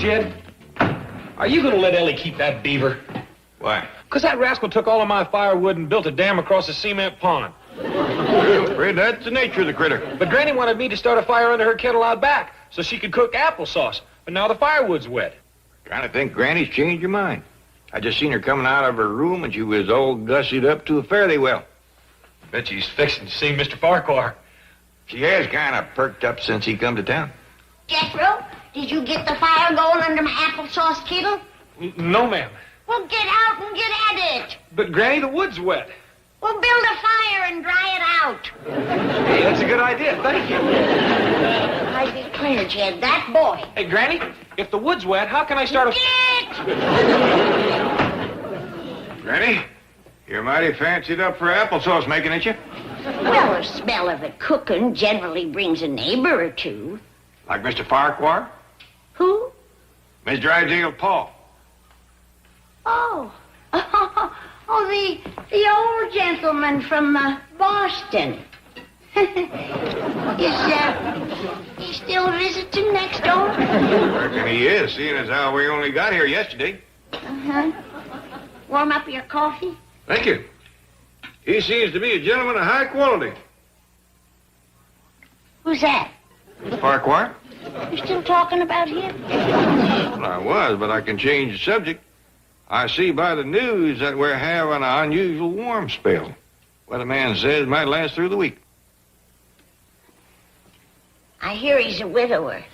Jed, are you going to let Ellie keep that beaver? Why? Because that rascal took all of my firewood and built a dam across the cement pond. Well, Fred, that's the nature of the critter. But Granny wanted me to start a fire under her kettle out back so she could cook applesauce. But now the firewood's wet. Kind of think Granny's changed her mind. I just seen her coming out of her room and she was all gussied up to a fairly well. Bet she's fixing to see Mr. Farquhar. She has kind of perked up since he come to town. Jethro, did you get the fire going under my applesauce kettle? No, ma'am. Well, get out and get at it. But, Granny, the wood's wet. Well, build a fire and dry it out. Hey, that's a good idea. Thank you. I declare, Jed, that boy. Hey, Granny, if the wood's wet, how can I start a... Get! Granny, you're mighty fancied up for applesauce making, ain't you? Well, the smell of it cooking generally brings a neighbor or two. Like Mr. Farquhar? Who? Mr. Ideal Paul. Oh. Oh, the old gentleman from Boston. Is he still visiting next door? I reckon he is, seeing as how we only got here yesterday. Uh-huh. Warm up your coffee? Thank you. He seems to be a gentleman of high quality. Who's that? Mr. Farquhar? You still talking about him? Well, I was, but I can change the subject. I see by the news that we're having an unusual warm spell. What a man says might last through the week. I hear he's a widower.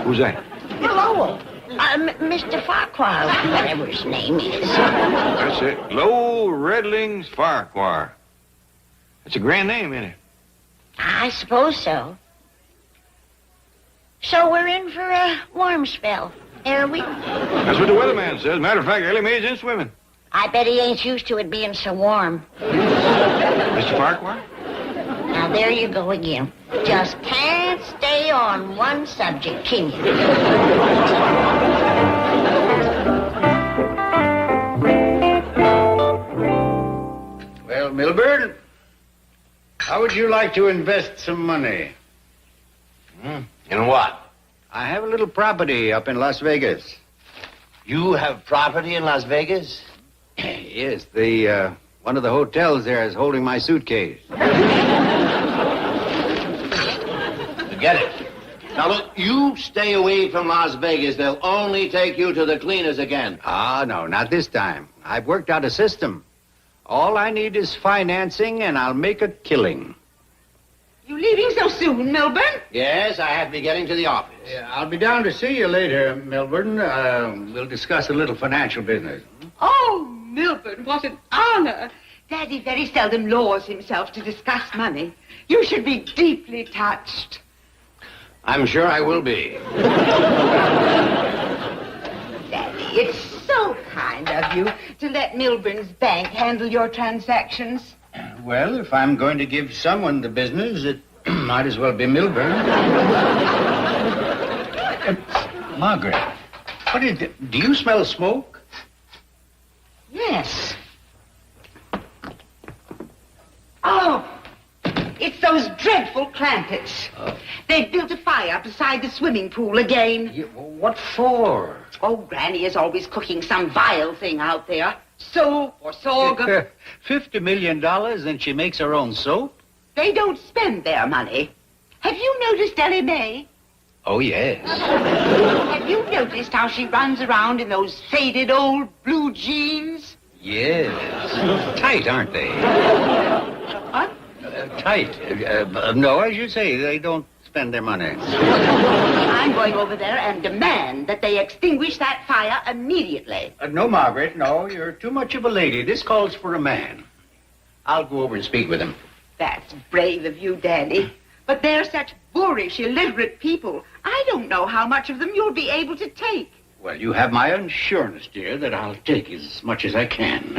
Who's that? Lowell. Mr. Farquhar, whatever his name is. That's it. Low Redlings Farquhar. That's a grand name, isn't it? I suppose so. So we're in for a warm spell, are we? That's what the weatherman says. Matter of fact, Ellie Mae's in swimming. I bet he ain't used to it being so warm. Mr. Farquhar? Now, there you go again. Just can't stay on one subject, can you? Well, Milburn, how would you like to invest some money? In what? I have a little property up in Las Vegas. You have property in Las Vegas? Yes, one of the hotels there is holding my suitcase. Forget it. Now, look, you stay away from Las Vegas. They'll only take you to the cleaners again. Ah, no, not this time. I've worked out a system. All I need is financing, and I'll make a killing. You leaving so soon, Milburn? Yes, I have to be getting to the office. Yeah, I'll be down to see you later, Milburn. We'll discuss a little financial business. Oh, Milburn, what an honor. Daddy very seldom lowers himself to discuss money. You should be deeply touched. I'm sure I will be. Daddy, it's so kind of you to let Milburn's bank handle your transactions. Well, if I'm going to give someone the business, it might as well be Milburn. Margaret, what is it? Do you smell smoke? Yes. Oh, it's those dreadful Clampetts. Oh. They've built a fire beside the swimming pool again. What for? Oh, Granny is always cooking some vile thing out there. Soap or sorghum. $50 million and she makes her own soap? They don't spend their money. Have you noticed Ellie Mae? Oh, yes. Have you noticed how she runs around in those faded old blue jeans? Yes. Tight, aren't they? What? Tight. No, as you say, they don't spend their money. I'm going over there and demand that they extinguish that fire immediately. No, Margaret, no. You're too much of a lady. This calls for a man. I'll go over and speak with him. That's brave of you, Daddy. But they're such boorish, illiterate people. I don't know how much of them you'll be able to take. Well, you have my assurance, dear, that I'll take as much as I can.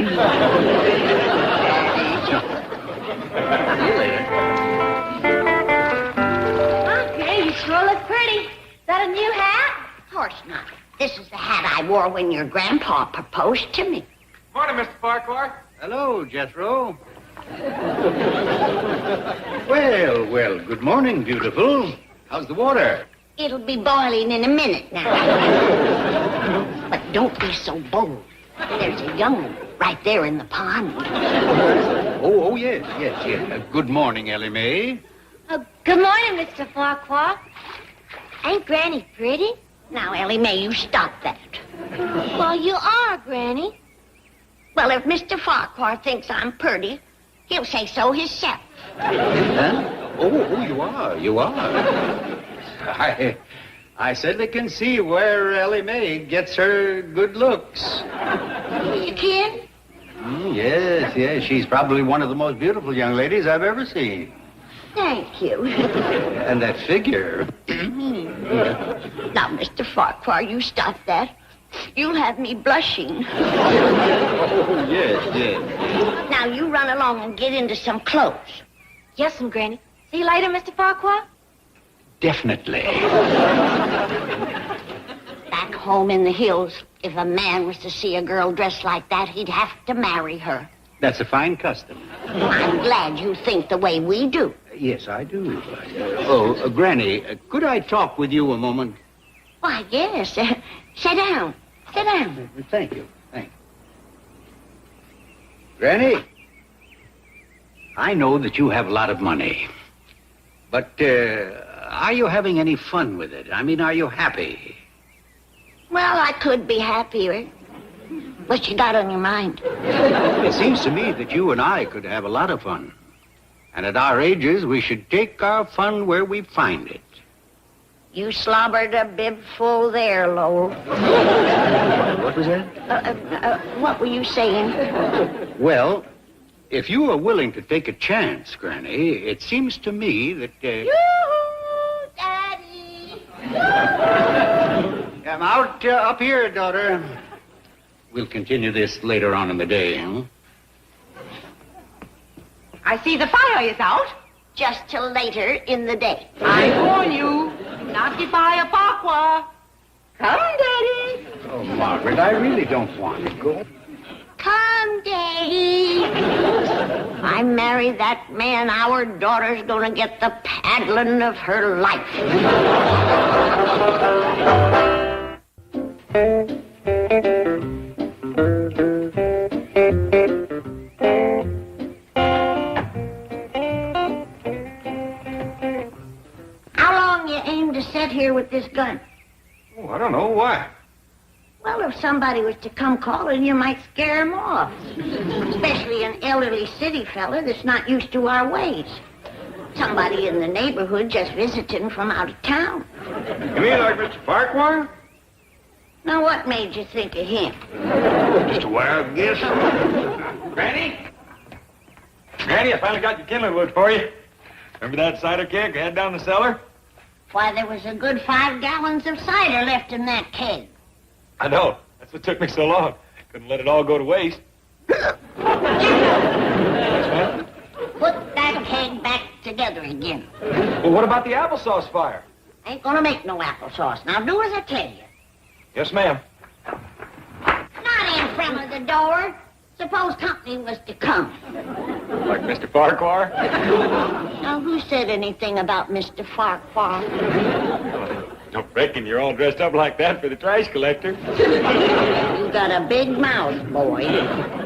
Okay, you sure look pretty. Is that a new hat? Of course not. This is the hat I wore when your grandpa proposed to me. Morning, Mr. Farquhar. Hello, Jethro. Well, good morning, beautiful. How's the water? It'll be boiling in a minute now. But don't be so bold. There's a young one right there in the pond. Oh, yes. Good morning, Ellie Mae. Good morning, Mr. Farquhar. Ain't Granny pretty? Now, Ellie Mae, you stop that. Well, you are, Granny. Well, if Mr. Farquhar thinks I'm pretty, he'll say so himself. Huh? Oh, you are. I certainly can see where Ellie Mae gets her good looks. You can? Yes. She's probably one of the most beautiful young ladies I've ever seen. Thank you. And that figure. Now, Mr. Farquhar, you stop that. You'll have me blushing. Oh, yes. Now, you run along and get into some clothes. Yes'm, Granny. See you later, Mr. Farquhar? Definitely. Back home in the hills, if a man was to see a girl dressed like that, he'd have to marry her. That's a fine custom. I'm glad you think the way we do. Yes, I do. Granny, could I talk with you a moment? Why, yes. Sit down. Thank you. Granny, I know that you have a lot of money. But, are you having any fun with it? I mean, are you happy? Well, I could be happier. What you got on your mind? It seems to me that you and I could have a lot of fun. And at our ages, we should take our fun where we find it. You slobbered a bib full there, Lowell. What was that? What were you saying? Well, if you are willing to take a chance, Granny, it seems to me that... Yoo-hoo, Daddy! Come out up here, daughter. We'll continue this later on in the day, huh? I see the fire is out. Just till later in the day. I warn you, not defy a Farquhar. Come, Daddy. Oh, Margaret, I really don't want to go. Come, Daddy. If I marry that man, our daughter's gonna get the paddling of her life. How long you aim to sit here with this gun? Oh, I don't know. Why? Well, if somebody was to come calling, you might scare him off. Especially an elderly city fella that's not used to our ways. Somebody in the neighborhood just visiting from out of town. You mean like Mr. Farquhar? Now, what made you think of him? Just a wild guess. Granny, I finally got your kindling wood for you. Remember that cider keg I had down the cellar? Why, there was a good 5 gallons of cider left in that keg. I know. That's what took me so long. Couldn't let it all go to waste. Put that keg back together again. Well, what about the applesauce fire? Ain't gonna make no applesauce. Now, do as I tell you. Yes, ma'am. Not in front of the door. Suppose company was to come. Like Mr. Farquhar? Now, who said anything about Mr. Farquhar? Don't reckon you're all dressed up like that for the trash collector. You got a big mouth, boy.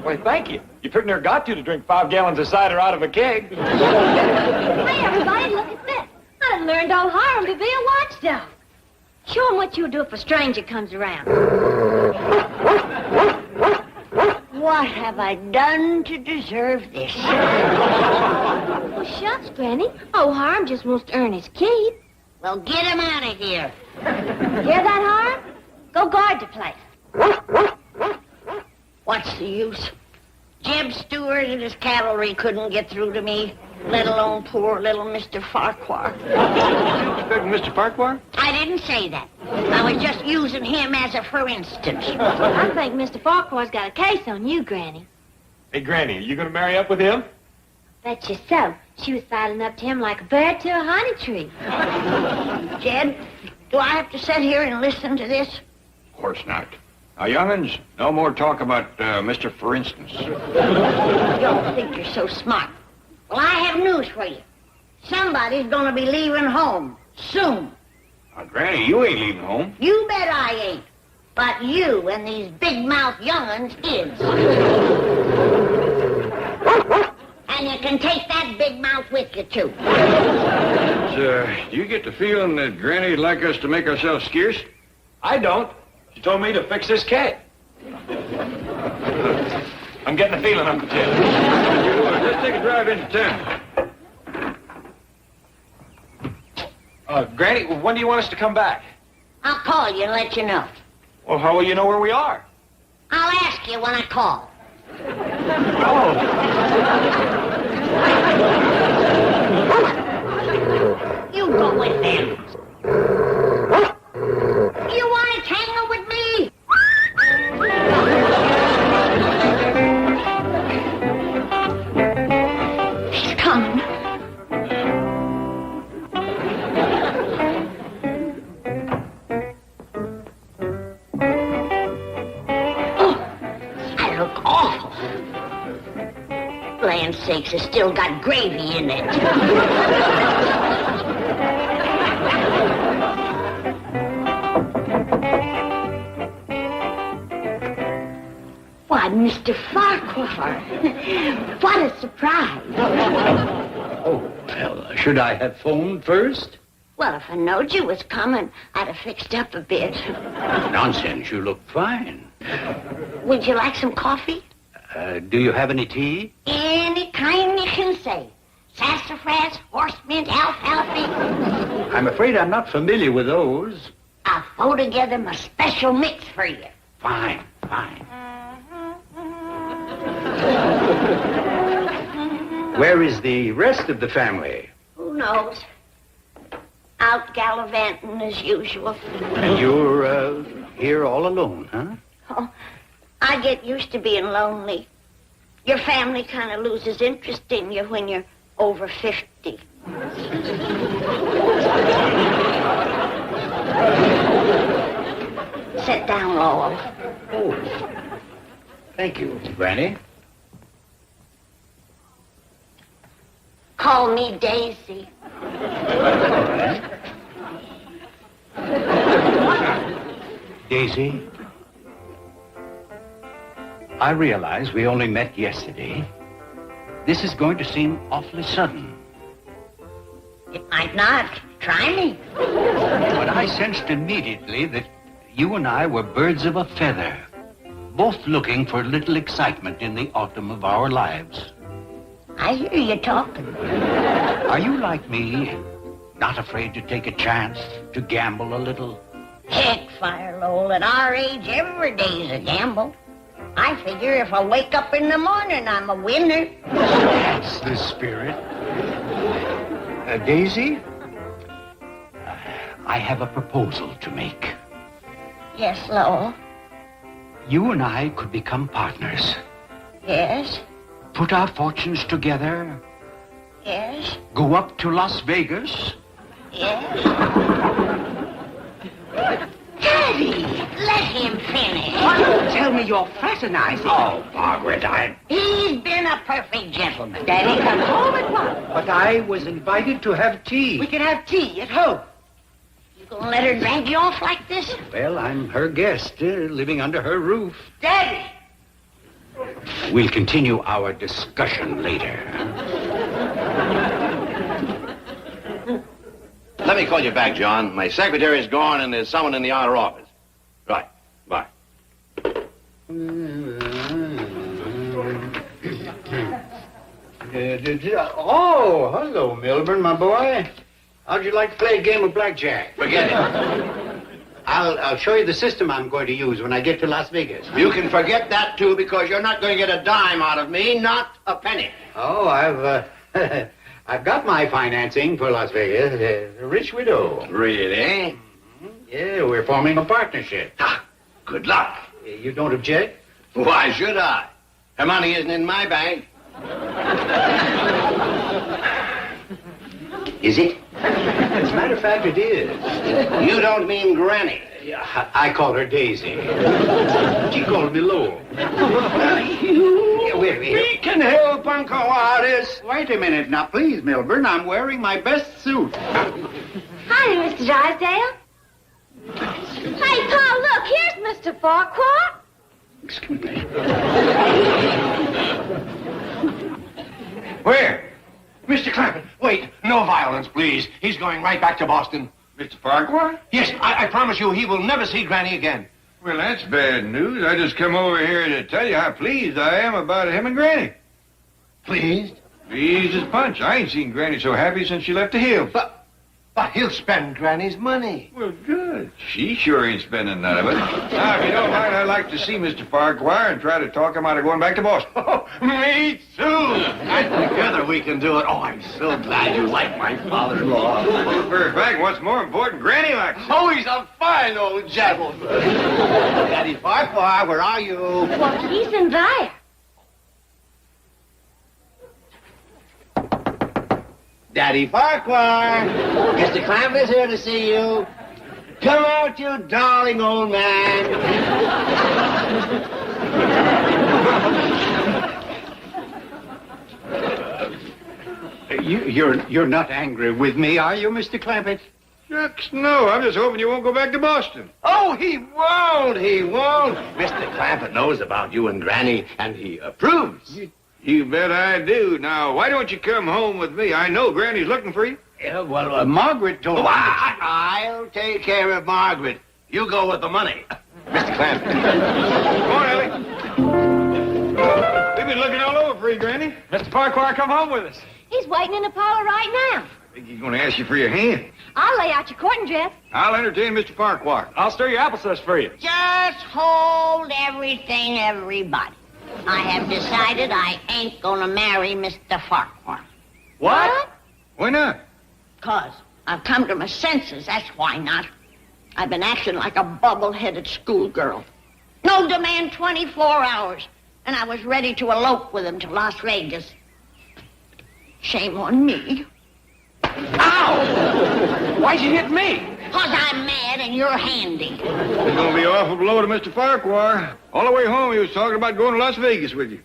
Why, thank you. You pretty near got to drink 5 gallons of cider out of a keg. Hey, everybody, look at this. I done learned old Hiram to be a watchdog. Show him what you'll do if a stranger comes around. What have I done to deserve this? Well, shucks, Granny. Old Hiram just wants to earn his keep. Well, get him out of here. Hear that, Hiram? Go guard the place. What's the use? Jeb Stewart and his cavalry couldn't get through to me, let alone poor little Mr. Farquhar. Mr. Farquhar? I didn't say that. I was just using him as a for instance. I think Mr. Farquhar's got a case on you, Granny. Hey, Granny, are you going to marry up with him? Bet you so. She was sidling up to him like a bird to a honey tree. Jed, do I have to sit here and listen to this? Of course not. Now, young'uns, no more talk about Mr. For Instance. You don't think you're so smart. Well, I have news for you. Somebody's going to be leaving home soon. Granny, you ain't leaving home. You bet I ain't. But you and these big-mouth young'uns is. And you can take that big mouth with you, too. Do you get the feeling that Granny'd like us to make ourselves scarce? I don't. She told me to fix this cat. I'm getting a feeling, Uncle Jim. Let's take a drive into town. Granny, when do you want us to come back? I'll call you and let you know. Well, how will you know where we are? I'll ask you when I call. Oh. You go with them. You want to tangle with me? She's coming. Oh, I look awful. Land sakes, it's still got gravy in it. Why, Mr. Farquhar, what a surprise. Oh, well, should I have phoned first? Well, if I knowed you was coming, I'd have fixed up a bit. Nonsense, you look fine. Would you like some coffee? Do you have any tea? Any kind you can say. Sassafras, horse mint, alfalfa. I'm afraid I'm not familiar with those. I'll throw together my special mix for you. Fine, fine. Where is the rest of the family? Who knows? Out gallivanting as usual. And you're here all alone, huh? Oh, I get used to being lonely. Your family kind of loses interest in you when you're over 50. Sit down, Lowell. Oh, thank you, Granny. Call me Daisy. Daisy, I realize we only met yesterday. This is going to seem awfully sudden. It might not. Try me. But I sensed immediately that you and I were birds of a feather, both looking for a little excitement in the autumn of our lives. I hear you talking. Are you like me, not afraid to take a chance, to gamble a little? Heck, Fire Lowell, at our age, every day's a gamble. I figure if I wake up in the morning, I'm a winner. That's the spirit. Daisy, I have a proposal to make. Yes, Lowell. You and I could become partners. Yes, Put our fortunes together. yes, Go up to Las Vegas. yes. Daddy, let him finish. Tell me you're fraternizing. Oh, Margaret, He's been a perfect gentleman. Daddy, come home at once. But I was invited to have tea. We can have tea at home. You gonna let her drag you off like this? Well, I'm her guest, living under her roof. Daddy! We'll continue our discussion later. Let me call you back, John. My secretary's gone and there's someone in the outer office. Right. Bye. Oh, hello, Milburn, my boy. How'd you like to play a game of blackjack? Forget it. I'll show you the system I'm going to use when I get to Las Vegas. You can forget that, too, because you're not going to get a dime out of me, not a penny. Oh, I've got my financing for Las Vegas. A rich widow. Really? Yeah, we're forming a partnership. Ah, good luck. You don't object? Why should I? Her money isn't in my bank. Is it? As a matter of fact, it is. You don't mean Granny. I call her Daisy. She calls me Lowell. We can help, Uncle Otis. Wait a minute. Now, please, Milburn, I'm wearing my best suit. Hi, Mr. Drysdale. Hey, Pa, look, here's Mr. Farquhar. Excuse me. Where? Mr. Clampett, wait. No violence, please. He's going right back to Boston. Mr. Farquhar? Yes, I promise you he will never see Granny again. Well, that's bad news. I just come over here to tell you how pleased I am about him and Granny. Pleased? Pleased as punch. I ain't seen Granny so happy since she left the hill. But he'll spend Granny's money. Well, good. She sure ain't spending none of it. Now, if you don't mind, I'd like to see Mr. Farquhar and try to talk him out of going back to Boston. Oh, me too. And together we can do it. Oh, I'm so glad you like my father-in-law. Well, for a fact, what's more important, Granny likes him. Oh, he's a fine old gentleman. Daddy Farquhar, where are you? Well, he's in there. Daddy Farquhar. Mr. Clampett is here to see you. Come out, you darling old man. You're not angry with me, are you, Mr. Clampett? Shucks, no. I'm just hoping you won't go back to Boston. Oh, he won't. He won't. Mr. Clampett knows about you and Granny, and he approves. You bet I do. Now, why don't you come home with me? I know Granny's looking for you. Margaret told me. I'll take care of Margaret. You go with the money. Mr. Clampett. Come on, Ellie. We've been looking all over for you, Granny. Mr. Farquhar, come home with us. He's waiting in the parlor right now. I think he's going to ask you for your hand. I'll lay out your courting dress. I'll entertain Mr. Farquhar. I'll stir your applesauce for you. Just hold everything, everybody. I have decided I ain't gonna marry Mr. Farquhar. What? Why not? 'Cause I've come to my senses, that's why not. I've been acting like a bubble-headed schoolgirl. No demand 24 hours. And I was ready to elope with him to Las Vegas. Shame on me. Ow! Why'd you hit me? 'Cause I'm mad and you're handy. It's going to be an awful blow to Mr. Farquhar. All the way home, he was talking about going to Las Vegas with you.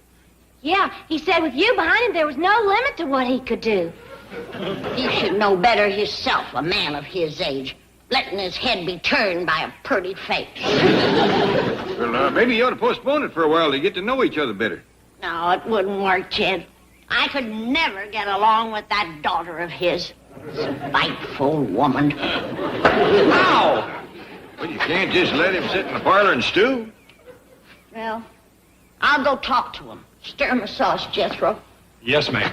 Yeah, he said with you behind him there was no limit to what he could do. He should know better himself, a man of his age. Letting his head be turned by a pretty face. Well, maybe you ought to postpone it for a while to get to know each other better. No, it wouldn't work, Ted. I could never get along with that daughter of his. Spiteful woman. Ow! Well, you can't just let him sit in the parlor and stew. Well, I'll go talk to him. Stir my sauce, Jethro. Yes, ma'am.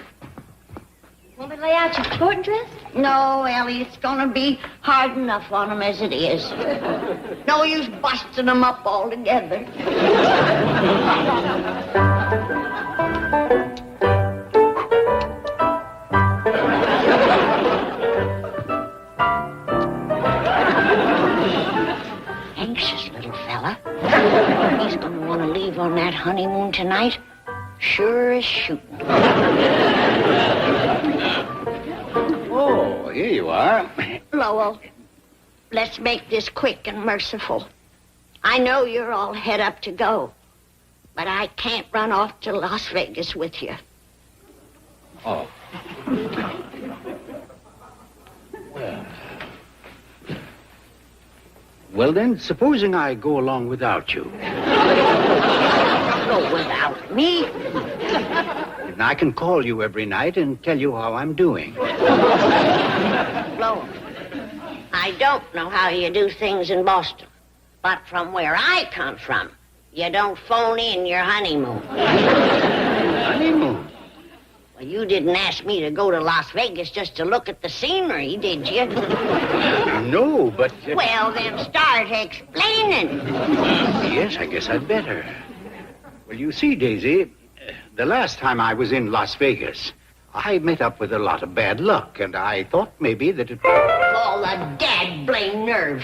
Want me to lay out your courting dress? No, Ellie, it's gonna be hard enough on him as it is. No use busting him up altogether. Anxious little fella. He's gonna want to leave on that honeymoon tonight. Sure as shooting. Oh, here you are. Lowell, let's make this quick and merciful. I know you're all head up to go, but I can't run off to Las Vegas with you. Oh. Well, then, supposing I go along without you. Go without me? And I can call you every night and tell you how I'm doing. Lowell, I don't know how you do things in Boston, but from where I come from, you don't phone in your honeymoon. Honeymoon? Well, you didn't ask me to go to Las Vegas just to look at the scenery, did you? No, but... Well, then start explaining. Yes, I guess I'd better. Well, you see, Daisy, the last time I was in Las Vegas, I met up with a lot of bad luck, and I thought maybe that it... All the dad-blame nerve.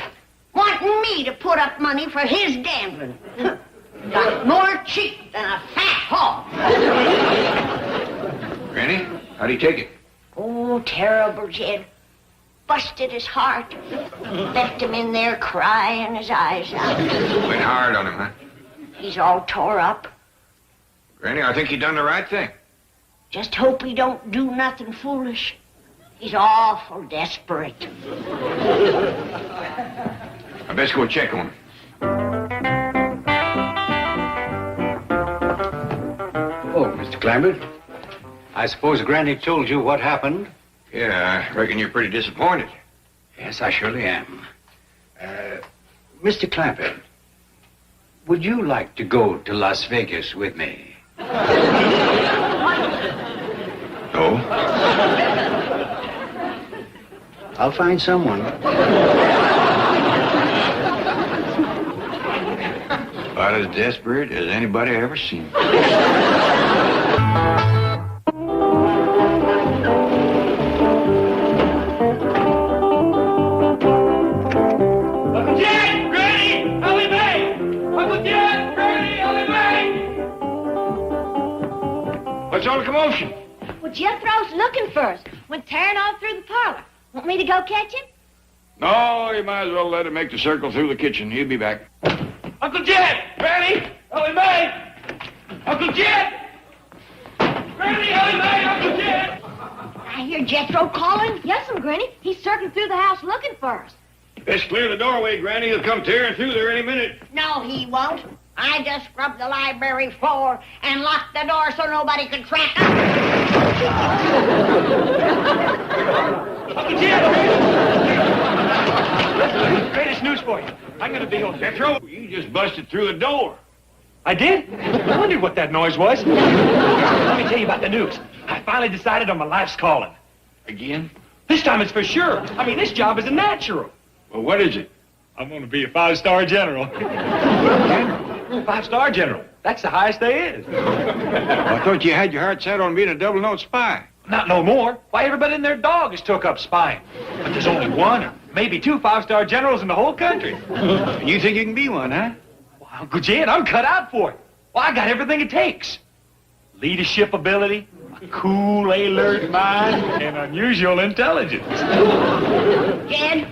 Wanting me to put up money for his gambling. Got more cheek than a fat hog. Granny, how'd he take it? Oh, terrible, Jed. Busted his heart. Left him in there crying his eyes out. Went hard on him, huh? He's all tore up. Granny, I think he done the right thing. Just hope he don't do nothing foolish. He's awful desperate. I best go check on him. Oh, Mr. Clampett. I suppose Granny told you what happened? Yeah, I reckon you're pretty disappointed. Yes, I surely am. Mr. Clampett, would you like to go to Las Vegas with me? No? I'll find someone. About as desperate as anybody I ever seen. Uncle Jack! Granny! Ellie Mae! Uncle Jack! Granny! Ellie Mae! What's all the commotion? Well, Jethro's looking for us. Went tearing off through the parlor. Want me to go catch him? No, you might as well let him make the circle through the kitchen. He'll be back. Uncle Jack! Granny! Ellie Mae! Uncle Jack! Granny! Ellie Mae! Uncle Jack! I hear Jethro calling. Yes, Granny. He's circling through the house looking for us. Best clear the doorway, Granny. He'll come tearing through there any minute. No, he won't. I just scrubbed the library floor and locked the door so nobody could track us. Uncle Jack! Greatest news for you. I'm going to be on Jethro. You just busted through the door. I did? I wondered what that noise was. Let me tell you about the news. I finally decided on my life's calling. Again? This time it's for sure. I mean, this job is a natural. Well, what is it? I'm going to be a 5-star general. 5-star general. That's the highest there is. Well, I thought you had your heart set on being a double-note spy. Not no more. Why, everybody and their dog is took up spying. But there's only one or maybe 2 5-star generals in the whole country. You think you can be one, huh? Well, Uncle Jed, I'm cut out for it. Well, I got everything it takes. Leadership ability, a cool, alert mind, and unusual intelligence. Jed,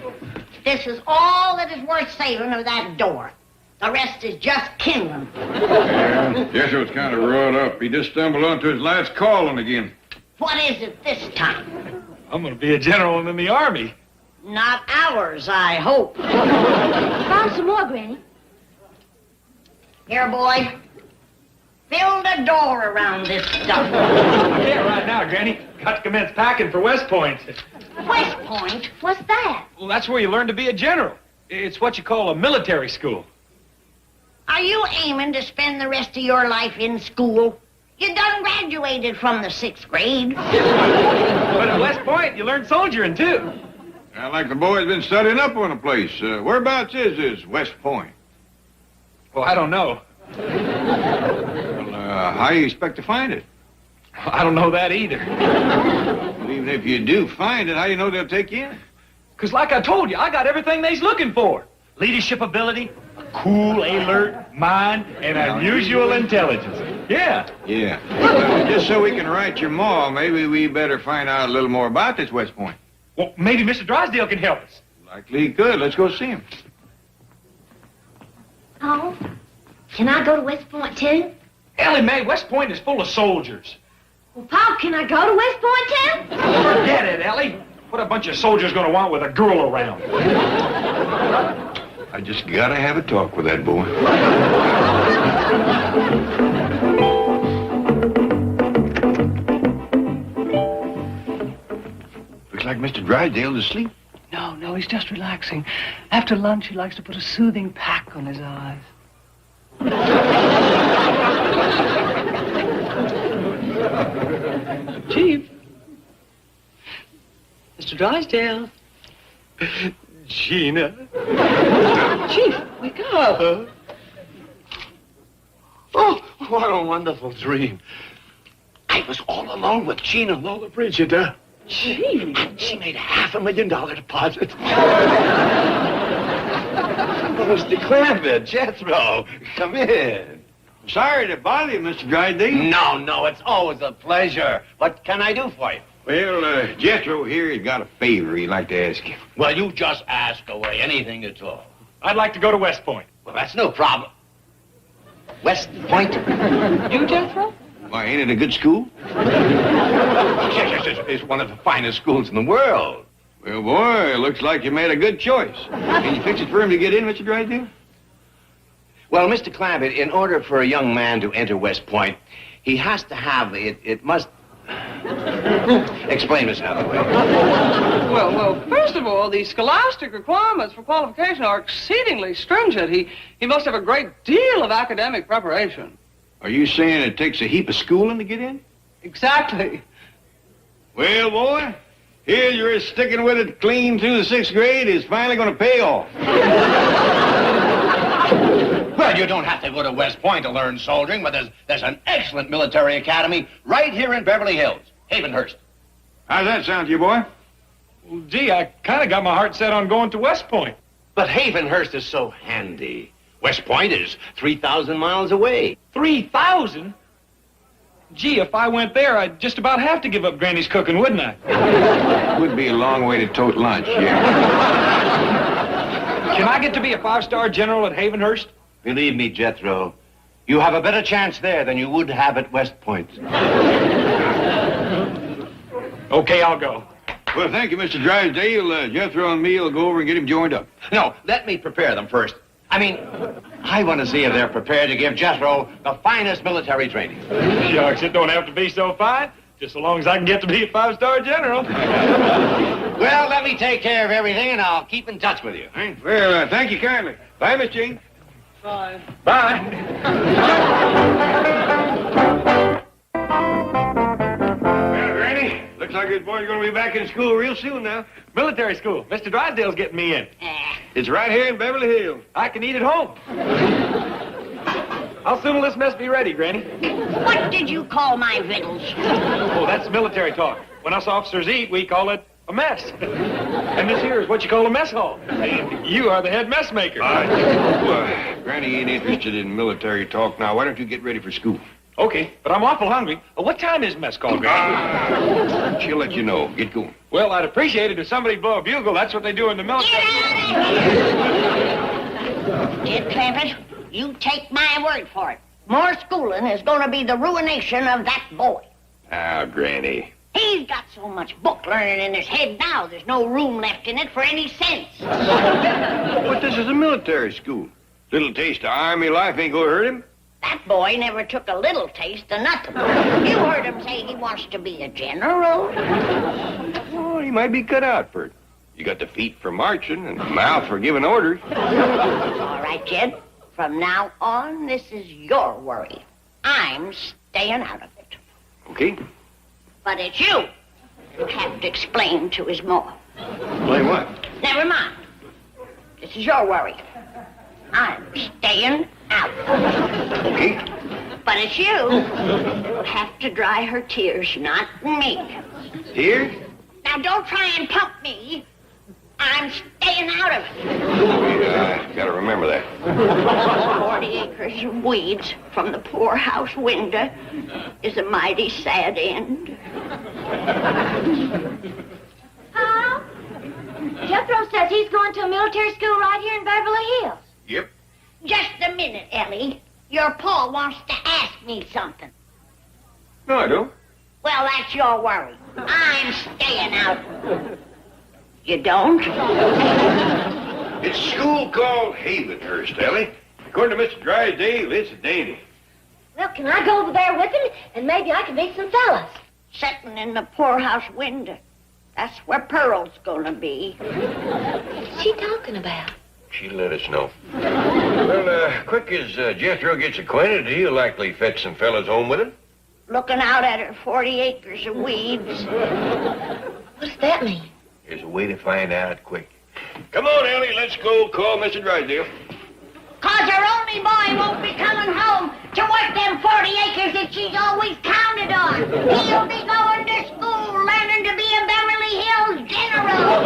this is all that is worth saving of that door. The rest is just kindling. Yeah, Jethro's kind of wrought up. He just stumbled onto his last calling again. What is it this time? I'm going to be a general in the army. Not ours, I hope. Found some more, Granny. Here, boy. Fill the door around this stuff. I can't right now, Granny. Got to commence packing for West Point. West Point? What's that? Well, that's where you learn to be a general. It's what you call a military school. Are you aiming to spend the rest of your life in school? You done graduated from the 6th grade. But at West Point, you learn soldiering, too. Sound like the boy's been studying up on the place. Whereabouts is this West Point? Well, I don't know. Well, how do you expect to find it? I don't know that either. Well, even if you do find it, how do you know they'll take you in? Because like I told you, I got everything they's looking for. Leadership ability, a cool, alert mind, and unusual intelligence. Yeah. Yeah. Well, just so we can write your ma, maybe we better find out a little more about this West Point. Well, maybe Mr. Drysdale can help us. Likely he could. Let's go see him. Oh, can I go to West Point, too? Ellie Mae, West Point is full of soldiers. Well, Pa, can I go to West Point, too? Forget it, Ellie. What a bunch of soldiers going to want with a girl around? I just gotta have a talk with that boy. Looks like Mr. Drysdale's asleep. No, he's just relaxing. After lunch, he likes to put a soothing pack on his eyes. Chief. Mr. Drysdale. Gina. Chief, wake up. Oh, what a wonderful dream. I was all alone with Gina Lola Bridget. Chief. She made $500,000 deposit. Mr. Clampett, Jethro, come in. Sorry to bother you, Mr. Drysdale. No, it's always a pleasure. What can I do for you? Well, Jethro here has got a favor he'd like to ask you. Well, you just ask away, anything at all. I'd like to go to West Point. Well, that's no problem. West Point? You, Jethro? Why, ain't it a good school? Yes, it's one of the finest schools in the world. Well, boy, it looks like you made a good choice. Can you fix it for him to get in, Mr. Drysdale? Well, Mr. Clampett, in order for a young man to enter West Point, he has to have, it must... Explain this another way. Well, first of all, the scholastic requirements for qualification are exceedingly stringent. He must have a great deal of academic preparation. Are you saying it takes a heap of schooling to get in? Exactly. Well, boy, here you're sticking with it clean through the 6th grade is finally going to pay off. Well, you don't have to go to West Point to learn soldiering, but there's an excellent military academy right here in Beverly Hills, Havenhurst. How's that sound to you, boy? Well, gee, I kind of got my heart set on going to West Point. But Havenhurst is so handy. West Point is 3,000 miles away. 3,000? Gee, if I went there, I'd just about have to give up Granny's cooking, wouldn't I? Would be a long way to tote lunch, yeah. Can I get to be a 5-star general at Havenhurst? Believe me, Jethro, you have a better chance there than you would have at West Point. Okay, I'll go. Well, thank you, Mr. Drysdale. Jethro and me will go over and get him joined up. No, let me prepare them first. I mean, I want to see if they're prepared to give Jethro the finest military training. Shucks, it don't have to be so fine. Just so long as I can get to be a 5-star general. Well, let me take care of everything, and I'll keep in touch with you. Right? Well, thank you kindly. Bye, Miss Jean. Bye. Bye. Well, Granny, looks like this boy's going to be back in school real soon now. Military school. Mr. Drysdale's getting me in. It's right here in Beverly Hills. I can eat at home. How soon will this mess be ready, Granny? What did you call my victuals? Oh, that's military talk. When us officers eat, we call it a mess. And this here is what you call a mess hall. And you are the head mess maker. Granny ain't interested in military talk now. Why don't you get ready for school? Okay, but I'm awful hungry. What time is mess call, Granny? She'll let you know. Get going. Well, I'd appreciate it if somebody'd blow a bugle. That's what they do in the military. Kid Clampett, you take my word for it. More schooling is going to be the ruination of that boy. Now, Granny. He's got so much book learning in his head now, there's no room left in it for any sense. But this is a military school. Little taste of Army life ain't gonna hurt him. That boy never took a little taste of nothing. You heard him say he wants to be a general. Oh, he might be cut out for it. You got the feet for marching and the mouth for giving orders. All right, Jed. From now on, this is your worry. I'm staying out of it. Okay. But it's you who have to explain to his ma. Explain what? Never mind. This is your worry. I'm staying out. Okay. But it's you who have to dry her tears, not me. Here? Now, don't try and pump me. I'm staying out of it. Yeah, I gotta remember that. 40 acres of weeds from the poorhouse window is a mighty sad end. Pa? Jethro says he's going to a military school right here in Beverly Hills. Yep. Just a minute, Ellie. Your pa wants to ask me something. No, I don't. Well, that's your worry. I'm staying out. You don't? It's a school called Havenhurst, Ellie. According to Mr. Drysdale, it's a dandy. Well, can I go over there with him? And maybe I can meet some fellas. Sitting in the poorhouse window. That's where Pearl's gonna be. What's she talking about? She'll let us know. Well, quick as Jethro gets acquainted, he'll likely fetch some fellas home with him. Looking out at her 40 acres of weeds. What does that mean? There's a way to find out quick. Come on, Ellie, let's go call Mr. Drysdale. 'Cause her only boy won't be coming home to work them 40 acres that she's always counted on. He'll be going to school learning to be a Beverly Hills general.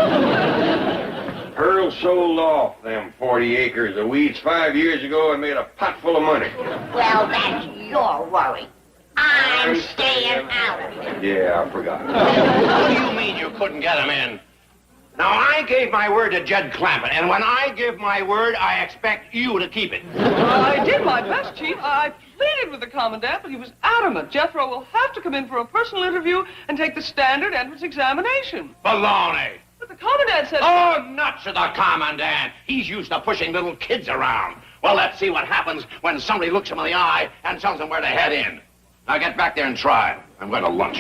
Pearl sold off them 40 acres of weeds 5 years ago and made a pot full of money. Well, that's your worry. I'm staying out of it. Yeah, I forgot. What do you mean you couldn't get him in? Now, I gave my word to Jed Clampett, and when I give my word, I expect you to keep it. I did my best, Chief. I pleaded with the commandant, but he was adamant. Jethro will have to come in for a personal interview and take the standard entrance examination. Baloney. But the commandant said... Oh, nuts to the commandant. He's used to pushing little kids around. Well, let's see what happens when somebody looks him in the eye and tells him where to head in. Now get back there and try. I'm going to lunch.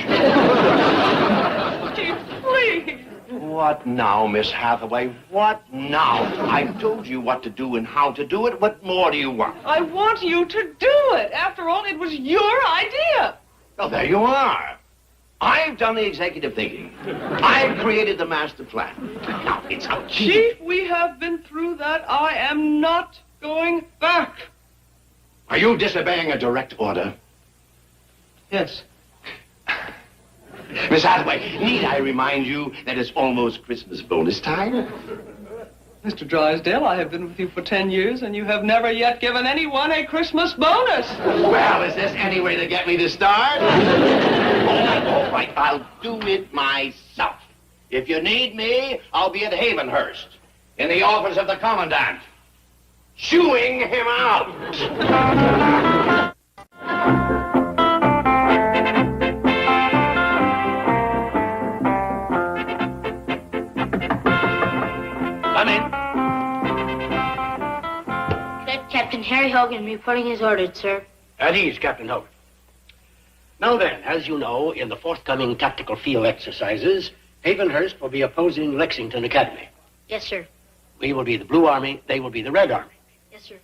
Chief, please. What now, Miss Hathaway? What now? I've told you what to do and how to do it. What more do you want? I want you to do it. After all, it was your idea. Well, there you are. I've done the executive thinking. I've created the master plan. Now, it's up to you. Chief, we have been through that. I am not going back. Are you disobeying a direct order? Yes. Miss Hathaway, need I remind you that it's almost Christmas bonus time? Mr. Drysdale, I have been with you for 10 years, and you have never yet given anyone a Christmas bonus. Well, is this any way to get me to start? All right, I'll do it myself. If you need me, I'll be at Havenhurst, in the office of the commandant, chewing him out. Come in. Captain Harry Hogan reporting his orders, sir. At ease, Captain Hogan. Now then, as you know, in the forthcoming tactical field exercises, Havenhurst will be opposing Lexington Academy. Yes, sir. We will be the Blue Army, they will be the Red Army. Yes, sir.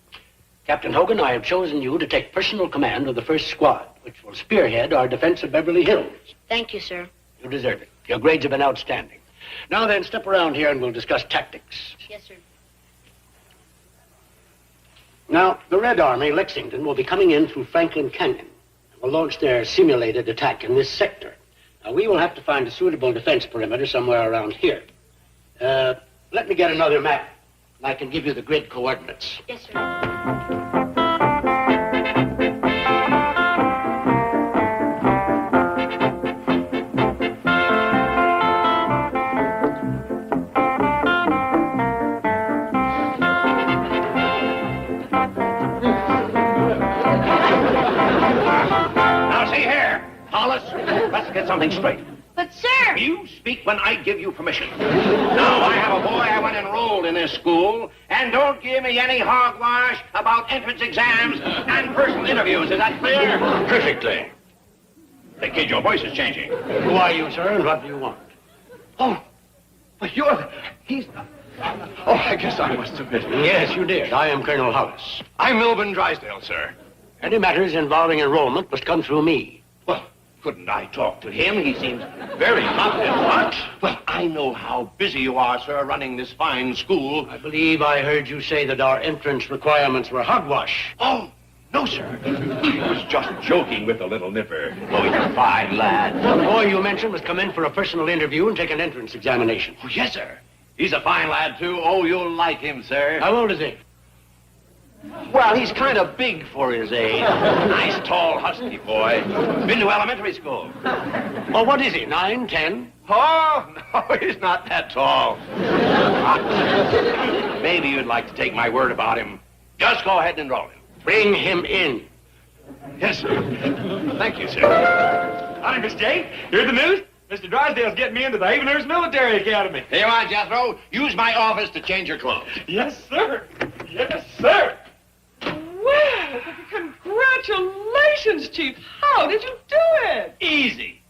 Captain Hogan, I have chosen you to take personal command of the first squad, which will spearhead our defense of Beverly Hills. Thank you, sir. You deserve it. Your grades have been outstanding. Now then, step around here and we'll discuss tactics. Yes, sir. Now, the Red Army, Lexington, will be coming in through Franklin Canyon and will launch their simulated attack in this sector. Now, we will have to find a suitable defense perimeter somewhere around here. Let me get another map, and I can give you the grid coordinates. Yes, sir. Let's get something straight. But, sir... You speak when I give you permission. Now, I have a boy I want enrolled in this school, and don't give me any hogwash about entrance exams and personal interviews. Is that clear? Perfectly. Hey, kid, your voice is changing. Who are you, sir, and what do you want? Oh, but he's... Oh, I guess I must have missed it. Yes, you did. I am Colonel Hollis. I'm Milburn Drysdale, sir. Any matters involving enrollment must come through me. Well, couldn't I talk to him? He seems very confident. What? Well, I know how busy you are, sir, running this fine school. I believe I heard you say that our entrance requirements were hogwash. Oh, no, sir. I was just joking with the little nipper. Oh, he's a fine lad. The boy you mentioned must come in for a personal interview and take an entrance examination. Oh, yes, sir. He's a fine lad, too. Oh, you'll like him, sir. How old is he? Well, he's kind of big for his age. Nice, tall, husky boy. Been to elementary school. Oh, what is he, 9, 10? Oh, no, he's not that tall. Maybe you'd like to take my word about him. Just go ahead and enroll him. Bring him in. Yes, sir. Thank you, sir. Howdy, Miss Jane. Hear the news? Mr. Drysdale's getting me into the Havenhurst Military Academy. Here you are, Jethro. Use my office to change your clothes. Yes, sir. Yes, sir. Well, congratulations, Chief. How did you do it? Easy.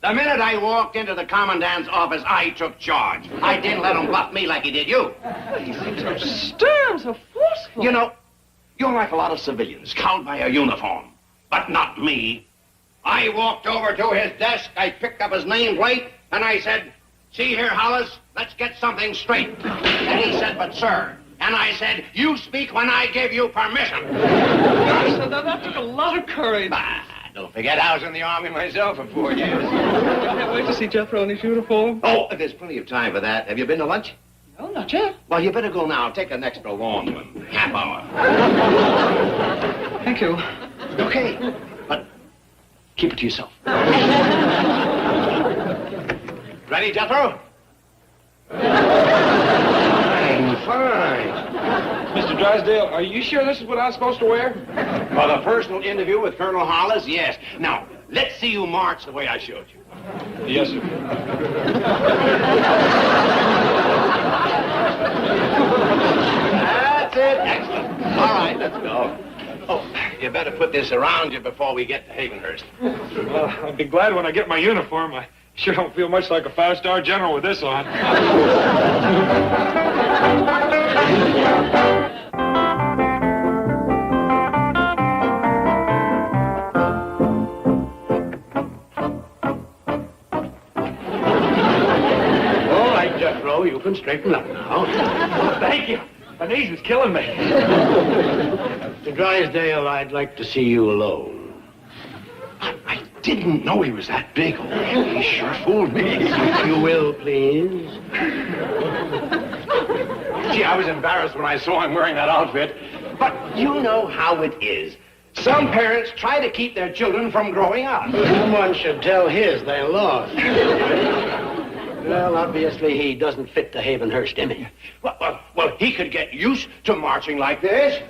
The minute I walked into the commandant's office, I took charge. I didn't let him bluff me like he did you. He seems so stern, so forceful. You know, you're like a lot of civilians, cowed by a uniform. But not me. I walked over to his desk, I picked up his nameplate, and I said, "See here, Hollis, let's get something straight." And he said, "But, sir..." And I said, "You speak when I give you permission." So that took a lot of courage. Bah, don't forget I was in the Army myself for 4 years. I can't wait to see Jethro in his uniform. Oh, there's plenty of time for that. Have you been to lunch? No, not yet. Well, you better go now. Take an extra long one. Half hour. Thank you. Okay. But keep it to yourself. Ready, Jethro? Fine. Mr. Drysdale, are you sure this is what I'm supposed to wear? For the personal interview with Colonel Hollis, yes. Now, let's see you march the way I showed you. Yes, sir. No. Oh, you better put this around you before we get to Havenhurst. Well, I'll be glad when I get my uniform. I sure don't feel much like a five-star general with this on. All right, Jethro, you can straighten up now. Thank you. My knees is killing me. Mr. Drysdale, I'd like to see you alone. I didn't know he was that big. Oh, he sure fooled me. If you will, please. Gee, I was embarrassed when I saw him wearing that outfit. But you know how it is. Some parents try to keep their children from growing up. Someone should tell his they lost. Well, obviously he doesn't fit the Havenhurst image. Well, he could get used to marching like this.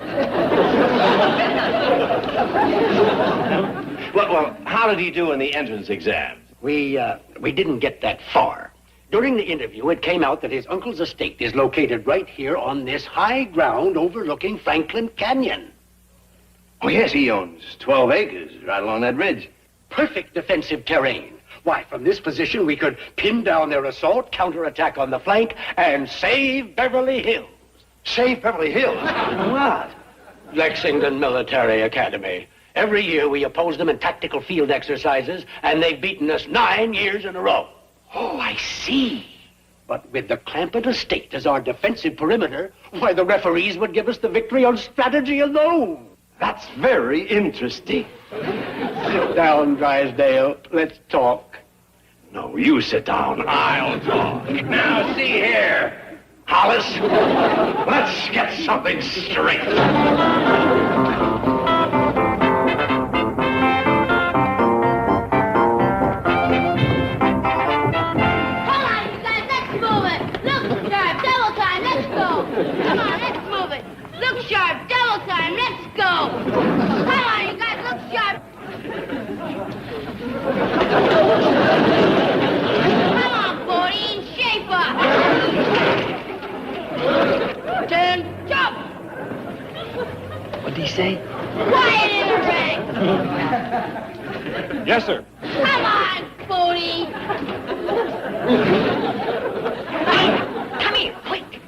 Well, how did he do in the entrance exam? We didn't get that far. During the interview, it came out that his uncle's estate is located right here on this high ground overlooking Franklin Canyon. Oh, yes, he owns 12 acres right along that ridge. Perfect defensive terrain. Why, from this position, we could pin down their assault, counterattack on the flank, and save Beverly Hills. Save Beverly Hills? What? Lexington Military Academy. Every year we oppose them in tactical field exercises, and they've beaten us 9 years in a row. Oh, I see. But with the Clampett estate as our defensive perimeter, why, the referees would give us the victory on strategy alone. That's very interesting. Sit down, Drysdale. Let's talk. No, you sit down. I'll talk. Now, see here, Hollis. Let's get something straight. Come on, you guys, let's move it. Look sharp, double time, let's go. Come on, let's move it. Look sharp, double time, let's go. Come on, you guys, look sharp. Come on, 14, shape up. Turn, jump. What'd he say? Quiet in the ring. Yes, sir. Come on, 40. Come here, quick.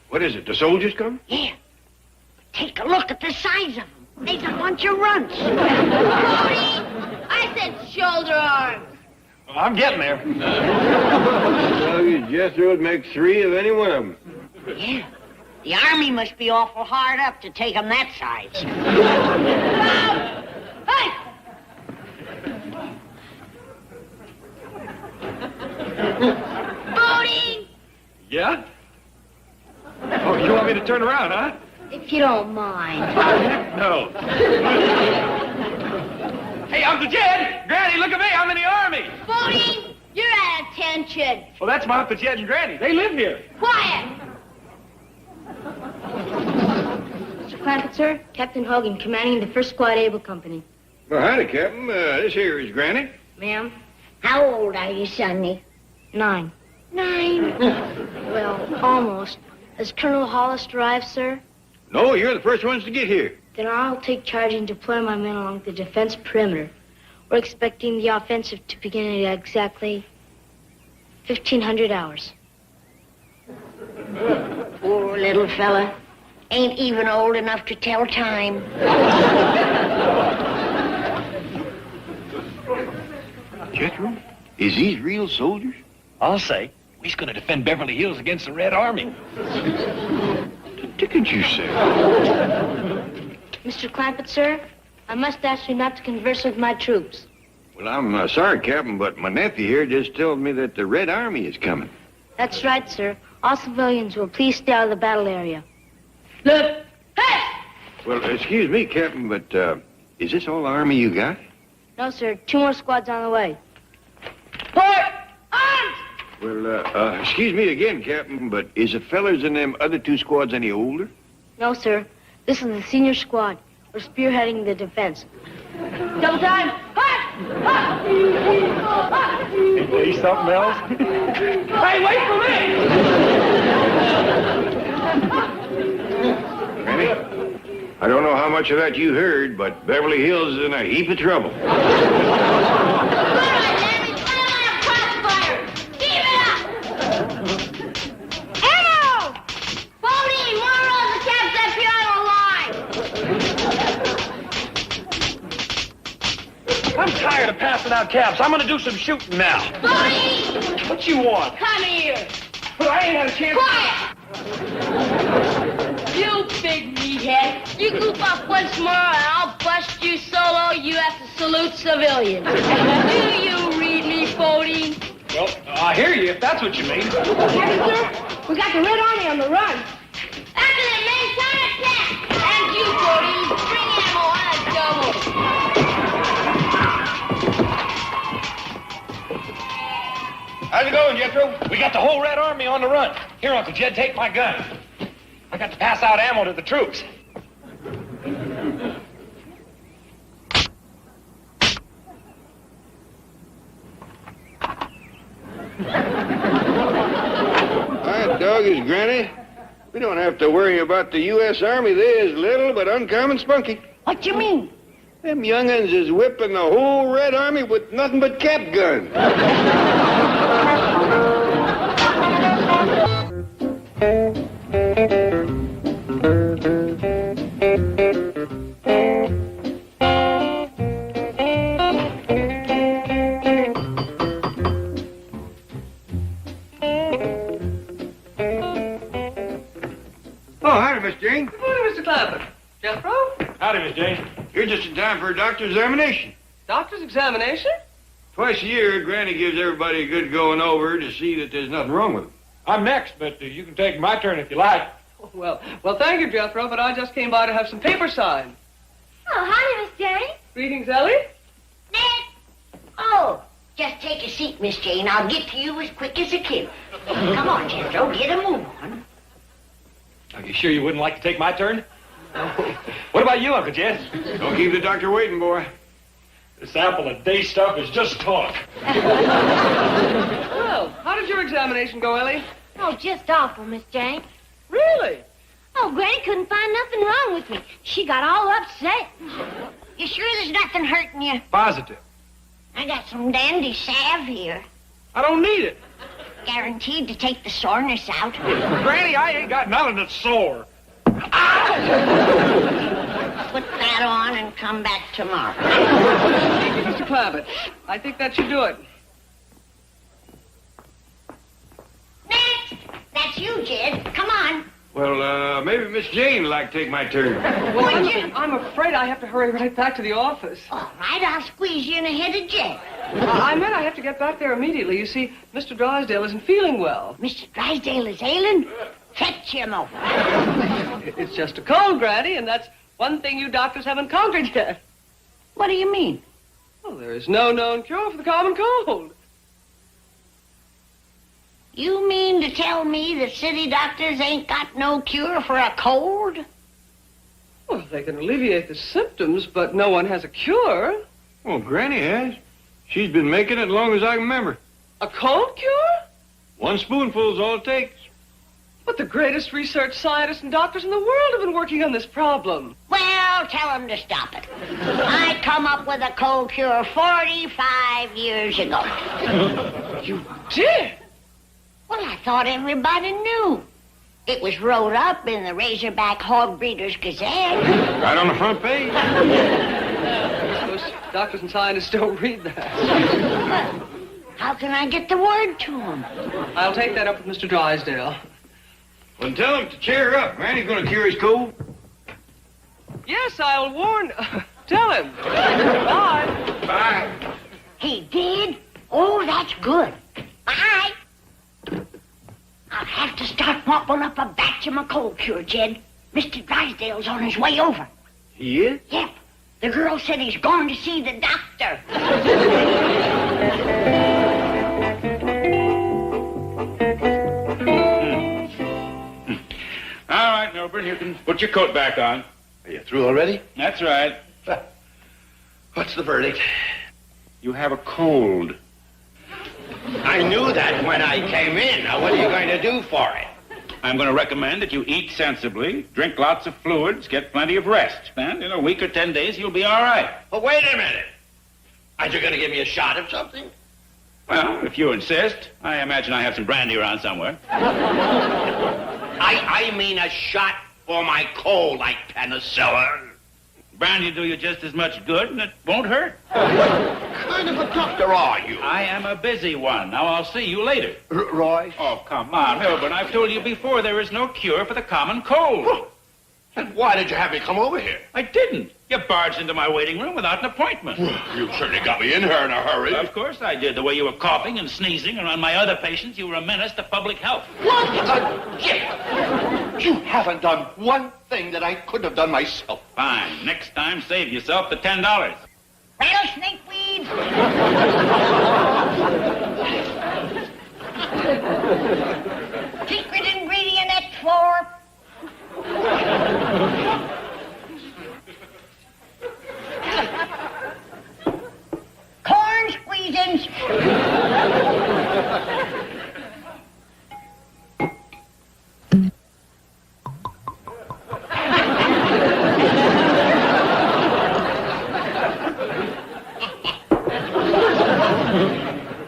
What is it, the soldiers come? Yeah. Take a look at the size of them. They's a bunch of runts. 40. I said shoulder arms. Well, I'm getting there. Well, Jethro would make 3 of any one of them. Yeah. The army must be awful hard up to take them that size. Hey! Bodie! Yeah? Oh, you want me to turn around, huh? If you don't mind. No. Hey, Uncle Jed! Granny, look at me! I'm in the army! Bodie, you're at attention. Well, that's my Uncle Jed and Granny. They live here. Quiet! Mr. Clampett, sir. Captain Hogan, commanding the 1st Squad Able Company. Well, howdy, Captain. This here is Granny. Ma'am? How old are you, Sonny? 9. 9. Well, almost. Has Colonel Hollis arrived, sir? No, you're the first ones to get here. Then I'll take charge and deploy my men along the defense perimeter. We're expecting the offensive to begin at exactly 1500 hours. Poor little fella. Ain't even old enough to tell time. Jethro, is these real soldiers? I'll say. We's gonna defend Beverly Hills against the Red Army. Didn't you say? Mr. Clampett, sir, I must ask you not to converse with my troops. Well, I'm sorry, Captain, but my nephew here just told me that the Red Army is coming. That's right, sir. All civilians will please stay out of the battle area. Look! Hey! Well, excuse me, Captain, but is this all the army you got? No, sir. 2 more squads on the way. Port! Arms! Well, excuse me again, Captain, but is the fellers in them other 2 squads any older? No, sir. This is the senior squad. We're spearheading the defense. Double time! Hut! Hey, something else? Hey, wait for me! Granny? Granny. I don't know how much of that you heard, but Beverly Hills is in a heap of trouble. All right, Larry, put him on a crossfire. Keep it up. Ammo! 14, more rows of caps up here on the line. I'm tired of passing out caps. I'm gonna do some shooting now. 40, What you want? come here. But I ain't had a chance. Quiet! You big meathead. You goof up once more and I'll bust you solo. You have to salute civilians. Do you read me, 40? Well, I hear you, if that's what you mean. Officer, we got the Red Army on the run. After the main time attack. And you, 40, bring ammo on a double. How's it going, Jethro? We got the whole Red Army on the run. Here, Uncle Jed, take my gun. I got to pass out ammo to the troops. That dog is Granny. We don't have to worry about the U.S. Army. They is little but uncommon spunky. What you mean? Them young'uns is whipping the whole Red Army with nothing but cap guns. Oh, howdy, Miss Jane. Good morning, Mr. Clampett. Jethro? Howdy, Miss Jane. You're just in time for a doctor's examination. Doctor's examination? Twice a year, Granny gives everybody a good going over to see that there's nothing wrong with them. I'm next, but you can take my turn if you like. Oh, well, thank you, Jethro, but I just came by to have some paper signed. Oh, howdy, Miss Jane. Greetings, Ellie. Nick. Oh, just take a seat, Miss Jane. I'll get to you as quick as I can. Come on, Jethro, get a move on. Are you sure you wouldn't like to take my turn? What about you, Uncle Jed? Don't keep the doctor waiting, boy. This apple a day stuff is just talk. Well, how did your examination go, Ellie? Oh, just awful, Miss Jane. Really? Oh, Granny couldn't find nothing wrong with me. She got all upset. You sure there's nothing hurting you? Positive. I got some dandy salve here. I don't need it. Guaranteed to take the soreness out. Granny, I ain't got nothing that's sore. Put that on and come back tomorrow. Thank you, Mr. Clampett. I think that should do it. Next! That's you, Jed. Come on. Well, maybe Miss Jane would like to take my turn. Well, I'm afraid I have to hurry right back to the office. All right, I'll squeeze you in ahead of Jed. I meant I have to get back there immediately. You see, Mr. Drysdale isn't feeling well. Mr. Drysdale is ailing? Fetch him over. It's just a cold, Granny, and that's one thing you doctors haven't conquered yet. What do you mean? Well, there is no known cure for the common cold. You mean to tell me the city doctors ain't got no cure for a cold? Well, they can alleviate the symptoms, but no one has a cure. Well, Granny has. She's been making it as long as I can remember. A cold cure? 1 spoonful is all it takes. But the greatest research scientists and doctors in the world have been working on this problem. Well, tell them to stop it. I come up with a cold cure 45 years ago. You did? Well, I thought everybody knew. It was wrote up in the Razorback Hog Breeders Gazette. Right on the front page. Those doctors and scientists don't read that. How can I get the word to them? I'll take that up with Mr. Drysdale. Well, tell him to cheer up. Granny's going to cure his cold. Yes, I'll warn... tell him. Bye. Bye. He did? Oh, that's good. Bye. I'll have to start mopping up a batch of my cold cure, Jed. Mr. Drysdale's on his way over. He is? Yep. The girl said he's going to see the doctor. All right, Milburn, you can put your coat back on. Are you through already? That's right. What's the verdict? You have a cold. I knew that when I came in. Now, what are you going to do for it? I'm going to recommend that you eat sensibly, drink lots of fluids, get plenty of rest. And in a week or 10 days, you'll be all right. But wait a minute. Aren't you going to give me a shot of something? Well, if you insist. I imagine I have some brandy around somewhere. I mean a shot for my cold, like penicillin. Brandy will do you just as much good, and it won't hurt. What kind of a doctor are you? I am a busy one. Now, I'll see you later. Roy? Oh, come on, Milburn. I've told you before there is no cure for the common cold. And why did you have me come over here? I didn't. You barged into my waiting room without an appointment. You certainly got me in here in a hurry. Of course I did. The way you were coughing and sneezing around my other patients, you were a menace to public health. What a gift! You haven't done one thing that I couldn't have done myself. Fine. Next time, save yourself the $10. Rattlesnake weed. Secret ingredient X4. Corn squeezins.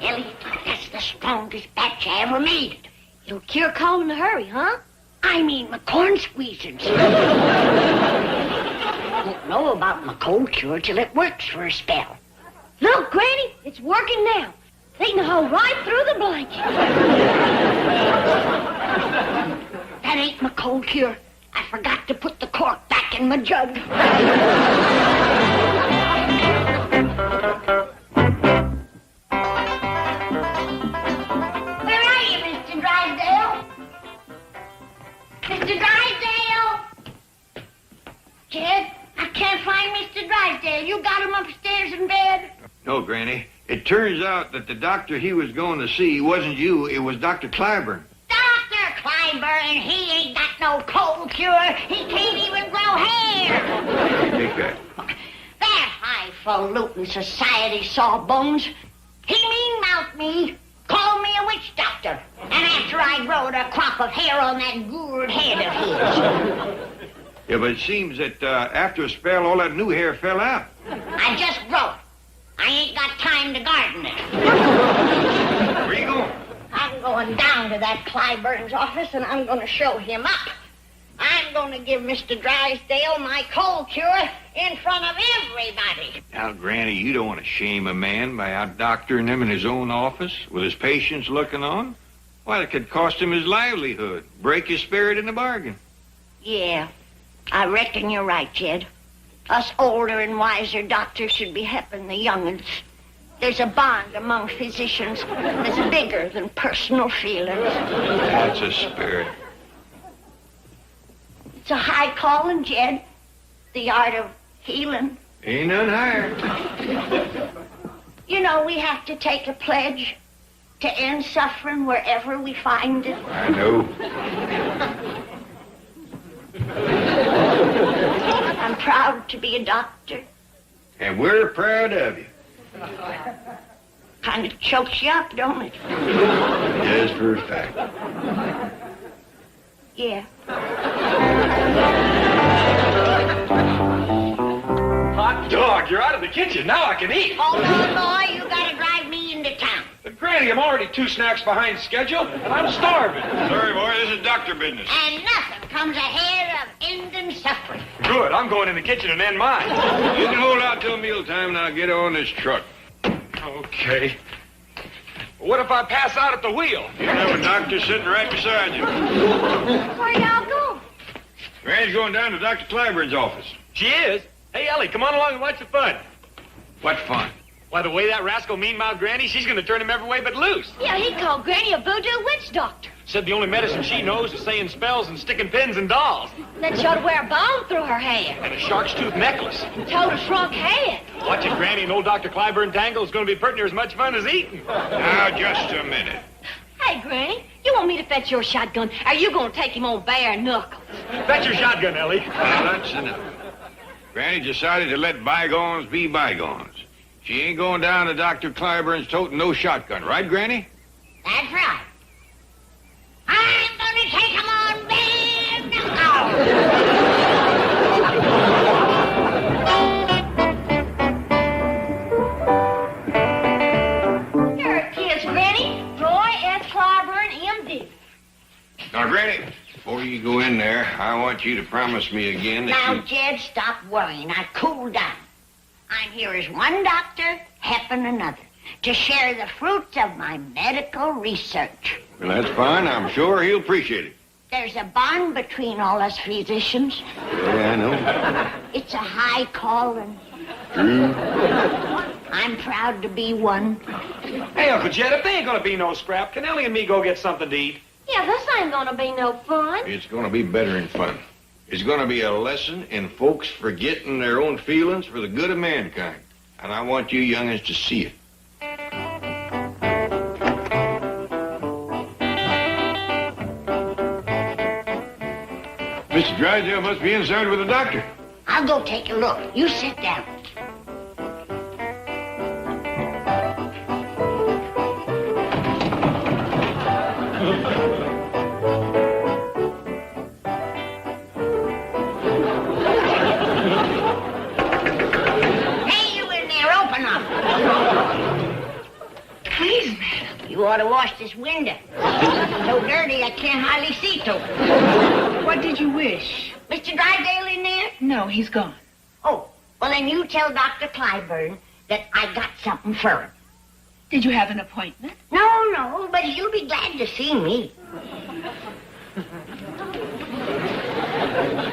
Ellie, that's the strongest batch I ever made. It'll cure cold in a hurry, huh? I mean my corn squeezins. Won't know about my cold cure till it works for a spell. Look, Granny, it's working now. They can hole right through the blanket. That ain't my cold cure. I forgot to put the cork back in my jug. Where are you, Mr. Drysdale? Mr. Drysdale? Jed, I can't find Mr. Drysdale. You got him upstairs in bed? No, Granny. It turns out that the doctor he was going to see wasn't you. It was Dr. Clyburn. Dr. Clyburn, he ain't got no cold cure. He can't even grow hair. Take that. That highfalutin society sawbones, he mean-mouthed me, called me a witch doctor. And after I growed a crop of hair on that gourd head of his. Yeah, but it seems that after a spell, all that new hair fell out. I just grow it. I ain't got time to garden it. Where you going? I'm going down to that Clyburn's office, and I'm going to show him up. I'm going to give Mr. Drysdale my cold cure in front of everybody. Now, Granny, you don't want to shame a man by out-doctoring him in his own office with his patients looking on. Why, it could cost him his livelihood, break his spirit in the bargain. Yeah, I reckon you're right, Jed. Us older and wiser doctors should be helping the young'uns. There's a bond among physicians that's bigger than personal feelings. That's a spirit. It's a high calling, Jed. The art of healing. Ain't none higher. You know, we have to take a pledge to end suffering wherever we find it. I know. I'm proud to be a doctor. And we're proud of you. Kind of chokes you up, don't it? Yes, for a fact. Yeah. Hot dog, you're out of the kitchen. Now I can eat. Hold on, boy. You gotta drive me into town. But Granny, I'm already 2 snacks behind schedule, and I'm starving. Sorry, boy, this is doctor business. And nothing comes ahead of ending suffering. Good, I'm going in the kitchen and end mine. You can hold out till mealtime, and I'll get on this truck. Okay. What if I pass out at the wheel? You have a doctor sitting right beside you. Where y'all go? Granny's going down to Dr. Clyburn's office. She is? Hey, Ellie, come on along and watch the fun. What fun? Why, the way that rascal mean-mouthed Granny, she's going to turn him every way but loose. Yeah, he called Granny a voodoo witch doctor. Said the only medicine she knows is saying spells and sticking pins in dolls. Then she ought to wear a bone through her hair. And a shark's tooth necklace. Told her shrunk head. Watching Granny and old Dr. Clyburn tangle is going to be pretty near as much fun as eating. Now, just a minute. Hey, Granny, you want me to fetch your shotgun? Or are you going to take him on bare knuckles? Fetch your shotgun, Ellie. Well, that's enough. Granny decided to let bygones be bygones. She ain't going down to Dr. Clyburn's toting no shotgun, right, Granny? That's right. I'm gonna take 'em all Here it is, Granny. Roy S. Clyburn, M.D. Now, Granny, before you go in there, I want you to promise me again that Now, Jed, stop worrying. Now, cool down. I'm here as one doctor helping another to share the fruits of my medical research. Well, that's fine. I'm sure he'll appreciate it. There's a bond between all us physicians. Yeah, I know. It's a high calling. True. I'm proud to be one. Hey, Uncle Jed, if there ain't gonna be no scrap, can Ellie and me go get something to eat? Yeah, this ain't gonna be no fun. It's going to be better than fun. It's going to be a lesson in folks forgetting their own feelings for the good of mankind. And I want you youngins to see it. Mr. Drysdale must be inside with the doctor. I'll go take a look. You sit down. Hey, you in there, open up. Please, madam. You ought to wash this window. So dirty I can't hardly see to it. What did you wish? Mr. Drysdale in there? No, he's gone. Oh, well then you tell Dr. Clyburn that I got something for him. Did you have an appointment? No, but he'll be glad to see me.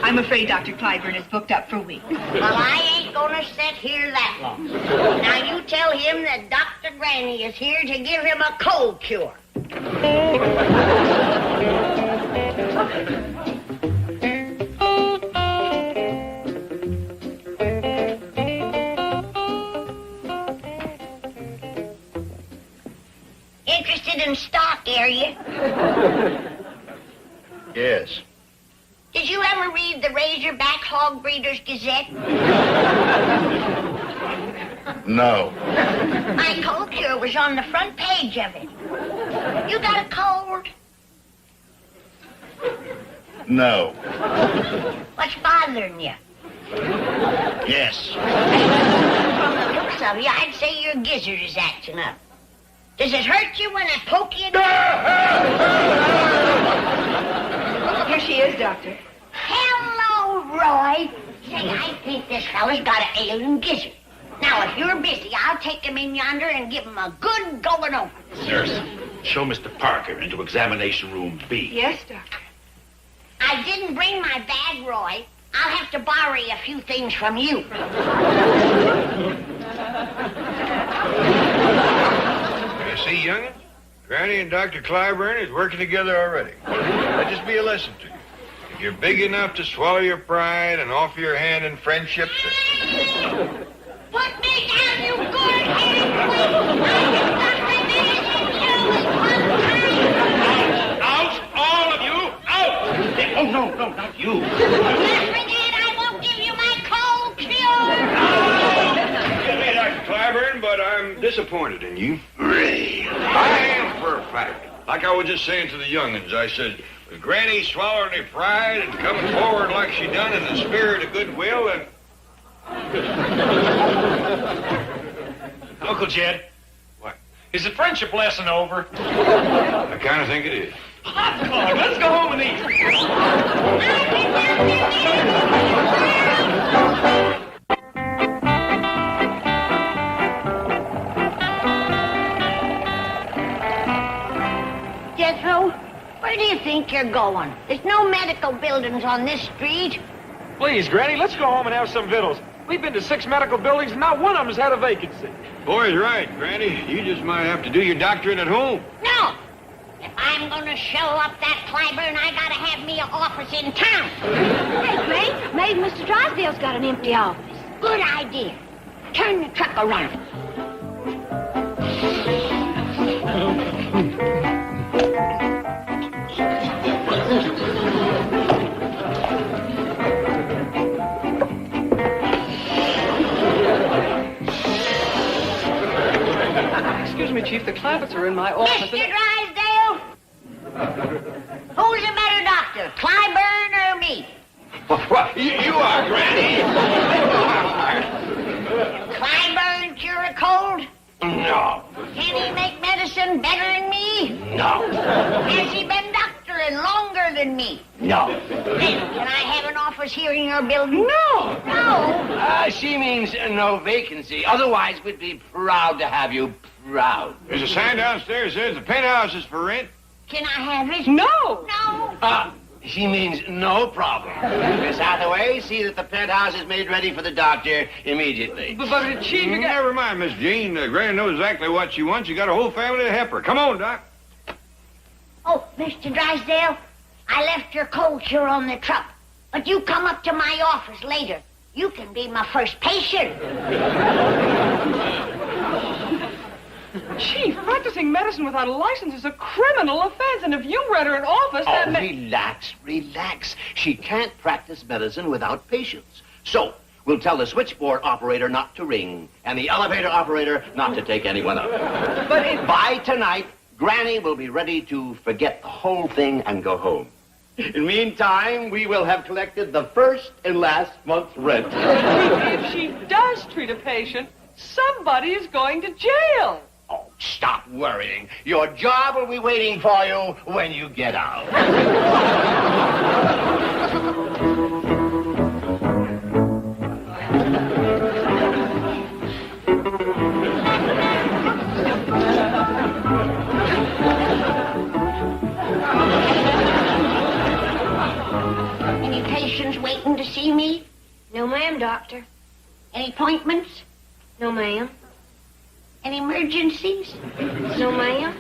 I'm afraid Dr. Clyburn is booked up for weeks. Well, I ain't gonna sit here that long. Now you tell him that Dr. Granny is here to give him a cold cure. Interested in stock, are you? Yes. Did you ever read the Razorback Hog Breeders Gazette? No. My cold cure was on the front page of it. You got a cold? No. What's bothering you? Yes. From the looks of you, I'd say your gizzard is acting up. Does it hurt you when I poke you? Here she is, Doctor. Hello, Roy. Say, I think this fella's got an ailing gizzard. Now, if you're busy, I'll take him in yonder and give him a good going over. Nurse, show Mr. Parker into examination room B. Yes, Doctor. I didn't bring my bag, Roy. I'll have to borrow a few things from you. You see, youngin'? Granny and Dr. Clyburn is working together already. Let this be a lesson to you. If you're big enough to swallow your pride and offer your hand in friendship... Put me down, you good-headed queen! Out, all of you, out! Oh, no, not you. Forget I won't give you my cold cure! Excuse me, Dr. Clyburn, but I'm disappointed in you. Ray. I am for a fact. Like I was just saying to the young'uns, I said, with Granny swallowing her pride and coming forward like she done in the spirit of goodwill and... Uncle Jed. What? Is the friendship lesson over? I kind of think it is. Hot dog, let's go home and eat. Jethro, where do you think you're going? There's no medical buildings on this street. Please, Granny, let's go home and have some victuals. We've been to 6 medical buildings, and not one of them has had a vacancy. Boy's right, Granny. You just might have to do your doctorate at home. No! If I'm gonna show up that Clyburn, I gotta have me an office in town. Hey, Granny, maybe Mr. Drysdale's got an empty office. Good idea. Turn the truck around. Excuse me, Chief, the Clampetts are in my office. Mr. Drysdale! Who's a better doctor, Clyburn or me? Well, you are, Granny. Clyburn cure a cold? No. Can he make medicine better than me? No. Has he been doctoring longer than me? No. Then can I have an office here in your building? No. No. She means no vacancy. Otherwise, we'd be proud to have you. Proud. There's a sign downstairs that says the penthouse is for rent. Can I have it? No. No. She means no problem. Miss Hathaway, see that the penthouse is made ready for the doctor immediately. But Chief, you got... Never mind, Miss Jean. Granny knows exactly what she wants. You got a whole family to help her. Come on, Doc. Oh, Mr. Drysdale, I left your cold cure on the truck. But you come up to my office later. You can be my first patient. Chief, practicing medicine without a license is a criminal offense, and if you rent her an office, Oh, that relax. She can't practice medicine without patience. So, we'll tell the switchboard operator not to ring, and the elevator operator not to take anyone up. But by tonight, Granny will be ready to forget the whole thing and go home. In the meantime, we will have collected the first and last month's rent. if she does treat a patient, somebody is going to jail. Oh, stop worrying. Your job will be waiting for you when you get out. Any patients waiting to see me? No, ma'am, doctor. Any appointments? No, ma'am. Any emergencies? No, ma'am.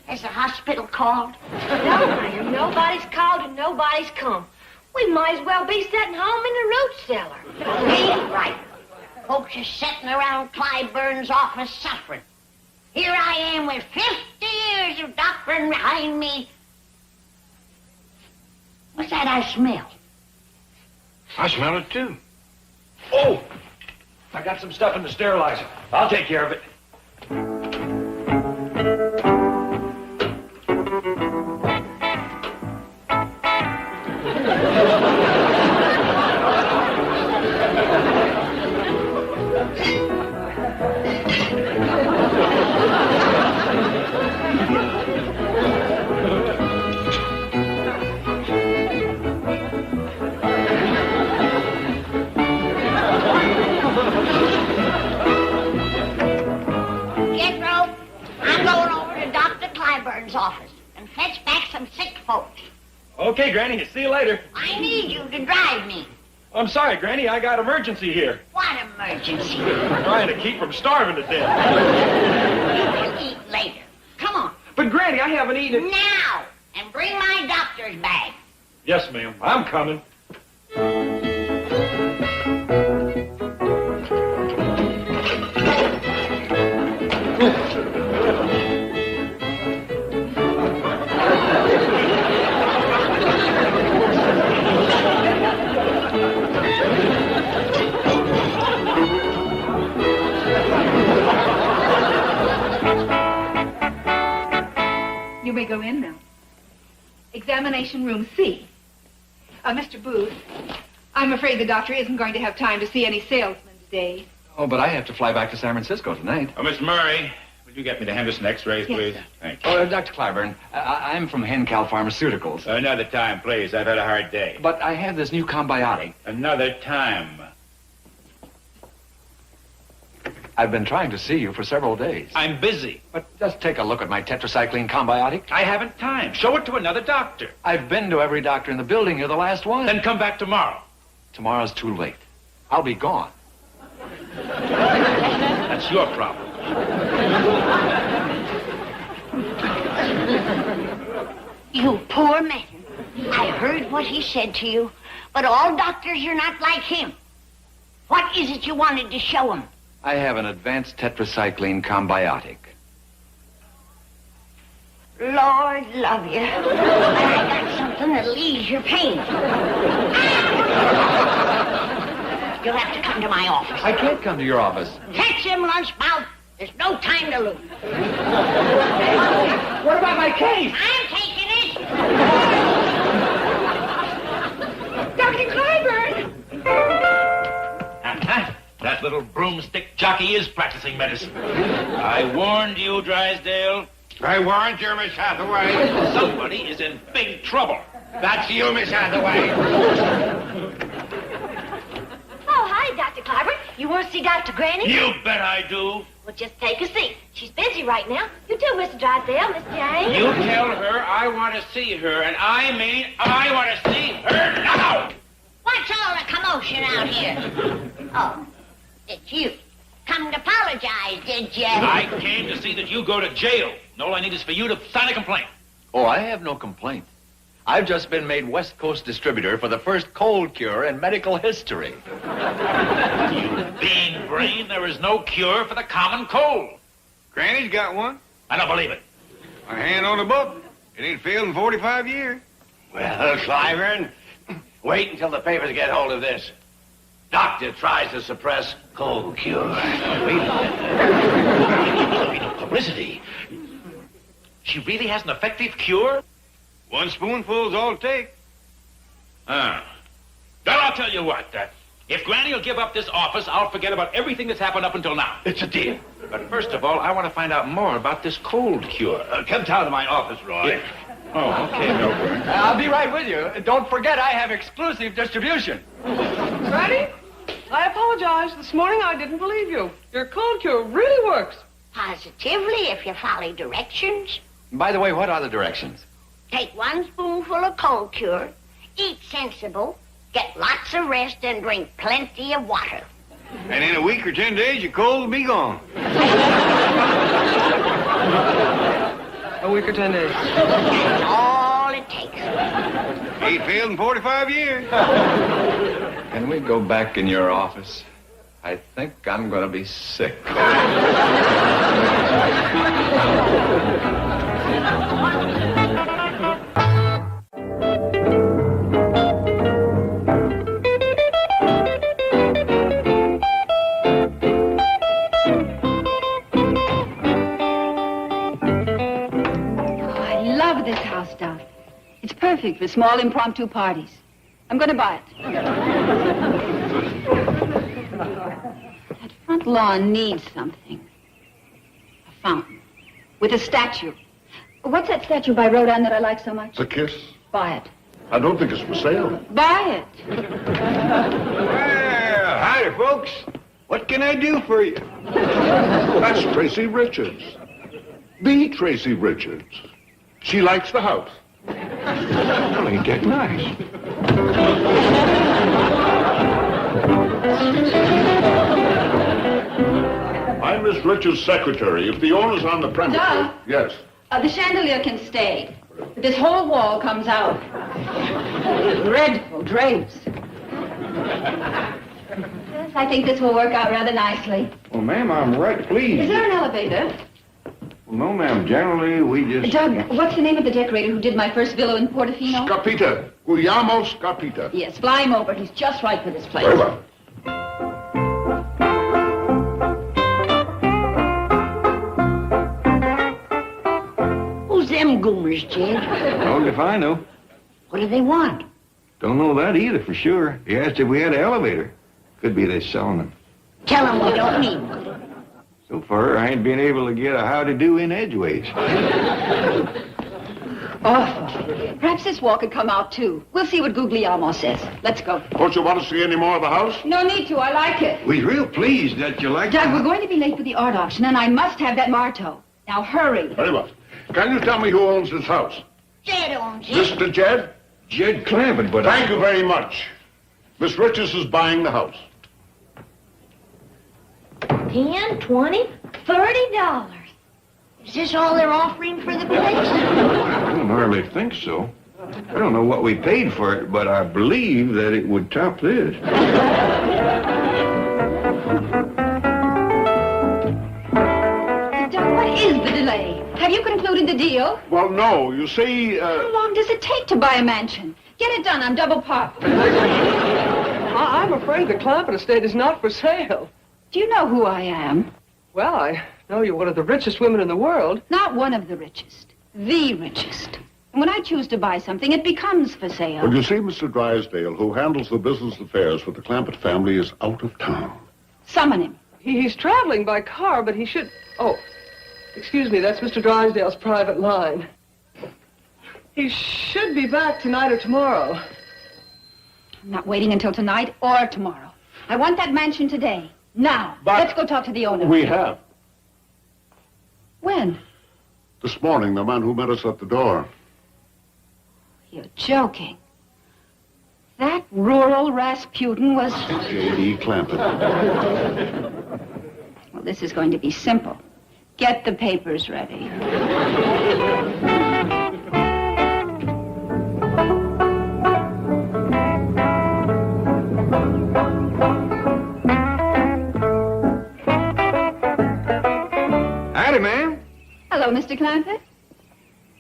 Has the hospital called? No, ma'am. Nobody's called and nobody's come. We might as well be sitting home in the root cellar. Ain't right. Folks are sitting around Clyburn's office suffering. Here I am with 50 years of doctoring behind me. What's that I smell? I smell it, too. Oh! I got some stuff in the sterilizer. I'll take care of it. Office and fetch back some sick folks. Okay, Granny. See you later. I need you to drive me. I'm sorry, Granny. I got emergency here. What emergency? I'm trying to keep from starving to death. You can eat later. Come on. But, Granny, I haven't eaten. Now! And bring my doctor's bag. Yes, ma'am. I'm coming. You may go in now. Examination room C. Mr. Booth, I'm afraid the doctor isn't going to have time to see any salesmen today. Oh, but I have to fly back to San Francisco tonight. Oh, Miss Murray, would you get me to Henderson X-rays, Yes, please? sir. Thank you. Oh, Dr. Clyburn, I'm from Hencal Pharmaceuticals. Another time, please. I've had a hard day. But I have this new combiotic. Another time. I've been trying to see you for several days. I'm busy. But just take a look at my tetracycline combiotic. I haven't time. Show it to another doctor. I've been to every doctor in the building. You're the last one. Then come back tomorrow. Tomorrow's too late. I'll be gone. That's your problem. You poor man. I heard what he said to you, but all doctors are not like him. What is it you wanted to show him? I have an advanced tetracycline combiotic. Lord love you. I got something that'll ease your pain. You'll have to come to my office. I can't come to your office. Catch him, lunchbout. There's no time to lose. What about my case? I'm taking it. little broomstick jockey is practicing medicine. I warned you, Drysdale. I warned you, Miss Hathaway. Somebody is in big trouble. That's you, Miss Hathaway. Oh, hi, Dr. Clampett. You want to see Dr. Granny? You bet I do. Well, just take a seat. She's busy right now. You too, Mr. Drysdale, Miss Jane. You tell her I want to see her, and I mean I want to see her now! What's all the commotion out here? Oh, it's you. Come to apologize, did you? I came to see that you go to jail. And all I need is for you to sign a complaint. Oh, I have no complaint. I've just been made West Coast distributor for the first cold cure in medical history. You bean brain, there is no cure for the common cold. Granny's got one. I don't believe it. My hand on the book. It ain't failed in 45 years. Well, Clyburn, wait until the papers get hold of this. Doctor tries to suppress cold cure. Wait a minute. Publicity. She really has an effective cure? One spoonful's all it takes. Well, I'll tell you what. If Granny will give up this office, I'll forget about everything that's happened up until now. It's a deal. But first of all, I want to find out more about this cold cure. Come down to my office, Roy. Yeah. Oh, okay, Milburn. I'll be right with you. Don't forget I have exclusive distribution. Granny, I apologize. This morning I didn't believe you. Your cold cure really works. Positively, if you follow directions. By the way, what are the directions? Take 1 spoonful of cold cure, eat sensible, get lots of rest, and drink plenty of water. And in a week or 10 days, your cold will be gone. A week or 10 days. That's all it takes. Ain't failed in 45 years. Can we go back in your office? I think I'm going to be sick. This house down. It's perfect for small impromptu parties. I'm going to buy it. That front lawn needs something. A fountain. With a statue. What's that statue by Rodin that I like so much? The Kiss? Buy it. I don't think it's for sale. Buy it. Well, howdy, folks. What can I do for you? That's Tracy Richards. The Tracy Richards. She likes the house. Well, ain't that nice? I'm Miss Richards' secretary. If the owner's on the premises... Doug? Yes. The chandelier can stay. But this whole wall comes out. Dreadful drapes. Yes, I think this will work out rather nicely. Well, ma'am, I'm right pleased. Is there an elevator? Well, no, ma'am. Generally, we just... Doug, what's the name of the decorator who did my first villa in Portofino? Scapita. Guglielmo Scapita. Yes, fly him over. He's just right for this place. Very well. Who's them goomers, Jed? How's if I know? What do they want? Don't know that either for sure. He asked if we had an elevator. Could be they're selling them. Tell them we don't need one. So far, I ain't been able to get a how-to-do in edgeways. Oh, perhaps this wall could come out, too. We'll see what Guglielmo says. Let's go. Don't you want to see any more of the house? No need to. I like it. We're real pleased that you like Doug, we're going to be late for the art auction, and I must have that Marteau. Now, hurry. Very well. Can you tell me who owns this house? Jed owns it. Mr. Jed? Jed Clampett, but Thank you very much. Miss Richards is buying the house. 10, 20, $30. Is this all they're offering for the place? I don't hardly think so. I don't know what we paid for it, but I believe that it would top this. Doug, what is the delay? Have you concluded the deal? Well, no. You see, How long does it take to buy a mansion? Get it done. I'm double parked. I'm afraid the Clampett estate is not for sale. Do you know who I am? Well, I know you're one of the richest women in the world. Not one of the richest. The richest. And when I choose to buy something, it becomes for sale. well, you see, Mr. Drysdale, who handles the business affairs for the Clampett family, is out of town. Summon him. He's traveling by car, but he should... Oh, excuse me, that's Mr. Drysdale's private line. He should be back tonight or tomorrow. I'm not waiting until tonight or tomorrow. I want that mansion today. Now. But let's go talk to the owner. We have. When? This morning, the man who met us at the door. You're joking. That rural Rasputin was... J.D. Clampett. Well, this is going to be simple. Get the papers ready. Howdy, ma'am. Hello, Mr. Clampett.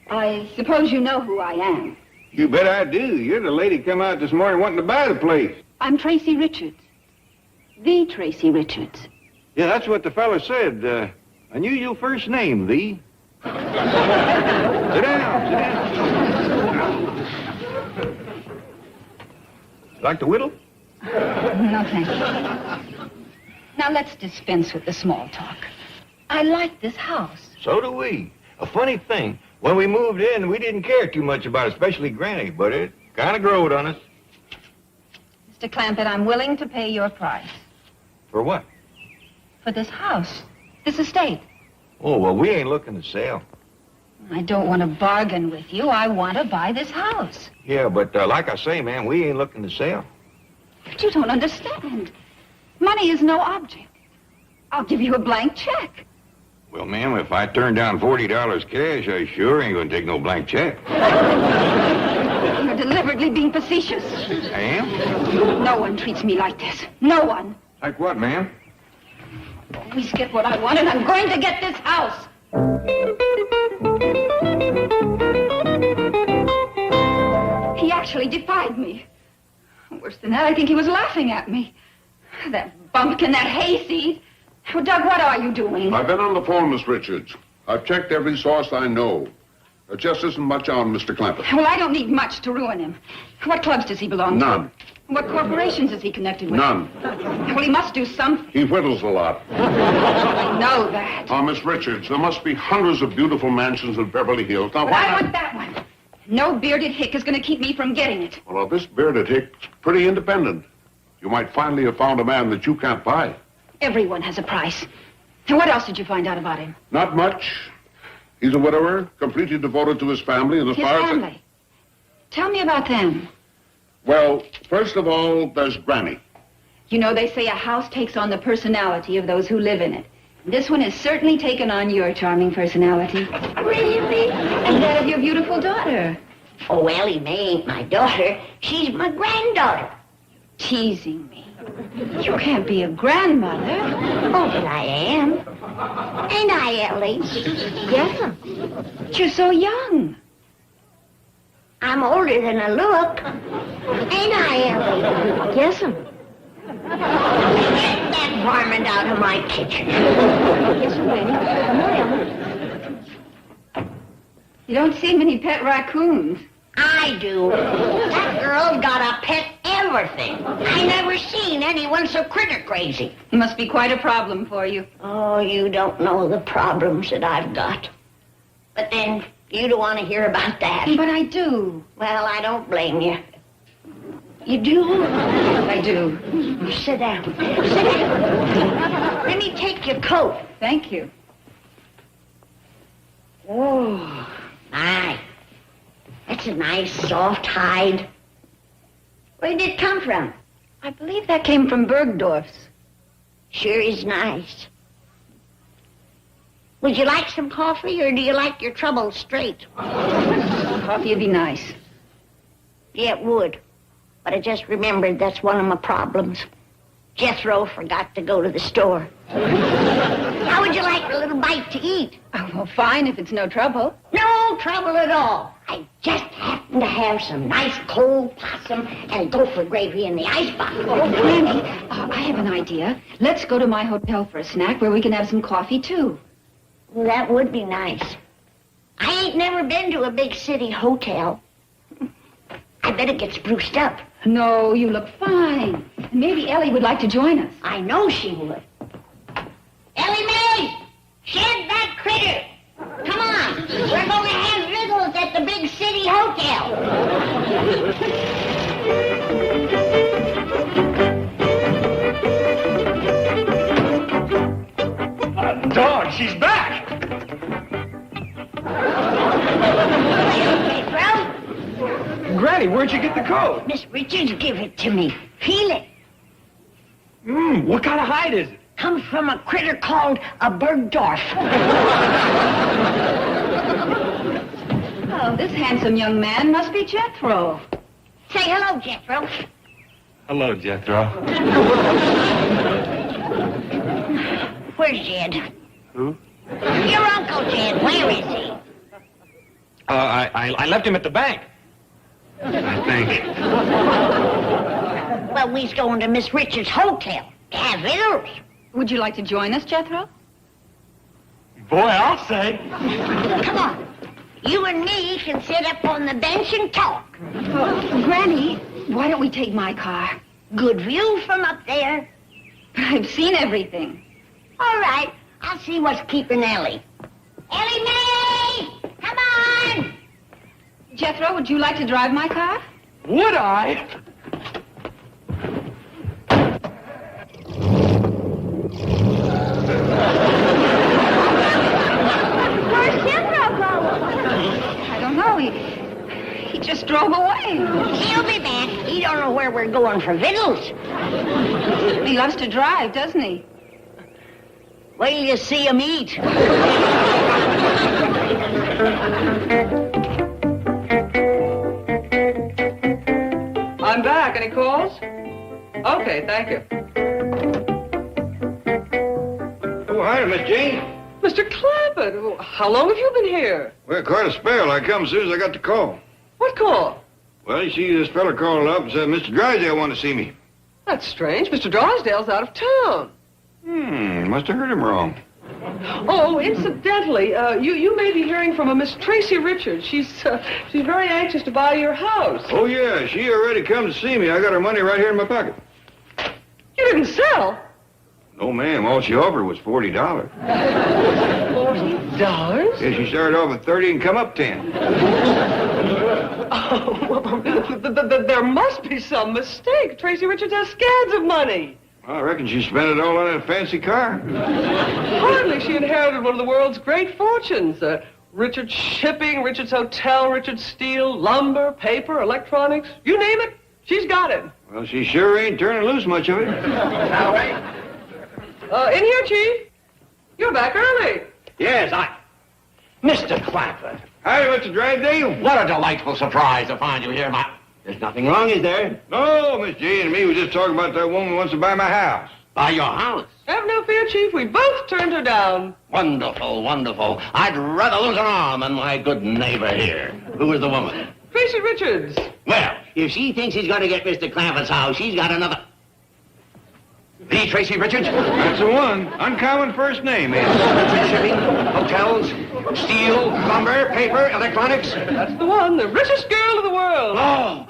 I suppose you know who I am. You bet I do. You're the lady come out this morning wanting to buy the place. I'm Tracy Richards. The Tracy Richards. Yeah, that's what the fella said. Unusual first name, the. Sit down, sit down. Like to whittle? No, thank you. Now, let's dispense with the small talk. I like this house. So do we. A funny thing, when we moved in, we didn't care too much about it, especially Granny, but it kind of growed on us. Mr. Clampett, I'm willing to pay your price. For what? For this house, this estate. Oh, well, we ain't looking to sell. I don't want to bargain with you. I want to buy this house. Yeah, but like I say, man, we ain't looking to sell. But you don't understand. Money is no object. I'll give you a blank check. Well, ma'am, if I turn down $40 cash, I sure ain't gonna take no blank check. You're deliberately being facetious. I am? No one treats me like this. No one. Like what, ma'am? Always get what I want, and I'm going to get this house. He actually defied me. Worse than that, I think he was laughing at me. That bumpkin, that hayseed. Oh, Doug, what are you doing? I've been on the phone, Miss Richards. I've checked every source I know. There just isn't much on Mr. Clampett. Well, I don't need much to ruin him. What clubs does he belong to? None. What corporations is he connected with? None. Well, he must do something. He whittles a lot. I know that. Miss Richards, there must be hundreds of beautiful mansions in Beverly Hills. Now, But why I not? want that one. No bearded hick is going to keep me from getting it. Well, this bearded hick's pretty independent. You might finally have found a man that you can't buy. Everyone has a price. And what else did you find out about him? Not much. He's a widower, completely devoted to his family, and as His far family. Tell me about them. Well, first of all, there's Granny. You know, they say a house takes on the personality of those who live in it. This one has certainly taken on your charming personality. Really? And that of your beautiful daughter. Oh, Ellie Mae ain't my daughter. She's my granddaughter. Teasing me. You can't be a grandmother. Oh, but I am. Ain't I, Ellie? Yes'm. But you're so young. I'm older than I look. Ain't I, Ellie? Yes'm. Get that varmint out of my kitchen. Yes'm, Granny. You don't see many pet raccoons. I do. That girl's got a pet everything. I never seen anyone so critter crazy. It must be quite a problem for you. Oh, you don't know the problems that I've got. But then, you don't want to hear about that. But I do. Well, I don't blame you. You do? I do. Sit down. Sit down. Let me take your coat. Thank you. Oh, my. That's a nice soft hide. Where did it come from? I believe that came from Bergdorf's. Sure is nice. Would you like some coffee, or do you like your troubles straight? Coffee would be nice. Yeah, it would. But I just remembered that's one of my problems. Jethro forgot to go to the store. How would you like a little bite to eat? Oh, well, fine, if it's no trouble. No trouble at all. I just happen to have some nice cold possum and gopher gravy in the icebox. Oh, Granny, I have an idea. Let's go to my hotel for a snack where we can have some coffee, too. Well, that would be nice. I ain't never been to a big city hotel. I bet it gets spruced up. No, you look fine. Maybe Ellie would like to join us. I know she would. Ellie Mae! Shed that critter! Come on! We're going to have riddles at the big city hotel. Dog, she's back! Granny, where'd you get the coat? Miss Richards give it to me. Feel it. What kind of hide is it? Comes from a critter called a Bergdorf. Oh, this handsome young man must be Jethro. Say hello, Jethro. Hello, Jethro. Where's Jed? Who? Your Uncle Jed. Where is he? I left him at the bank. I think. Well, we's going to Miss Richards' hotel to have vittles. Would you like to join us, Jethro? Boy, I'll say. Come on. You and me can sit up on the bench and talk. Granny, why don't we take my car? Good view from up there. I've seen everything. All right. I'll see what's keeping Ellie. Ellie Mae! Come on! Jethro, would you like to drive my car? Would I? Where's Jethro going? I don't know. He just drove away. He'll be back. He don't know where we're going for victuals. He loves to drive, doesn't he? Wait till you see him eat. I'm back. Any calls? Okay, thank you. Oh, hi, Miss Jane. Mr. Clampett, how long have you been here? Well, quite a spell. I come as soon as I got the call. What call? Well, you see, this fella called up and said Mr. Drysdale wanted to see me. That's strange. Mr. Drysdale's out of town. Must have heard him wrong. Oh, incidentally, you may be hearing from a Miss Tracy Richards. She's very anxious to buy your house. Oh, yeah, she already come to see me. I got her money right here in my pocket. You didn't sell? No, ma'am. All she offered was $40. $40? Yeah, she started off at 30 and come up 10. Oh, well, there must be some mistake. Tracy Richards has scads of money. I reckon she spent it all on that fancy car. Hardly. She inherited one of the world's great fortunes. Richards Shipping, Richards Hotel, Richards Steel, lumber, paper, electronics. You name it, she's got it. Well, she sure ain't turning loose much of it. In here, Chief. You're back early. Yes, Mr. Clampett. Hi, Mr. Drysdale. What a delightful surprise to find you here, There's nothing wrong, is there? No, Miss Jane and me were just talking about that woman who wants to buy my house. Buy your house? Have no fear, Chief. We both turned her down. Wonderful, wonderful. I'd rather lose an arm than my good neighbor here. Who is the woman? Tracy Richards. Well, if she thinks he's going to get Mr. Clampett's house, she's got another... The Tracy Richards? That's the one. Uncommon first name, eh? Richards Shipping, hotels, steel, lumber, paper, electronics. That's the one. The richest girl in the world. Oh.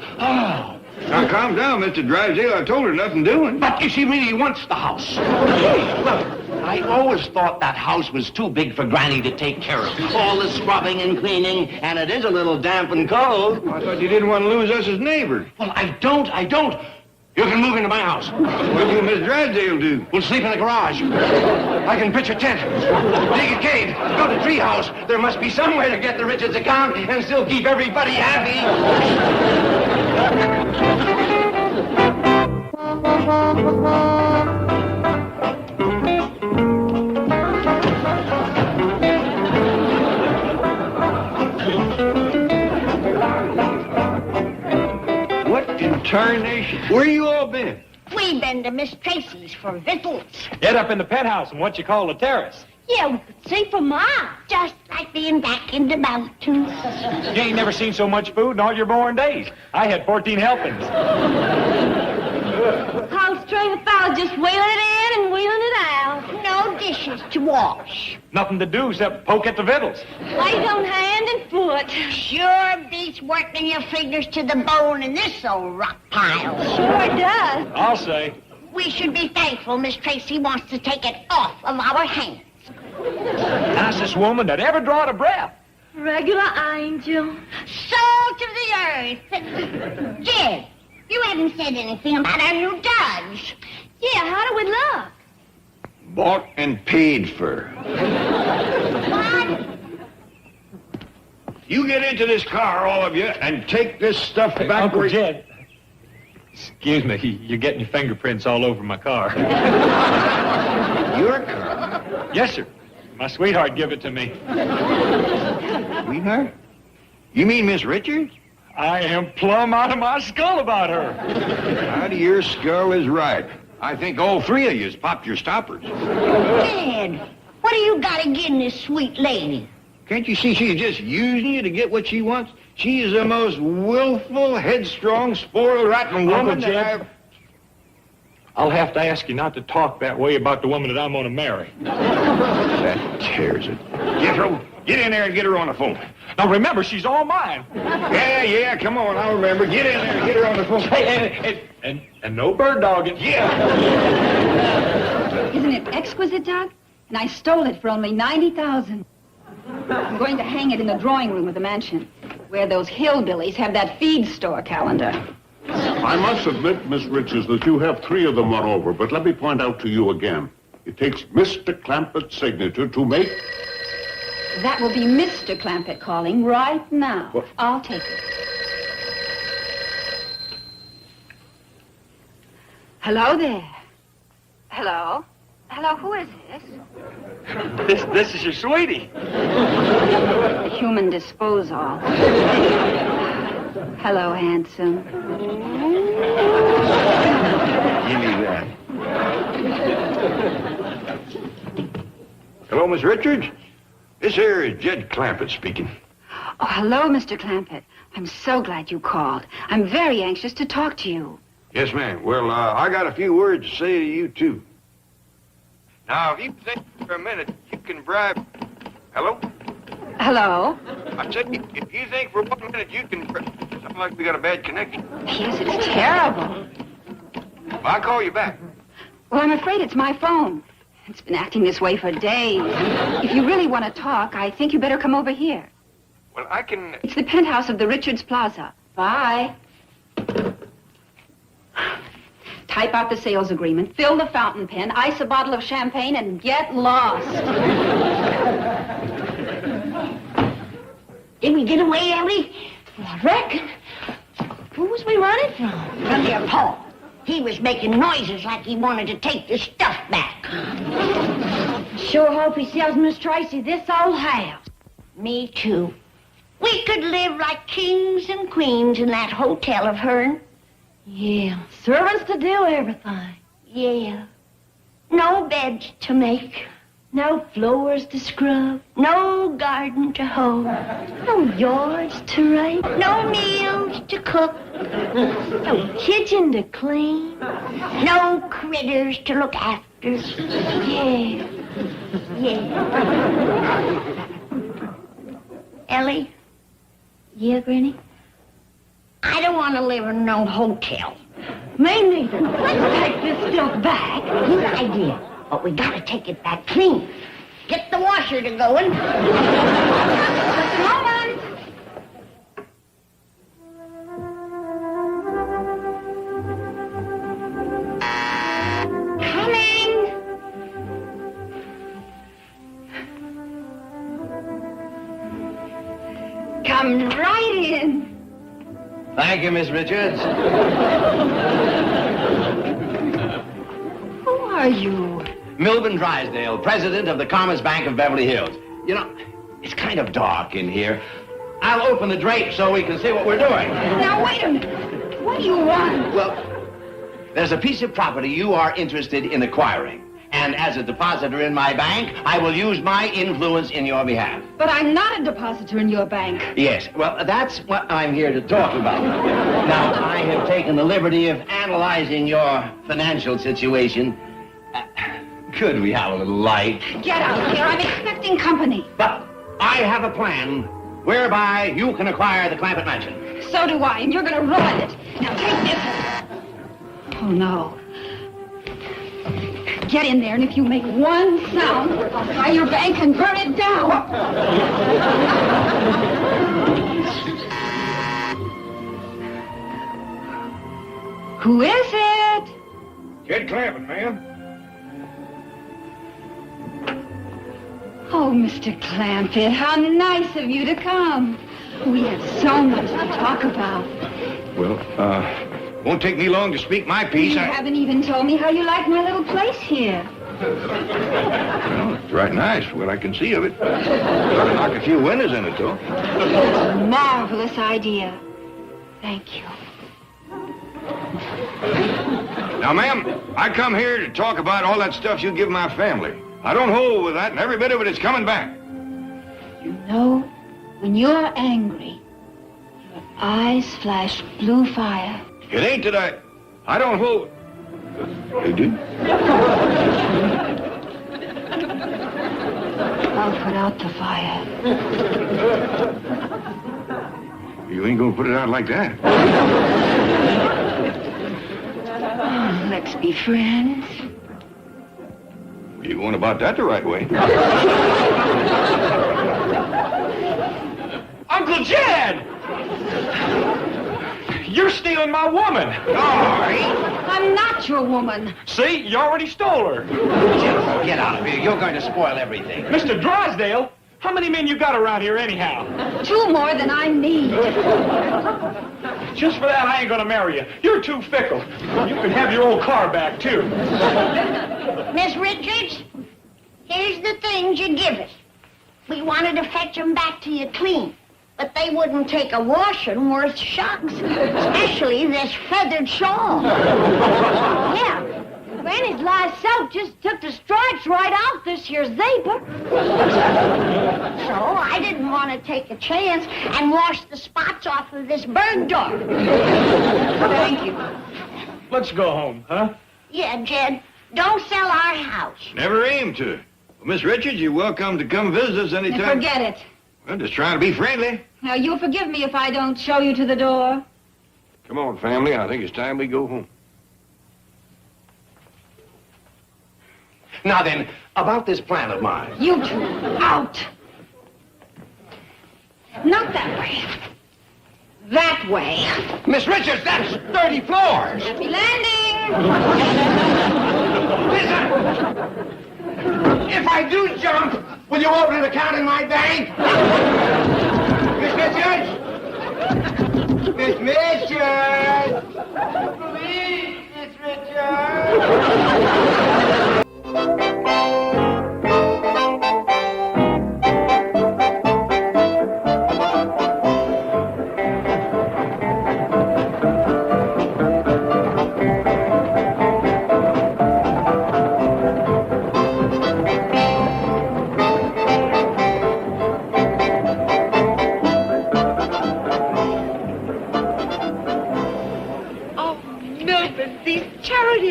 Now, calm down, Mr. Drysdale. I told her nothing doing. But she really wants the house. Well, I always thought that house was too big for Granny to take care of. All the scrubbing and cleaning, and it is a little damp and cold. I thought you didn't want to lose us as neighbors. Well, I don't. You can move into my house. What will Miss Drysdale do? We'll sleep in the garage. I can pitch a tent, dig a cave, build a tree house. There must be some way to get the Richards account and still keep everybody happy. What in tarnation? Where you all been? We've been to Miss Tracy's for victuals. Get up in the penthouse in what you call the terrace. Yeah, we could see for miles. Just like being back in the mountains. You ain't never seen so much food in all your born days. I had 14 helpings. Whole string of fellas just wheeling it in and wheeling it out. No dishes. dishes to wash. Nothing to do except poke at the victuals. Light on hand and foot. Sure beats working your fingers to the bone in this old rock pile. Sure does. I'll say. We should be thankful Miss Tracy wants to take it off of our hands. Nicest woman that ever drawed a breath. Regular angel. Salt of the earth. Jed, you haven't said anything about our new Dodge. Yeah, how do we look? Bought and paid for. What? You get into this car, all of you, and take this stuff back Uncle where... Jed. Excuse me, you're getting your fingerprints all over my car. Your car? Yes, sir. My sweetheart gave it to me. Sweetheart? You mean Miss Richards? I am plumb out of my skull about her. Out of your skull is right. I think all three of yous popped your stoppers. Jed, what do you got against this sweet lady? Can't you see she's just using you to get what she wants? She is the most willful, headstrong, spoiled, rotten woman Uncle that Jed, I'll have to ask you not to talk that way about the woman that I'm going to marry. That tears it. Get in there and get her on the phone. Now remember, she's all mine. Yeah, come on, I'll remember. Get in there and get her on the phone. Hey, and no bird dogging. Yeah. Isn't it exquisite, Doug? And I stole it for only $90,000. I'm going to hang it in the drawing room of the mansion, where those hillbillies have that feed store calendar. I must admit, Miss Richards, that you have three of them run over, but let me point out to you again. It takes Mr. Clampett's signature to make... That will be Mr. Clampett calling right now. What? I'll take it. Hello there. Hello? Hello, who is this? This is your sweetie. Human disposal. Hello, handsome. Give me that. Hello, Miss Richards? This here is Jed Clampett speaking. Oh, hello, Mr. Clampett. I'm so glad you called. I'm very anxious to talk to you. Yes, ma'am. Well, I got a few words to say to you, too. Now, if you think for a minute you can bribe... Hello? Hello? I said, if you think for 1 minute you can... Sounds like we got a bad connection. Yes, it's terrible. Well, I'll call you back. Well, I'm afraid it's my phone. It's been acting this way for days. If you really want to talk, I think you better come over here. Well, I can... It's the penthouse of the Richards Plaza. Bye. Type out the sales agreement, fill the fountain pen, ice a bottle of champagne, and get lost. Did we get away, Ellie? Well, I reckon. Who was we running from? From your Paul. He was making noises like he wanted to take the stuff back. Sure hope he sells Miss Tracy this old house. Me too. We could live like kings and queens in that hotel of hers. Yeah, servants to do everything. Yeah. No beds to make. No floors to scrub. No garden to hoe. No yards to rake. No meals to cook. No kitchen to clean. No critters to look after. Yeah. Ellie? Yeah, Granny? I don't want to live in no hotel. Me neither. Let's take this stuff back. Good idea. But we gotta take it back clean. Get the washer to going. Just a moment. Coming. Come right in. Thank you, Miss Richards. Who are you? Milburn Drysdale, president of the Commerce Bank of Beverly Hills. You know, it's kind of dark in here. I'll open the drapes so we can see what we're doing. Now, wait a minute. What do you want? Well, there's a piece of property you are interested in acquiring. And as a depositor in my bank, I will use my influence in your behalf. But I'm not a depositor in your bank. Yes, well, that's what I'm here to talk about. Now, I have taken the liberty of analyzing your financial situation. Could we have a little light? Get out of here. I'm expecting company. But I have a plan whereby you can acquire the Clampett mansion. So do I, and you're going to ruin it. Now take this. Oh, no. Get in there, and if you make one sound, I'll fire your bank and burn it down. Who is it? Kid Clampett, ma'am. Oh, Mr. Clampett, how nice of you to come. We have so much to talk about. Well, won't take me long to speak my piece. You haven't even told me how you like my little place here. Well, it's right nice, what I can see of it. Got to knock a few windows in it, though. It's a marvelous idea. Thank you. Now, ma'am, I come here to talk about all that stuff you give my family. I don't hold with that, and every bit of it is coming back. You know, when you're angry, your eyes flash blue fire. It ain't that I don't hold. You do? I'll put out the fire. You ain't gonna put it out like that. Oh, let's be friends. You going about that the right way. Uncle Jed! You're stealing my woman. I'm not your woman. See, you already stole her. Jennifer, get out of here. You're going to spoil everything. Mr. Drysdale, how many men you got around here anyhow? 2 more than I need. Just for that, I ain't gonna marry you. You're too fickle. You can have your old car back, too. Miss Richards, here's the things you give us. We wanted to fetch them back to you clean, but they wouldn't take a washing worth shucks, especially this feathered shawl. Yeah, Granny's last soap just took the stripes right out this year's vapor. So I didn't want to take a chance and wash the spots off of this bird dog. Thank you. Let's go home, huh? Yeah, Jed, don't sell our house. Never aimed to. Well, Miss Richards, you're welcome to come visit us anytime. Now forget it. Well, just trying to be friendly. Now, you'll forgive me if I don't show you to the door. Come on, family. I think it's time we go home. Now then, about this plan of mine. You two, out. Not that way. That way. Miss Richards, that's 30 floors. Happy landing. Listen. If I do jump, will you open an account in my bank? Miss Richards? Miss Richards! Please, Miss Richards!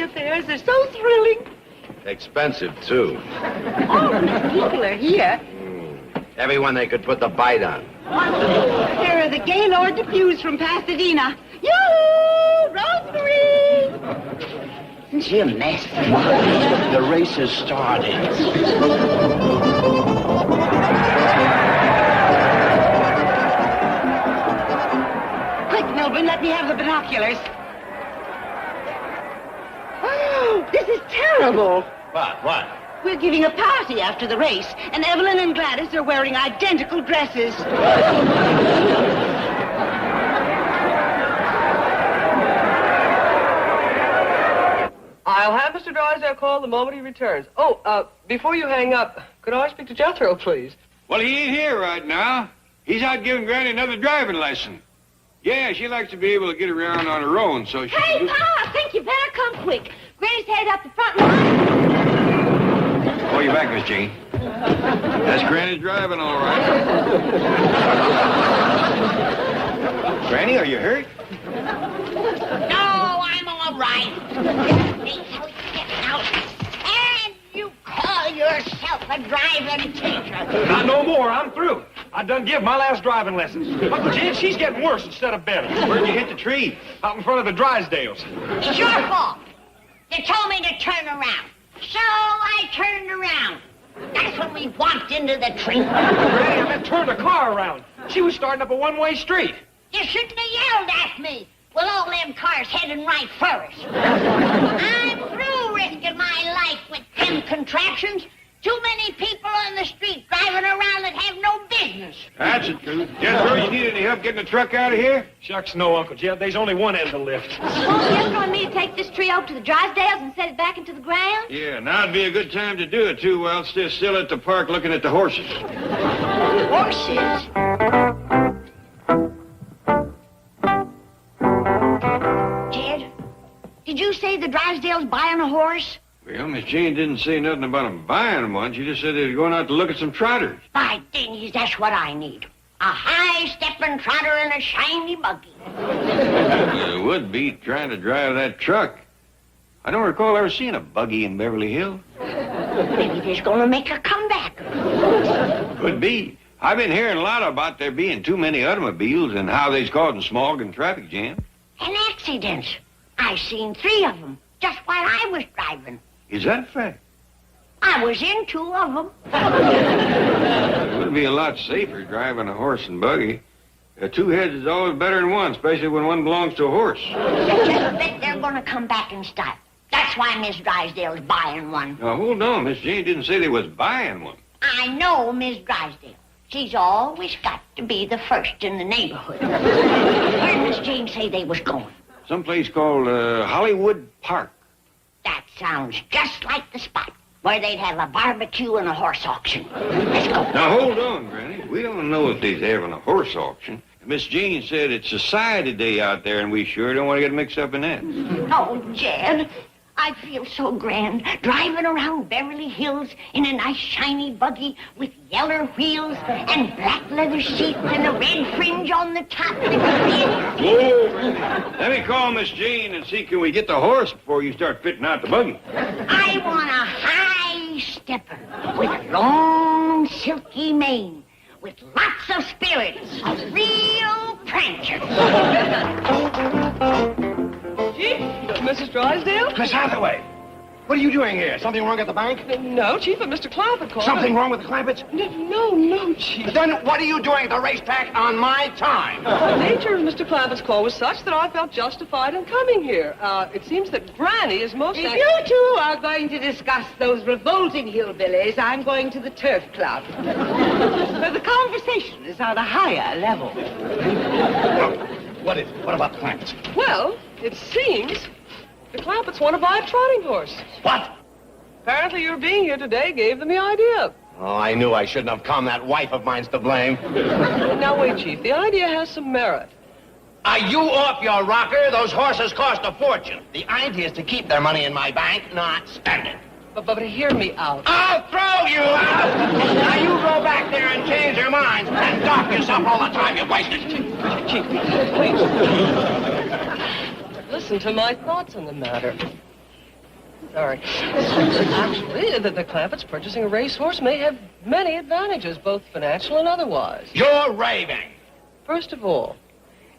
affairs are so thrilling. Expensive, too. All these people are here. Everyone they could put the bite on. Here are the Gaylord Depews from Pasadena. Yoo-hoo! Rosemary! Isn't she a mess? The race has started. Quick, Melvin, let me have the binoculars. Oh, this is terrible. What? We're giving a party after the race, and Evelyn and Gladys are wearing identical dresses. I'll have Mr. Drysdale call the moment he returns. Oh, before you hang up, could I speak to Jethro, please? Well, he ain't here right now. He's out giving Granny another driving lesson. Yeah, she likes to be able to get around on her own, so she... Hey, Pa, I think you better come quick. Granny's headed up the front line. Call you back, Miss Jane. That's Granny's driving, all right. Granny, are you hurt? No, I'm all right. Hey, how you getting out? And you a driving teacher. Not no more. I'm through. I done give my last driving lessons. Uncle Jen, she's getting worse instead of better. Where'd you hit the tree? Out in front of the Drysdales. It's your fault. You told me to turn around. So I turned around. That's when we walked into the tree. Granny, I meant turn the car around. She was starting up a one-way street. You shouldn't have yelled at me. With all them cars heading right for us. I'm through risking my life with them contraptions. Too many people on the street driving around that have no business. That's the truth. Jethro, you need any help getting the truck out of here? Shucks, no, Uncle Jed. There's only one end of the lift. Won't Jethro and me take this tree over to the Drysdales and set it back into the ground? Yeah, now'd be a good time to do it, too, while they're still at the park looking at the horses. Horses? Jed, did you say the Drysdales buying a horse? Well, Miss Jane didn't say nothing about them buying one. She just said they were going out to look at some trotters. By dingies, that's what I need. A high-stepping trotter and a shiny buggy. Well, it would be trying to drive that truck. I don't recall ever seeing a buggy in Beverly Hills. Maybe they're going to make a comeback. Could be. I've been hearing a lot about there being too many automobiles and how they's causing smog and traffic jams. And accidents. I seen 3 of them just while I was driving. Is that a fact? I was in 2 of them. It would be a lot safer driving a horse and buggy. 2 heads is always better than one, especially when one belongs to a horse. I just bet they're going to come back in style. That's why Miss Drysdale's buying one. Now, hold on. Miss Jane didn't say they was buying one. I know Miss Drysdale. She's always got to be the first in the neighborhood. Where'd Miss Jane say they was going? Someplace called Hollywood Park. That sounds just like the spot where they'd have a barbecue and a horse auction. Let's go. Now, hold on, Granny. We don't know if they's having a horse auction. Miss Jane said it's Society Day out there, and we sure don't want to get mixed up in that. Oh, Jed, I feel so grand driving around Beverly Hills in a nice shiny buggy with yeller wheels and black leather seats and a red fringe on the top. Whoa! Let me call Miss Jane and see can we get the horse before you start fitting out the buggy. I want a high stepper with a long silky mane with lots of spirit, a real prancer. Chief, Mrs. Drysdale? Miss Hathaway, what are you doing here? Something wrong at the bank? No, Chief, but Mr. Clampett called. Something wrong with the Clampetts? No, Chief. Then what are you doing at the racetrack on my time? The nature of Mr. Clampett's call was such that I felt justified in coming here. It seems that Granny is most... If you two are going to discuss those revolting hillbillies, I'm going to the turf club. So the conversation is on a higher level. What is it? What about the Clampetts? Well, it seems the Clampetts want to buy a trotting horse. What? Apparently your being here today gave them the idea. Oh, I knew I shouldn't have come. That wife of mine's to blame. Now, wait, Chief. The idea has some merit. Are you off your rocker? Those horses cost a fortune. The idea is to keep their money in my bank, not spend it. But hear me out. I'll throw you out! Now you go back there and change your minds and dock yourself all the time you wasted. Chief, please. Listen to my thoughts on the matter. Sorry. Actually, the Clampetts purchasing a racehorse may have many advantages, both financial and otherwise. You're raving. First of all,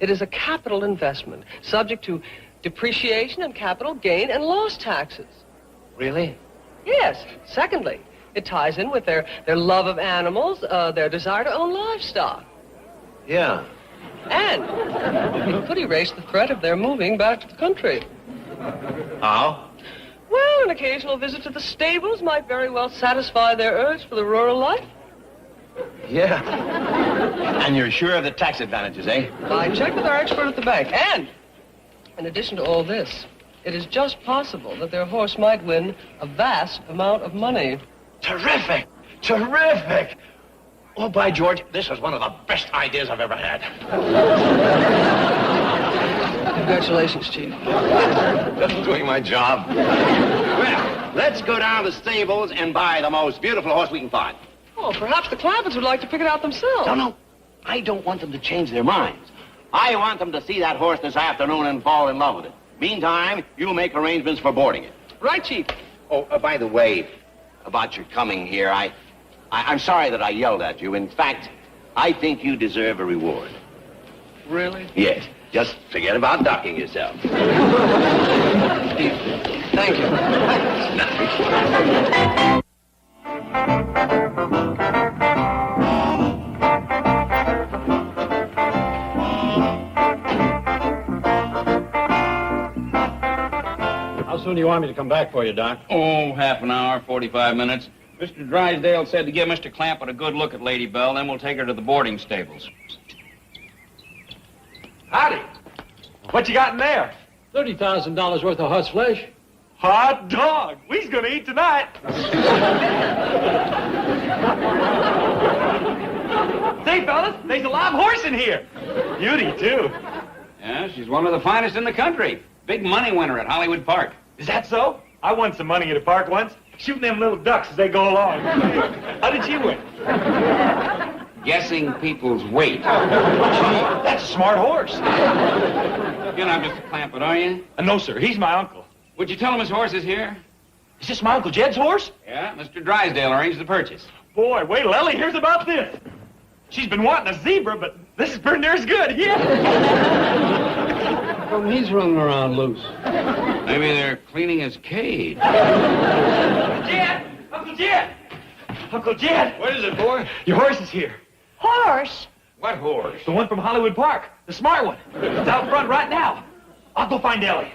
it is a capital investment, subject to depreciation and capital gain and loss taxes. Really? Yes. Secondly, it ties in with their love of animals, their desire to own livestock. Yeah. And it could erase the threat of their moving back to the country. How? Well, an occasional visit to the stables might very well satisfy their urge for the rural life. Yeah. And you're sure of the tax advantages, eh? I checked with our expert at the bank. And, in addition to all this, it is just possible that their horse might win a vast amount of money. Terrific! Terrific! Oh, by George, this is one of the best ideas I've ever had. Congratulations, Chief. Just doing my job. Well, let's go down to the stables and buy the most beautiful horse we can find. Oh, perhaps the Clampetts would like to pick it out themselves. No. I don't want them to change their minds. I want them to see that horse this afternoon and fall in love with it. Meantime, you make arrangements for boarding it. Right, Chief. Oh, by the way, about your coming here. I'm sorry that I yelled at you. In fact, I think you deserve a reward. Really? Yes. Just forget about ducking yourself. Thank you. How soon do you want me to come back for you, Doc? Oh, half an hour, 45 minutes. Mr. Drysdale said to give Mr. Clampett a good look at Lady Belle, then we'll take her to the boarding stables. Howdy. What you got in there? $30,000 worth of horse flesh. Hot dog. We's gonna eat tonight. Say, fellas, there's a live horse in here. Beauty, too. Yeah, she's one of the finest in the country. Big money winner at Hollywood Park. Is that so? I won some money at a park once, shooting them little ducks as they go along. How did you win? Guessing people's weight. That's a smart horse. You're not Mr. Clampett, are you? No, sir. He's my uncle. Would you tell him his horse is here? Is this my Uncle Jed's horse? Yeah, Mr. Drysdale arranged the purchase. Boy, wait till Ellie hears about this. She's been wanting a zebra, but this is pretty near as good, yeah. How come he's running around loose? Maybe they're cleaning his cage. Jed! Uncle Jed! Uncle Jed! What is it, boy? Your horse is here. Horse? What horse? The one from Hollywood Park. The smart one. It's out front right now. I'll go find Ellie.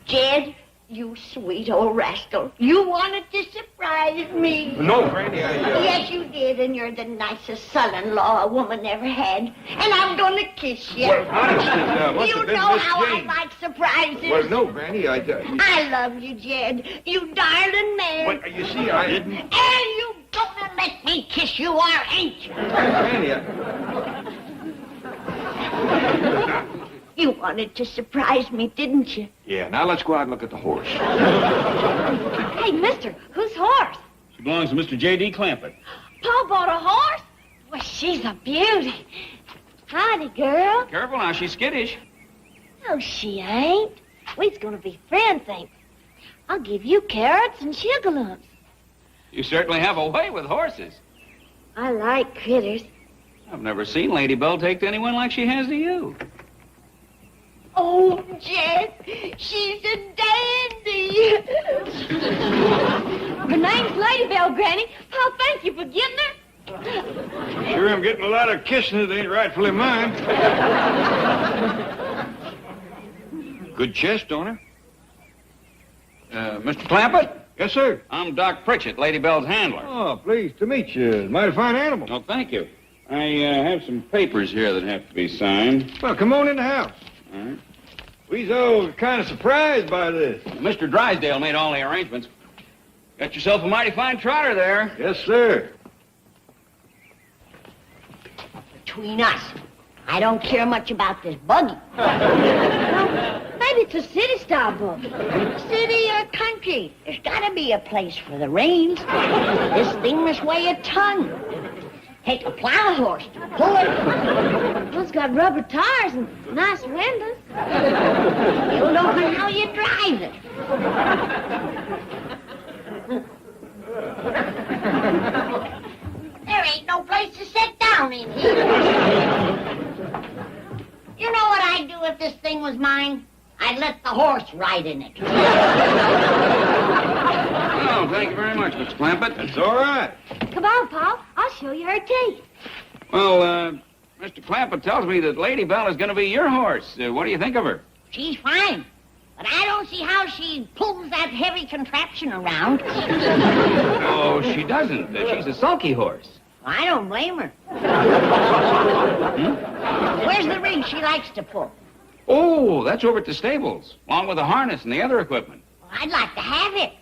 Jed, you sweet old rascal. You wanted to surprise me. No, Granny, Yes, you did, and you're the nicest son-in-law a woman ever had. And I'm going to kiss you. Well, honestly, must you have been know Miss how Jane. I like surprises. Well, no, Granny, I love you, Jed. You darling man. Well, you see, I didn't... And you gonna let me kiss you, or ain't you? Granny, You wanted to surprise me, didn't you? Yeah, now let's go out and look at the horse. Hey, mister, whose horse? She belongs to Mr. J.D. Clampett. Pa bought a horse? Well, she's a beauty. Howdy, girl. Careful now, she's skittish. No, she ain't. We's gonna be friends, ain't we? I'll give you carrots and sugar lumps. You certainly have a way with horses. I like critters. I've never seen Lady Belle take to anyone like she has to you. Oh, Jed, she's a dandy. Her name's Lady Belle, Granny. Pa, thank you for getting her. Sure, I'm getting a lot of kissing that ain't rightfully mine. Good chest on her. Mr. Clampett? Yes, sir. I'm Doc Pritchett, Lady Belle's handler. Oh, pleased to meet you. Mighty fine animal. Oh, thank you. I have some papers here that have to be signed. Well, come on in the house. All right. We's all kind of surprised by this. Mr. Drysdale made all the arrangements. Got yourself a mighty fine trotter there. Yes, sir. Between us, I don't care much about this buggy. Maybe it's a city-style book. City or country, there's got to be a place for the reins. This thing must weigh a ton. Take a plow horse to pull it. Well, it's got rubber tires and nice windows. You don't know how you drive it. There ain't no place to sit down in here. You know what I'd do if this thing was mine? I'd let the horse ride in it. Oh, thank you very much, Mr. Clampett. That's all right. Come on, Pa. I'll show you her teeth. Well, Mr. Clampett tells me that Lady Belle is going to be your horse. What do you think of her? She's fine. But I don't see how she pulls that heavy contraption around. Oh, she doesn't. She's a sulky horse. I don't blame her. Where's the rig she likes to pull? Oh, that's over at the stables, along with the harness and the other equipment. Well, I'd like to have it.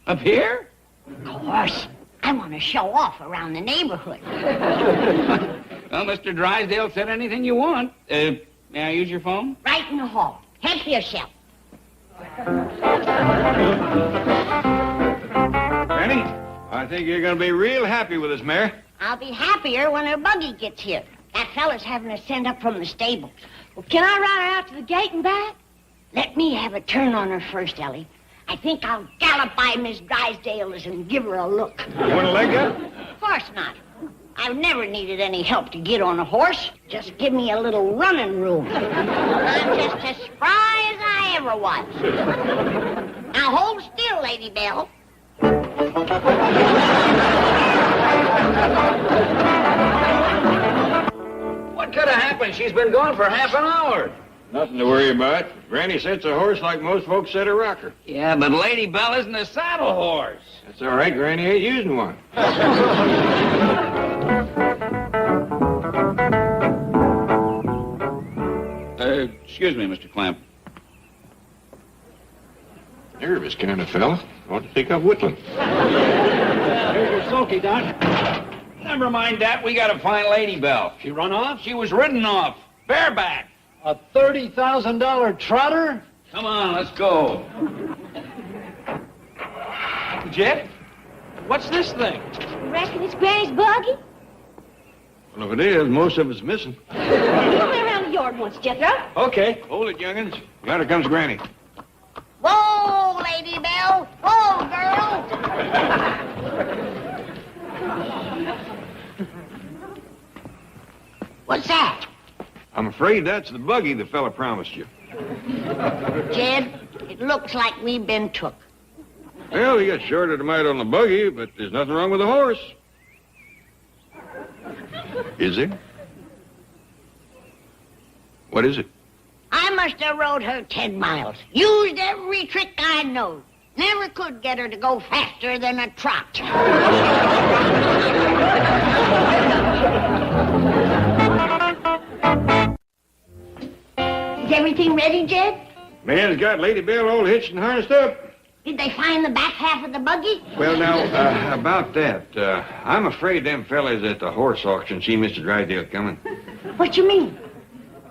Up here? Of course. I want to show off around the neighborhood. Well, Mr. Drysdale said anything you want. May I use your phone? Right in the hall. Help yourself. Granny, I think you're going to be real happy with this mare. I'll be happier when her buggy gets here. That fella's having her sent up from the stables. Well, can I ride her out to the gate and back? Let me have a turn on her first, Ellie. I think I'll gallop by Miss Drysdale's and give her a look. You want a leg up? Of course not. I've never needed any help to get on a horse. Just give me a little running room. I'm just as spry as I ever was. Now hold still, Lady Belle. What could have happened? She's been gone for half an hour. Nothing to worry about. Granny sits a horse like most folks sit a rocker. Yeah, but Lady Belle isn't a saddle horse. That's all right. Granny ain't using one. Excuse me, Mr. Clamp. Nervous kind of fella. Ought to pick up whittling. Here's your sulky, Doc. Never mind that. We got to find Lady Belle. She run off? She was ridden off. Bareback. A $30,000 trotter? Come on, let's go. Jet? What's this thing? You reckon it's Granny's buggy? Well, if it is, most of it's missing. Come around the yard once, Jethro. Okay. Hold it, young'uns. Yonder comes Granny. Whoa, Lady Belle. Whoa, girl. What's that? I'm afraid that's the buggy the fella promised you. Jed, it looks like we've been took. Well, he got short of the mite on the buggy, but there's nothing wrong with the horse. Is there? What is it? I must have rode her 10 miles. Used every trick I know. Never could get her to go faster than a trot. Is everything ready, Jed? Man's got Lady Belle all hitched and harnessed up. Did they find the back half of the buggy? Well, now, about that, I'm afraid them fellas at the horse auction see Mr. Drysdale coming. What you mean?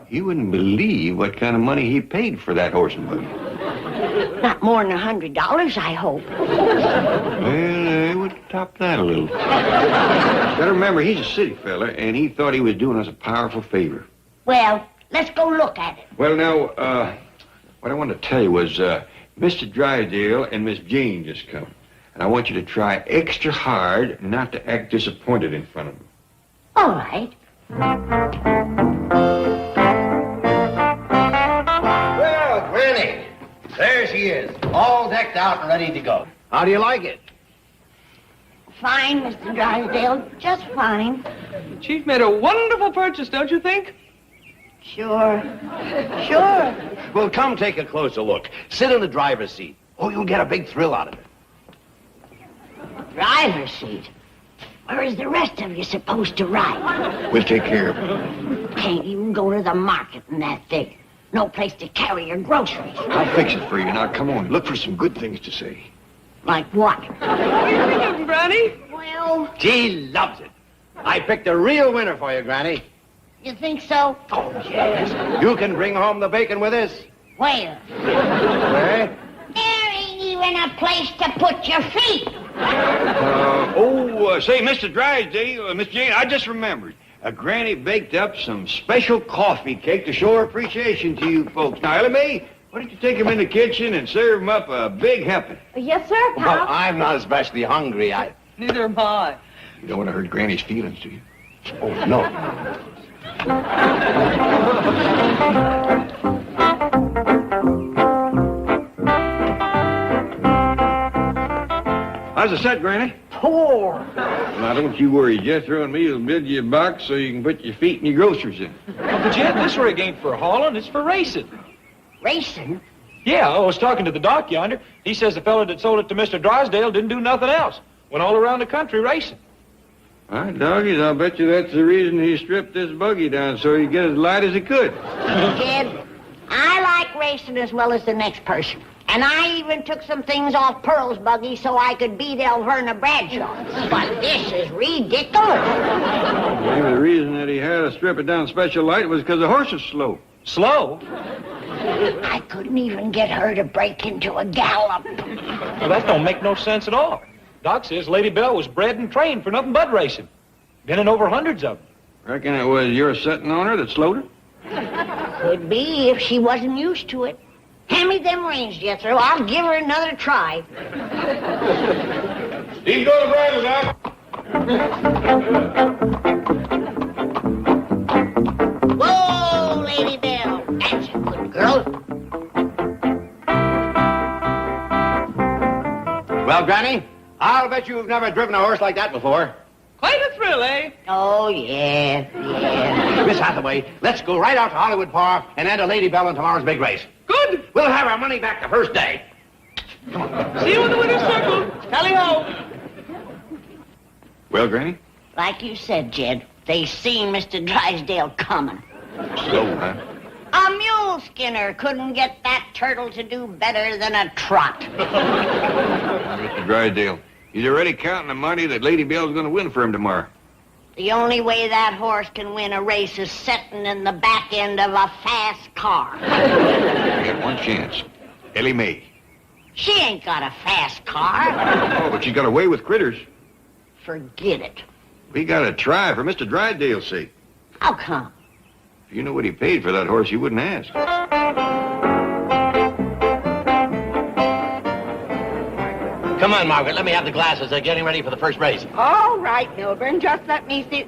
You wouldn't believe what kind of money he paid for that horse and buggy. Not more than $100, I hope. Well, I would top that a little. Gotta remember, he's a city fella, and he thought he was doing us a powerful favor. Well, let's go look at it. Well, now, what I wanted to tell you was, Mr. Drysdale and Miss Jane just come. And I want you to try extra hard not to act disappointed in front of them. All right. Well, Granny, there she is, all decked out and ready to go. How do you like it? Fine, Mr. Drysdale. Just fine. The chief made a wonderful purchase, don't you think? Sure. Sure. Well, come take a closer look. Sit in the driver's seat. Oh, you'll get a big thrill out of it. Driver's seat? Where is the rest of you supposed to ride? We'll take care of it. Can't even go to the market in that thing. No place to carry your groceries. I'll fix it for you. Now, come on. Look for some good things to say. Like what? What are you thinking, Granny? Well, She loves it. I picked a real winner for you, Granny. you think so? Oh, yes. You can bring home the bacon with this. Where? Where? There ain't even a place to put your feet. Say, Mr. Drysdale, Miss Jane, I just remembered. Granny baked up some special coffee cake to show her appreciation to you folks. Now, Ellie Mae, why don't you take them in the kitchen and serve them up a big helping? Yes, sir, Pop. Well, I'm not especially hungry. Neither am I. You don't want to hurt Granny's feelings, do you? Oh, no. How's the set, Granny? Poor. Now, don't you worry. Jethro and me will build you a box so you can put your feet and your groceries in. Uncle Jed, this rig ain't for hauling, it's for racing. Racing? Yeah, I was talking to the doc yonder. He says the fella that sold it to Mr. Drysdale didn't do nothing else. Went all around the country racing. All right, doggies, I'll bet you that's the reason he stripped this buggy down so he'd get as light as he could. Kid, I like racing as well as the next person. And I even took some things off Pearl's buggy so I could beat Elverna Bradshaw. But this is ridiculous. Maybe the reason that he had to strip it down special light was because the horse was slow. Slow? I couldn't even get her to break into a gallop. Well, that don't make no sense at all. Doc says Lady Belle was bred and trained for nothing but racing. Been in over hundreds of them. Reckon it was your setting on her that slowed her? Could be if she wasn't used to it. Hand me them reins, Jethro. I'll give her another try. Steve, go to the bridle, Doc. Whoa, Lady Belle. That's a good girl. Well, Granny, I'll bet you've never driven a horse like that before. Quite a thrill, eh? Oh, yeah. Miss Hathaway, let's go right out to Hollywood Park and enter Lady Belle in tomorrow's big race. Good. We'll have our money back the first day. See you in the winner's circle. Tally-ho. Well, Granny? Like you said, Jed, they seen Mr. Drysdale coming. So, huh? A mule skinner couldn't get that turtle to do better than a trot. Mr. Drysdale, he's already counting the money that Lady Belle's going to win for him tomorrow. The only way that horse can win a race is sitting in the back end of a fast car. You got one chance. Ellie Mae. She ain't got a fast car. Oh, but she got away with critters. Forget it. We got to try for Mr. Drysdale's sake. How come? If you knew what he paid for that horse, you wouldn't ask. Come on, Margaret, let me have the glasses. They're getting ready for the first race. All right, Milburn, just let me see.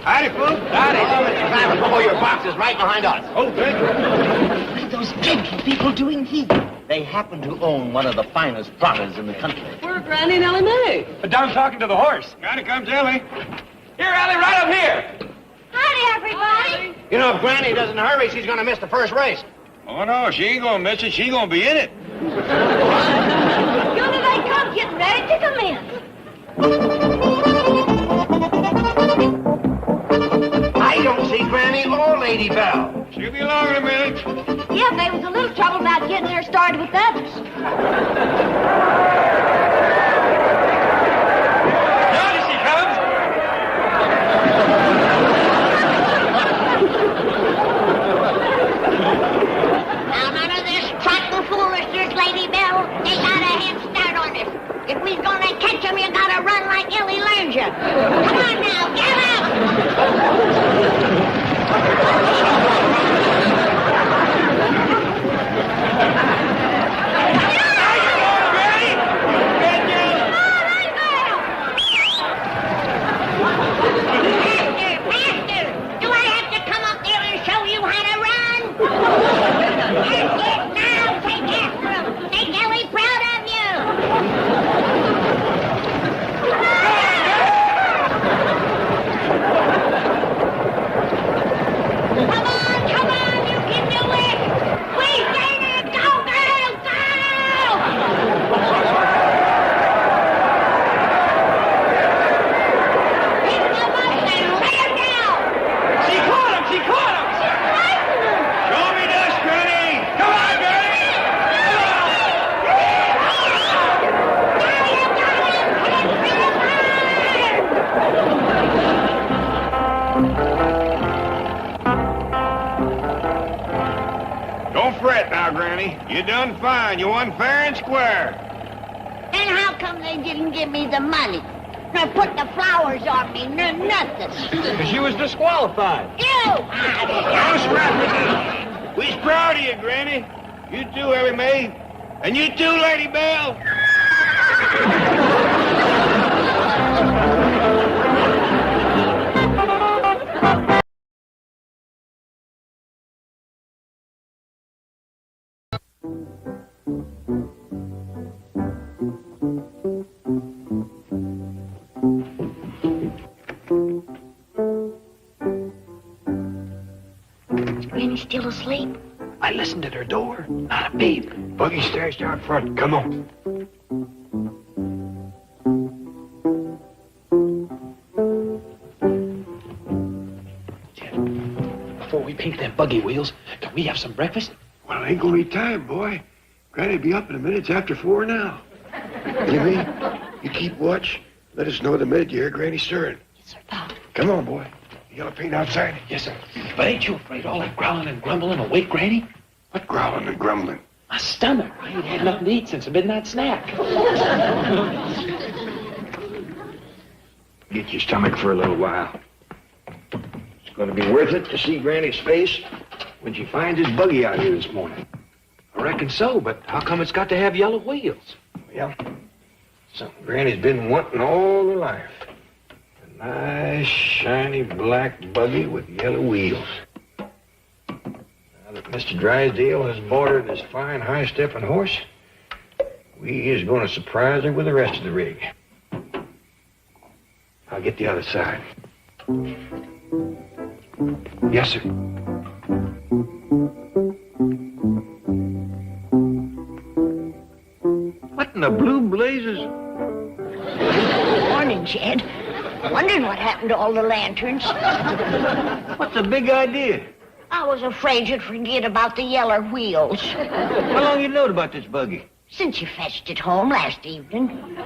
Howdy, folks. Howdy. Oh, Mr. Clampett, before your box is right behind us. Oh, thank you. What are those gentle people doing here? They happen to own one of the finest trotters in the country. We're Granny and Ellie Mae. But Dom's talking to the horse. Howdy comes Ellie. Here, Ellie, right up here. Howdy, everybody. You know, if Granny doesn't hurry, she's going to miss the first race. Oh, no, she ain't going to miss it. She's going to be in it. Yonder they come, getting ready to come in. I don't see Granny or Lady Belle. She'll be along in a minute. Yeah, there was a little trouble about getting there started with others. Yonder she comes. Now, none of this trotting foolishness, Lady Belle. They got a head start on us. If we's gonna catch them, you gotta run like Ellie learned you. Come on now, get up! Faster! Do I have to come up there and show you how to run? That's it now! Take after him! Make Ellie proud of you! Come on! You can do it! Please, Dana! Go, girl! Go! Pick them up and lay them down! She caught him. She caught him. Show me this, Granny. Come on, Granny. Don't fret now, Granny. You done fine. You won fair and square. And how come they didn't give me the money? Nor put the flowers on me, nor nothing. Because she was disqualified. You! Don't scrap it now. We's proud of you, Granny. You too, Ellie Mae. And you too, Lady Belle. Is Granny still asleep? I listened at her door. Not a peep. Buggy stairs out front. Come on. Before we paint them buggy wheels, can we have some breakfast? Well, it ain't gonna be time, boy. Granny'll be up in a minute. It's after 4 now. Ellie, you keep watch. Let us know the minute you hear Granny stirring. Yes, sir, Pop. Come on, boy. You got to paint outside? Yes, sir. But ain't you afraid all that growling and grumbling will wake Granny? What growling and grumbling? My stomach. I ain't had nothing to eat since the midnight snack. Get your stomach for a little while. It's going to be worth it to see Granny's face when she finds his buggy out here this morning. I reckon so, but how come it's got to have yellow wheels? Well, something Granny's been wanting all her life. A nice, shiny black buggy with yellow wheels. Now that Mr. Drysdale has bought her this fine, high-stepping horse, we is going to surprise her with the rest of the rig. I'll get the other side. Yes, sir. What in the blue blazes? Morning, Jed. Wondering what happened to all the lanterns. What's the big idea? I was afraid you'd forget about the yellow wheels. How long you knowed about this buggy? Since you fetched it home last evening.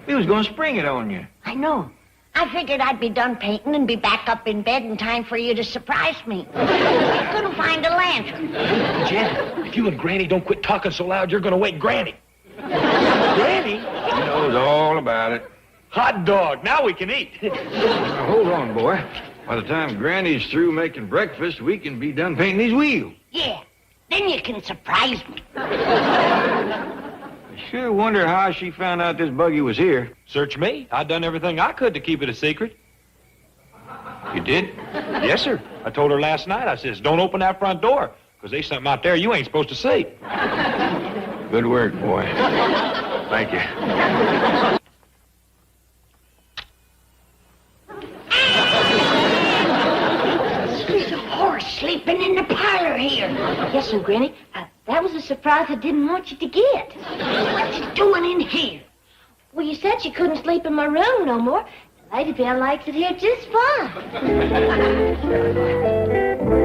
He was going to spring it on you. I know. I figured I'd be done painting and be back up in bed in time for you to surprise me. I couldn't find a lantern. Jed, if you and Granny don't quit talking so loud, you're going to wake Granny. Granny? He knows all about it. Hot dog. Now we can eat. Now, hold on, boy. By the time Granny's through making breakfast, we can be done painting these wheels. Yeah. Then you can surprise me. I sure wonder how she found out this buggy was here. Search me. I done everything I could to keep it a secret. You did? Yes, sir. I told her last night, I says, don't open that front door, because there's something out there you ain't supposed to see. Good work, boy. Thank you. There's a horse sleeping in the parlor here. Yes, sir, Granny. That was a surprise I didn't want you to get. What's it doing in here? Well, you said you couldn't sleep in my room no more. Lady Bell likes it here just fine.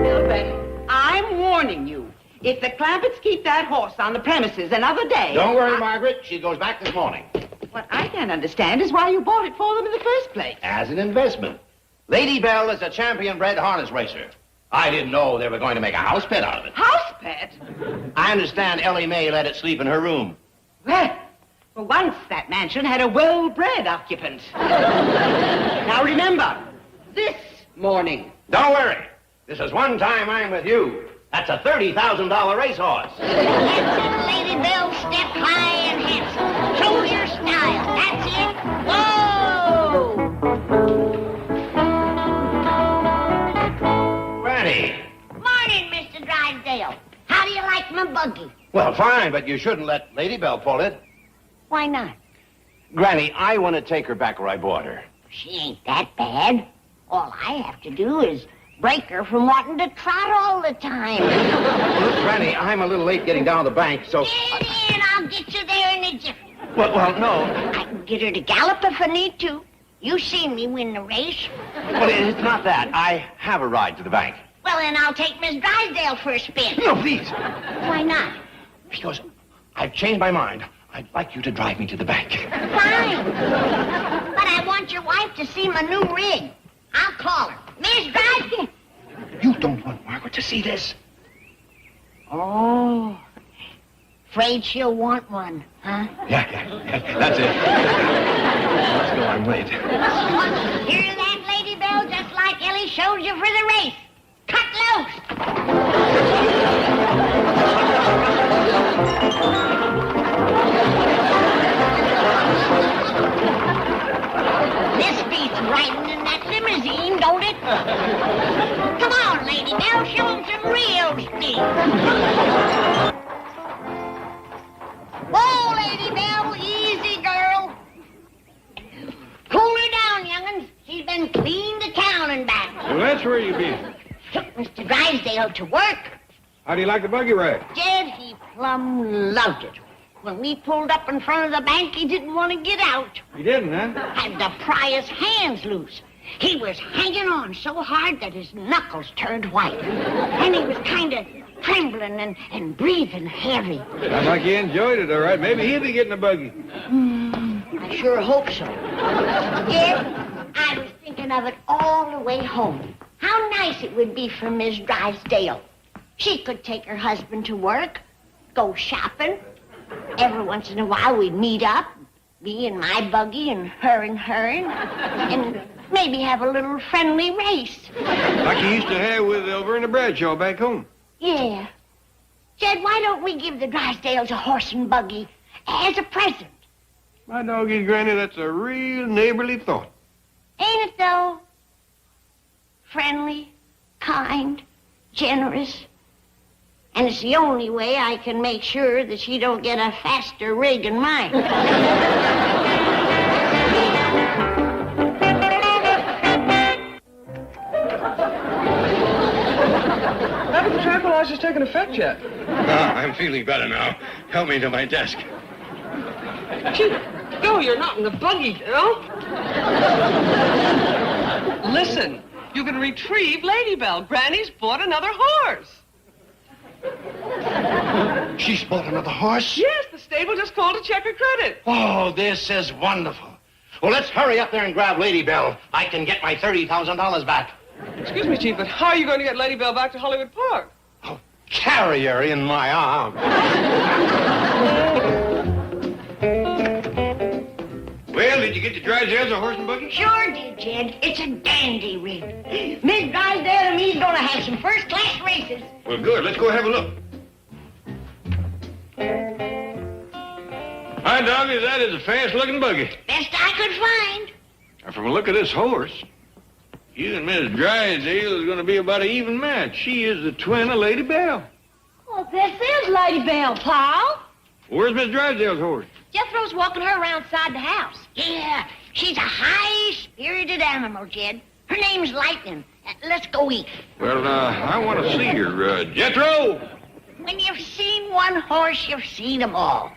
Milburn, I'm warning you. If the Clampetts keep that horse on the premises another day... Don't worry, Margaret. She goes back this morning. What I can't understand is why you bought it for them in the first place. As an investment. Lady Bell is a champion-bred harness racer. I didn't know they were going to make a house pet out of it. House pet? I understand Ellie Mae let it sleep in her room. Well, for once that mansion had a well-bred occupant. Now remember, this morning. Don't worry. This is one time I'm with you. That's a $30,000 racehorse. That's it, Lady Bell. Step high and handsome. Show your style. That's it. Whoa! Granny. Morning, Mr. Drysdale. How do you like my buggy? Well, fine, but you shouldn't let Lady Bell pull it. Why not? Granny, I want to take her back where I bought her. She ain't that bad. All I have to do is break her from wanting to trot all the time. Look, Granny, I'm a little late getting down to the bank, so... Get in. I'll get you there in a jiffy. Well, no. I can get her to gallop if I need to. You seen me win the race. Well, it's not that. I have a ride to the bank. Well, then I'll take Miss Drysdale for a spin. No, please. Why not? Because I've changed my mind. I'd like you to drive me to the bank. Fine. But I want your wife to see my new rig. I'll call her. Miss Drysdale. You don't want Margaret to see this. Oh. Afraid she'll want one, huh? Yeah. That's it. Let's go. I'm late. Hear that, Lady Bell? Just like Ellie showed you for the race. Cut loose. This beats riding in that limousine, don't it? Come on, Lady Bell, show him some real speed. Whoa, Lady Bell, easy, girl. Cool her down, young'uns. She's been clean to town and back. Well, that's where you be. Took Mr. Drysdale to work. How do you like the buggy ride? Jed, he plumb loved it. When we pulled up in front of the bank, he didn't want to get out. You didn't, huh? Had to pry his hands loose. He was hanging on so hard that his knuckles turned white. And he was kind of trembling and breathing heavy. Sounds like he enjoyed it, all right. Maybe he'll be getting a buggy. I sure hope so. Jed, I was thinking of it all the way home. How nice it would be for Miss Drysdale. She could take her husband to work, go shopping. Every once in a while we'd meet up, me in my buggy and her, and maybe have a little friendly race. Like you used to have with over in the Bradshaw back home. Yeah. Jed, why don't we give the Drysdales a horse and buggy as a present? My doggy Granny, that's a real neighborly thought. Ain't it, though? Friendly, kind, generous. And it's the only way I can make sure that she don't get a faster rig than mine. Haven't the tranquilizers taken effect yet? I'm feeling better now. Help me to my desk. Chief, go, you're not in the buggy, Bill. Listen, you can retrieve Lady Bell. Granny's bought another horse. She's bought another horse? Yes, the stable just called to check her credit. Oh, this is wonderful. Well, let's hurry up there and grab Lady Bell. I can get my $30,000 back. Excuse me, Chief, but how are you going to get Lady Bell back to Hollywood Park? Carry her in my arms. Well, did you get the Drysdales a horse and buggy? Sure did, Jed. It's a dandy rig. Miss Drysdale and me's gonna have some first-class races. Well, good. Let's go have a look. Hi, doggy. That is a fast-looking buggy. Best I could find. Now, from the look of this horse, you and Miss Drysdale is going to be about an even match. She is the twin of Lady Bell. Well, this is Lady Bell, Paul. Where's Miss Drysdale's horse? Jethro's walking her around outside the house. Yeah, she's a high-spirited animal, Jed. Her name's Lightning. Let's go eat. Well, I want to see her. Jethro! When you've seen one horse, you've seen them all.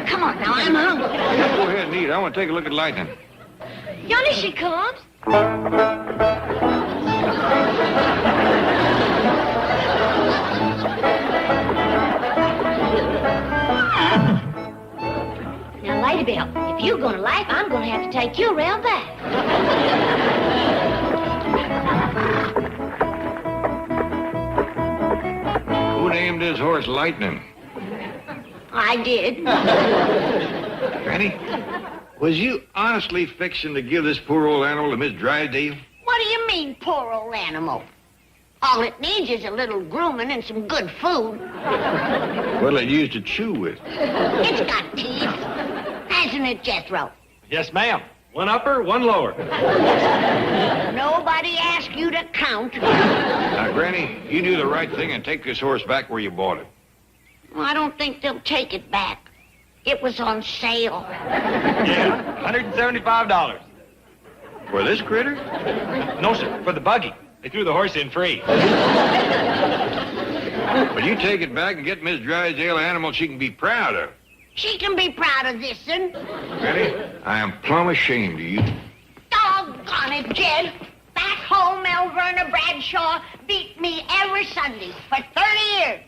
Come on, now, I'm hungry. Go ahead and eat. I want to take a look at Lightning. Yonder she comes. Now, Lady Bell, if you're going to life, I'm going to have to take you around back. Who named this horse Lightning? I did. Granny, was you honestly fixing to give this poor old animal to Miss Drysdale? What do you mean, poor old animal? All it needs is a little grooming and some good food. Well, it used to chew with. It's got teeth. Hasn't it, Jethro? Yes, ma'am. One upper, one lower. Nobody asked you to count. Now, Granny, you do the right thing and take this horse back where you bought it. Well, I don't think they'll take it back. It was on sale. Yeah, $175. For this critter? No, sir, for the buggy. They threw the horse in free. But you take it back and get Miss Drysdale an animal she can be proud of. She can be proud of this, one. Granny, I am plumb ashamed of you. Doggone it, Jed. Back home, Melverna Bradshaw beat me every Sunday for 30 years.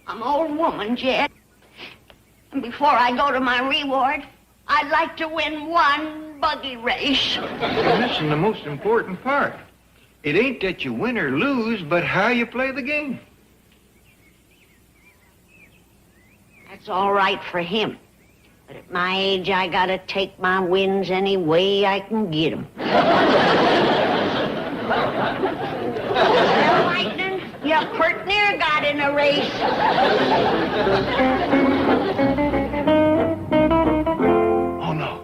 I'm an old woman, Jed. And before I go to my reward, I'd like to win one buggy race. And listen, the most important part. It ain't that you win or lose, but how you play the game. That's all right for him. But at my age, I gotta take my wins any way I can get them. Well, Lightning, you pert near got in a race. Oh, no.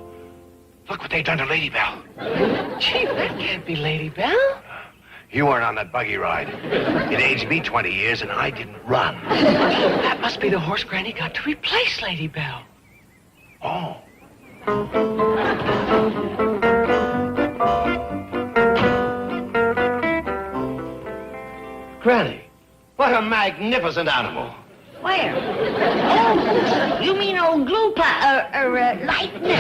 Look what they done to Lady Bell. Chief, that can't be Lady Bell. You weren't on that buggy ride. It aged me 20 years, and I didn't run. That must be the horse Granny got to replace Lady Bell. Oh. Granny, what a magnificent animal. Where? Oh, you mean old Lightning.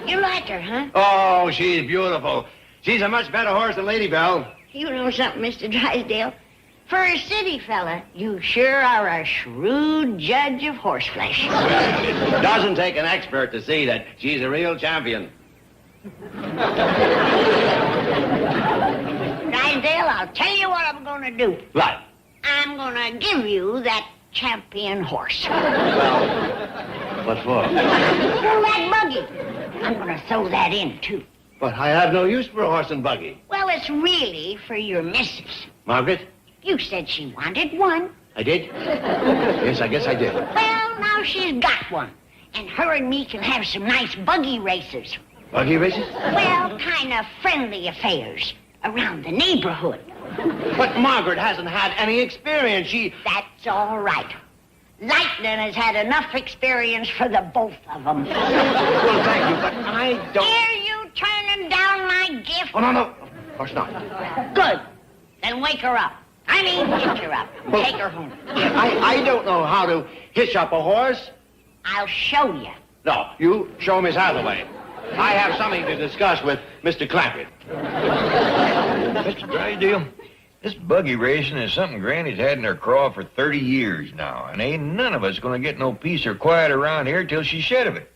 You like her, huh? Oh, she's beautiful. She's a much better horse than Lady Bell. You know something, Mr. Drysdale? For a city fella, you sure are a shrewd judge of horseflesh. Well, it doesn't take an expert to see that she's a real champion. Drysdale, I'll tell you what I'm going to do. What? I'm going to give you that champion horse. Well, what for? Throw that buggy. I'm going to throw that in, too. But I have no use for a horse and buggy. Well, it's really for your missus. Margaret, You said she wanted one. I did? Yes, I guess I did. Well, now she's got one. And her and me can have some nice buggy races. Buggy races? Well, kind of friendly affairs around the neighborhood. But Margaret hasn't had any experience. That's all right. Lightning has had enough experience for the both of them. Well, thank you, but I don't... Hear you turning down my gift? Oh, no. Of course not. Good. Then wake her up. I mean, hitch her up. Well, Take her home. I don't know how to hitch up a horse. I'll show you. No, you show Miss Hathaway. I have something to discuss with Mr. Clampett. Mr. Drysdale, this buggy racing is something Granny's had in her craw for 30 years now, and ain't none of us gonna get no peace or quiet around here till she's shed of it.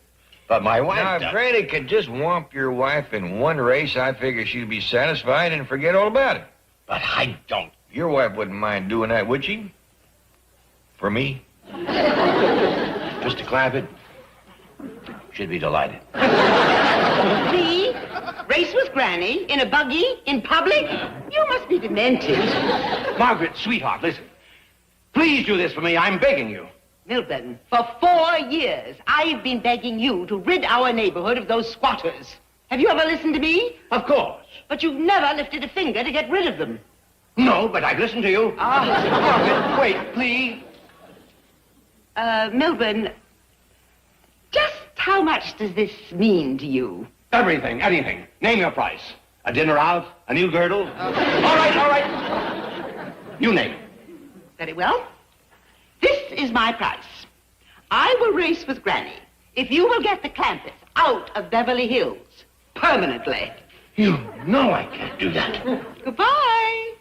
But my wife... Now, if Granny could just whomp your wife in one race, I figure she'd be satisfied and forget all about it. But I don't. Your wife wouldn't mind doing that, would she? For me? Mr. Clampett should be delighted. Me? Race with Granny? In a buggy? In public? You must be demented. Margaret, sweetheart, listen. Please do this for me. I'm begging you. Milburn, for 4 years, I've been begging you to rid our neighborhood of those squatters. Have you ever listened to me? Of course. But you've never lifted a finger to get rid of them. No, but I've listened to you. Margaret, wait, please. Milburn, just how much does this mean to you? Everything, anything. Name your price. A dinner out? A new girdle? All right. You name it. Very well. This is my price. I will race with Granny if you will get the Clampetts out of Beverly Hills permanently. You know I can't do that. Goodbye.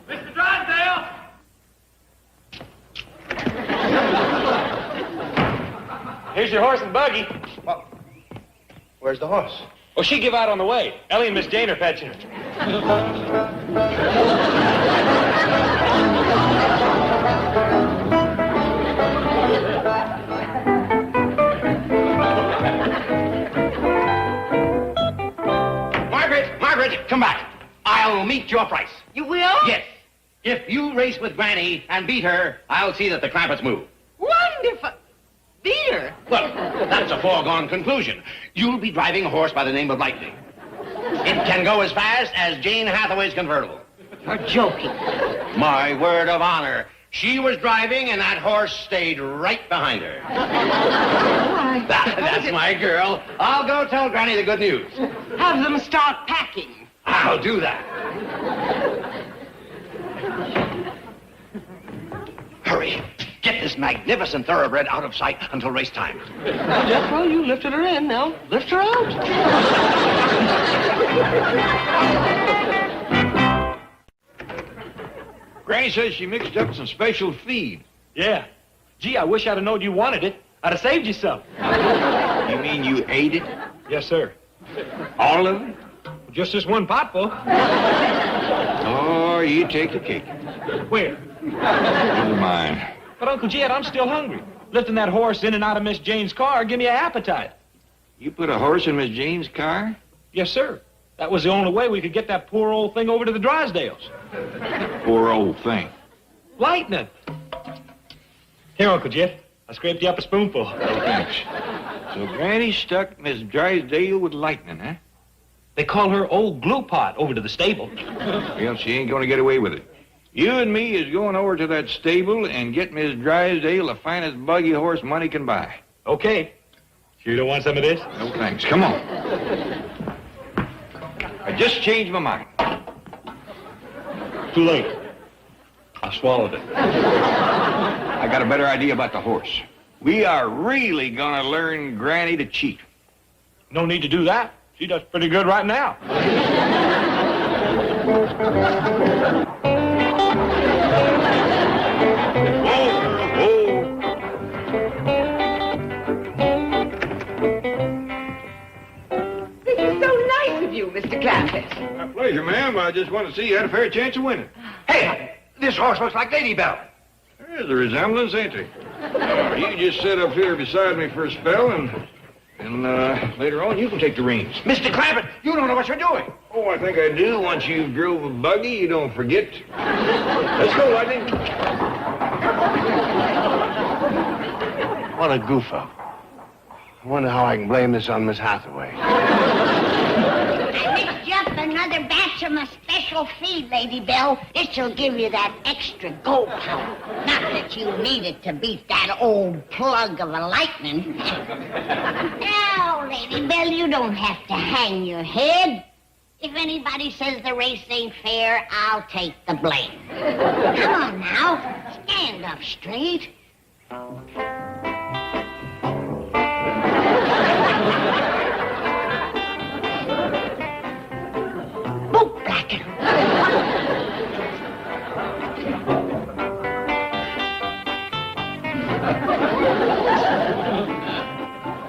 Mr. Drysdale! Here's your horse and buggy. Well, where's the horse? Oh, she give out on the way. Ellie and Miss Jane are fetching her. Margaret, come back. I'll meet your price. You will? Yes. If you race with Granny and beat her, I'll see that the Clampetts move. Wonderful. Beat her? Well, that's a foregone conclusion. You'll be driving a horse by the name of Lightning. It can go as fast as Jane Hathaway's convertible. You're joking. My word of honor. She was driving, and that horse stayed right behind her. That's my girl. I'll go tell Granny the good news. Have them start packing. I'll do that. Hurry. Get this magnificent thoroughbred out of sight until race time. Jethro, you lifted her in. Now, lift her out. Granny says she mixed up some special feed. Yeah. Gee, I wish I'd have known you wanted it. I'd have saved you some. You mean you ate it? Yes, sir. All of it? Just this one potful. Oh, you take the cake. Where? Never mind. But, Uncle Jed, I'm still hungry. Lifting that horse in and out of Miss Jane's car give me an appetite. You put a horse in Miss Jane's car? Yes, sir. That was the only way we could get that poor old thing over to the Drysdales. Poor old thing. Lightning. Here, Uncle Jed. I scraped you up a spoonful. Oh, thanks. So Granny stuck Miss Drysdale with Lightning, huh? They call her Old Glue Pot over to the stable. Well, she ain't gonna get away with it. You and me is going over to that stable and get Miss Drysdale the finest buggy horse money can buy. Okay. Sure you don't want some of this? No, thanks. Come on. I just changed my mind. Too late. I swallowed it. I got a better idea about the horse. We are really gonna learn Granny to cheat. No need to do that. She does pretty good right now. This is so nice of you, Mr. Clampett. My pleasure, ma'am. I just want to see you had a fair chance of winning. Hey, this horse looks like Lady Bell. There's a resemblance, ain't there? You just sit up here beside me for a spell, and And later on, you can take the reins. Mr. Clampett, you don't know what you're doing. Oh, I think I do. Once you've drove a buggy, you don't forget. Let's go, Lightning. What a goof up. I wonder how I can blame this on Miss Hathaway. I mixed you up another batch of my special feed, Lady Bell. This'll give you that extra go power. Not that you need it to beat that old plug of a lightning. Now, Lady Bell, you don't have to hang your head. If anybody says the race ain't fair, I'll take the blame. Come on now, stand up straight. Boot blacken.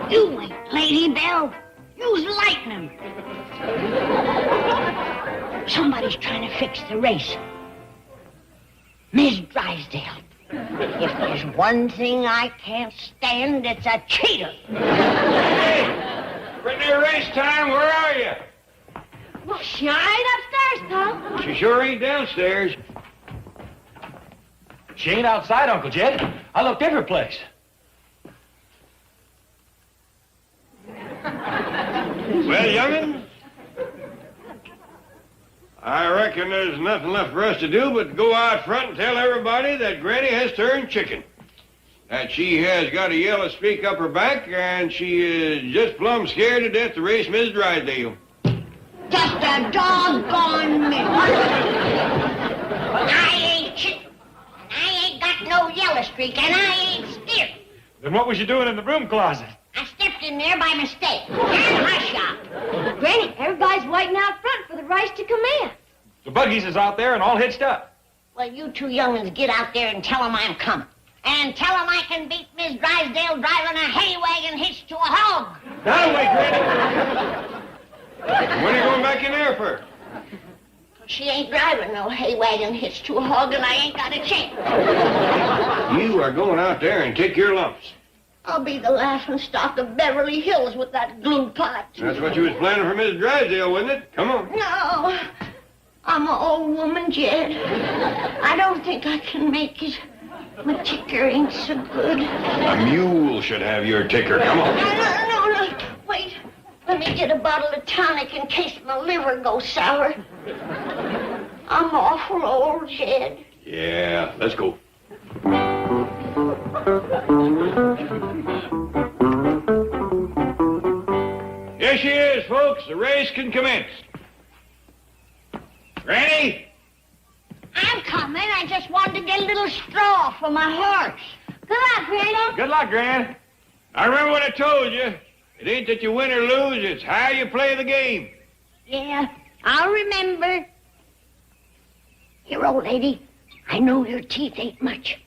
You wait, Lady Bell. Use lightning. Somebody's trying to fix the race. Miss Drysdale. If there's one thing I can't stand, it's a cheater. Hey! Brittany, race time, where are you? Well, she ain't upstairs, Pop. She sure ain't downstairs. She ain't outside, Uncle Jed. I looked every place. Well, young'un, I reckon there's nothing left for us to do but go out front and tell everybody that Granny has turned chicken. That she has got a yellow streak up her back, and she is just plumb scared to death to race Miss Drysdale. Just a doggone minute. I ain't chicken. I ain't got no yellow streak, and I ain't scared. Then what was you doing in the broom closet? I stepped in there by mistake. And hush up. Granny, everybody's waiting out front for the race to commence. The buggies is out there and all hitched up. Well, you two young'uns get out there and tell them I'm coming. And tell them I can beat Miss Drysdale driving a hay wagon hitched to a hog. That way, Granny. When are you going back in there for? She ain't driving no hay wagon hitched to a hog, and I ain't got a chance. You are going out there and take your lumps. I'll be the laughing stock of Beverly Hills with that glue pot. That's what you was planning for Miss Drysdale, wasn't it? Come on. No, I'm an old woman, Jed. I don't think I can make it. My ticker ain't so good. A mule should have your ticker. Come on. No. Wait. Let me get a bottle of tonic in case my liver goes sour. I'm awful old, Jed. Yeah, let's go. Here she is, folks. The race can commence. Granny? I'm coming. I just wanted to get a little straw for my horse. Good luck, Granny. Good luck, Gran. I remember what I told you. It ain't that you win or lose, it's how you play the game. Yeah, I'll remember. Here, old lady, I know your teeth ain't much,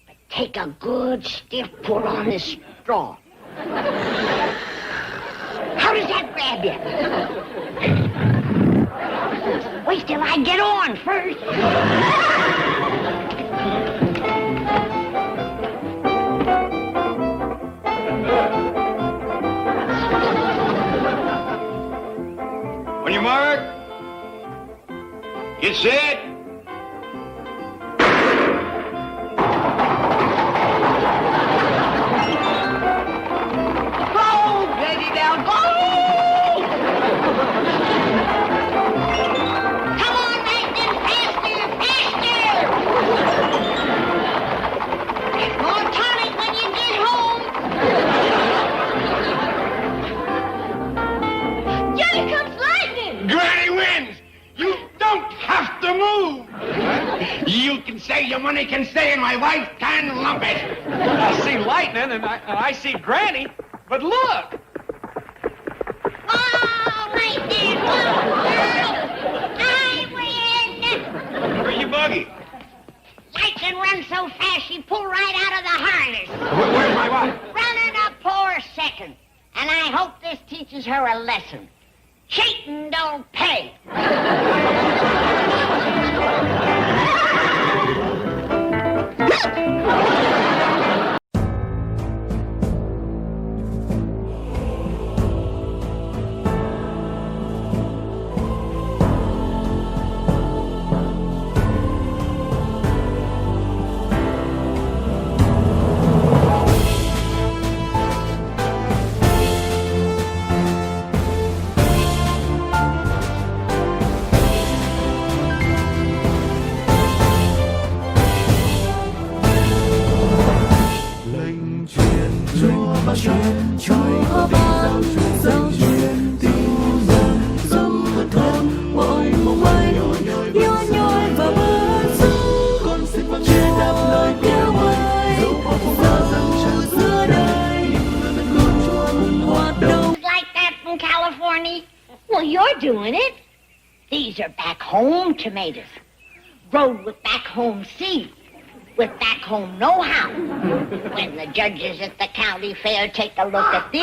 but take a good stiff pull on this straw. How does that grab you? Wait till I get on first. On your mark. Get set. Go, Lady Bell, go! Come on, Lightning, faster! More tonic when you get home. Here comes lightning! Granny wins! You don't have to move! You can say your money can stay and my wife can lump it! I see lightning and I see Granny, but look! Oh, Lightning! I win! Where's your buggy? Lightning runs so fast she pulled right out of the harness. Where's my wife? Running a poor second. And I hope this teaches her a lesson. Cheating don't pay. honey? Well, you're doing it. These are back home tomatoes. Grown with back home seed. With back home know-how. When the judges at the county fair take a look at these...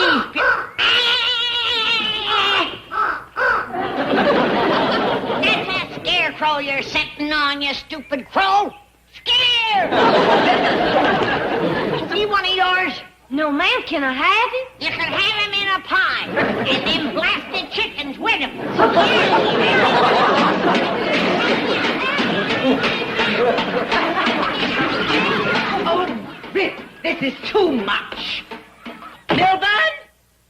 That's that scarecrow you're sitting on, you stupid crow. Scared! See one of yours? No, ma'am. Can I have him? You can have him in a pie. And them blasted chickens with him. Oh, Rick, this is too much. Milburn?